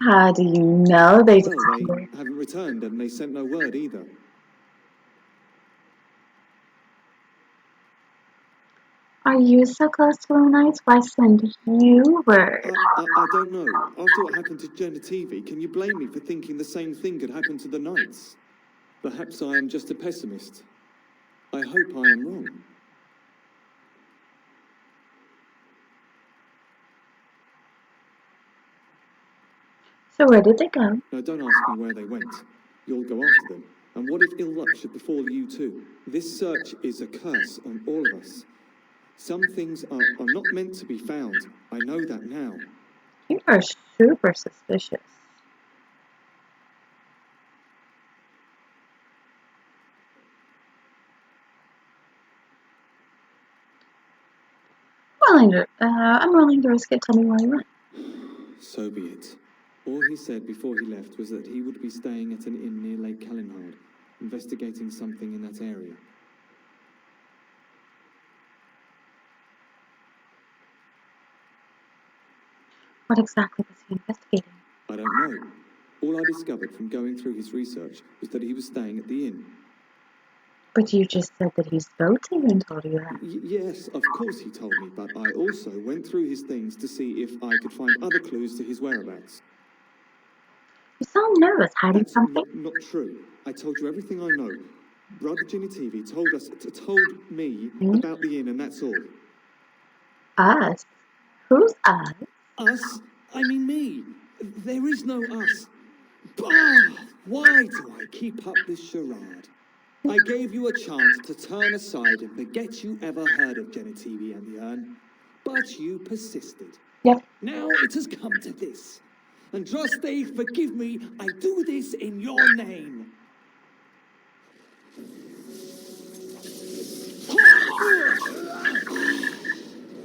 S1: How do you know they
S18: Well, they
S1: disappeared?
S18: haven't returned and they sent no word either.
S1: Are you so close to the Knights? Why send you word?
S18: I don't know. After what happened to Genitivi, can you blame me for thinking the same thing could happen to the Knights? Perhaps I am just a pessimist. I hope I am wrong.
S1: So where did they go?
S18: No, don't ask me where they went. You'll go after them. And what if ill luck should befall you too? This search is a curse on all of us. Some things are not meant to be found. I know that now.
S1: You are super suspicious. I'm willing to risk it. Tell me where you went.
S18: So be it. All he said before he left was that he would be staying at an inn near Lake Calenhard, investigating something in that area.
S1: What exactly was he investigating?
S18: I don't know. All I discovered from going through his research was that he was staying at the inn.
S1: But you just said that he spoke to you and told you that.
S18: Yes, of course he told me, but I also went through his things to see if I could find other clues to his whereabouts.
S1: You sound nervous, hiding something?
S18: Not true. I told you everything I know. Brother Genitivi told me about the inn, and that's all.
S1: Us? Who's us?
S18: Us? I mean me. There is no us. Why do I keep up this charade? I gave you a chance to turn aside and forget you ever heard of Genitivi and the urn, but you persisted.
S1: Yep.
S18: Now it has come to this. Andraste, forgive me, I do this in your name.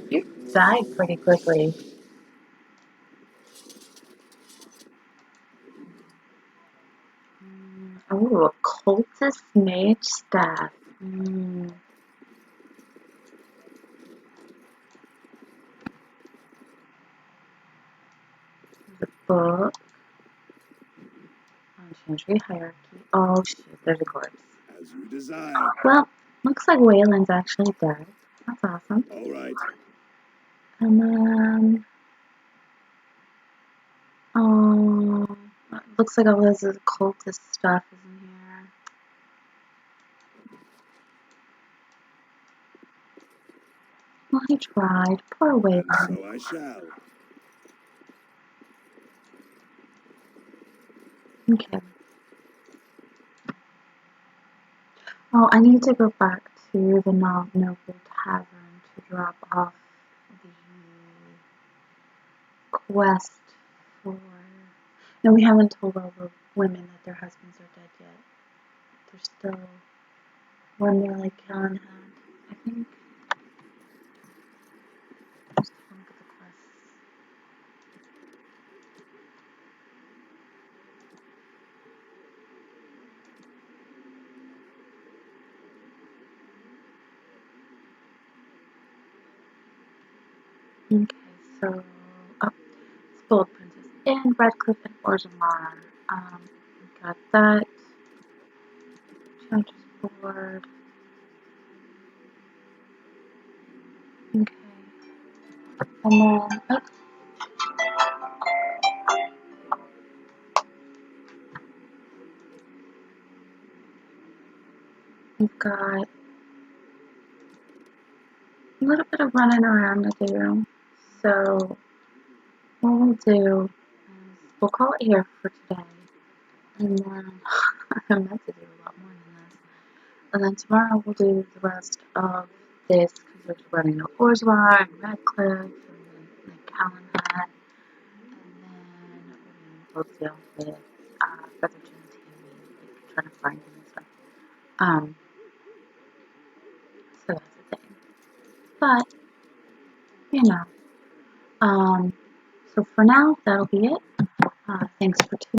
S1: You died pretty quickly. Oh, a cultist mage staff. The book. Change hierarchy. Oh shit, there's a corpse.
S12: As you desire.
S1: Well, looks like Wayland's actually dead. That's awesome.
S12: All right.
S1: And then, looks like all this occultist stuff is in here. Well, he tried. Poor Wayland.
S12: So I shall.
S1: Okay. Oh, I need to go back to the Noble Tavern to drop off the quest for... No, we haven't told all the women that their husbands are dead yet. There's still one more like Kellen had, I think. Just look at the quests. Okay, so, Spoiled Princess and Redcliffe and Orzammar. We got that. Changes board. Okay. And then, we've got a little bit of running around to do. So, what we'll do is we'll call it here for today. And then, I meant to do a lot more than this. And then tomorrow we'll do the rest of this, because we're running to Orzammar and Redcliffe and then Calenhad. And then we'll deal with Brother Gentilly, like trying to find him and stuff. So that's the thing. But, you know. So for now, that'll be it. Thanks for tuning in.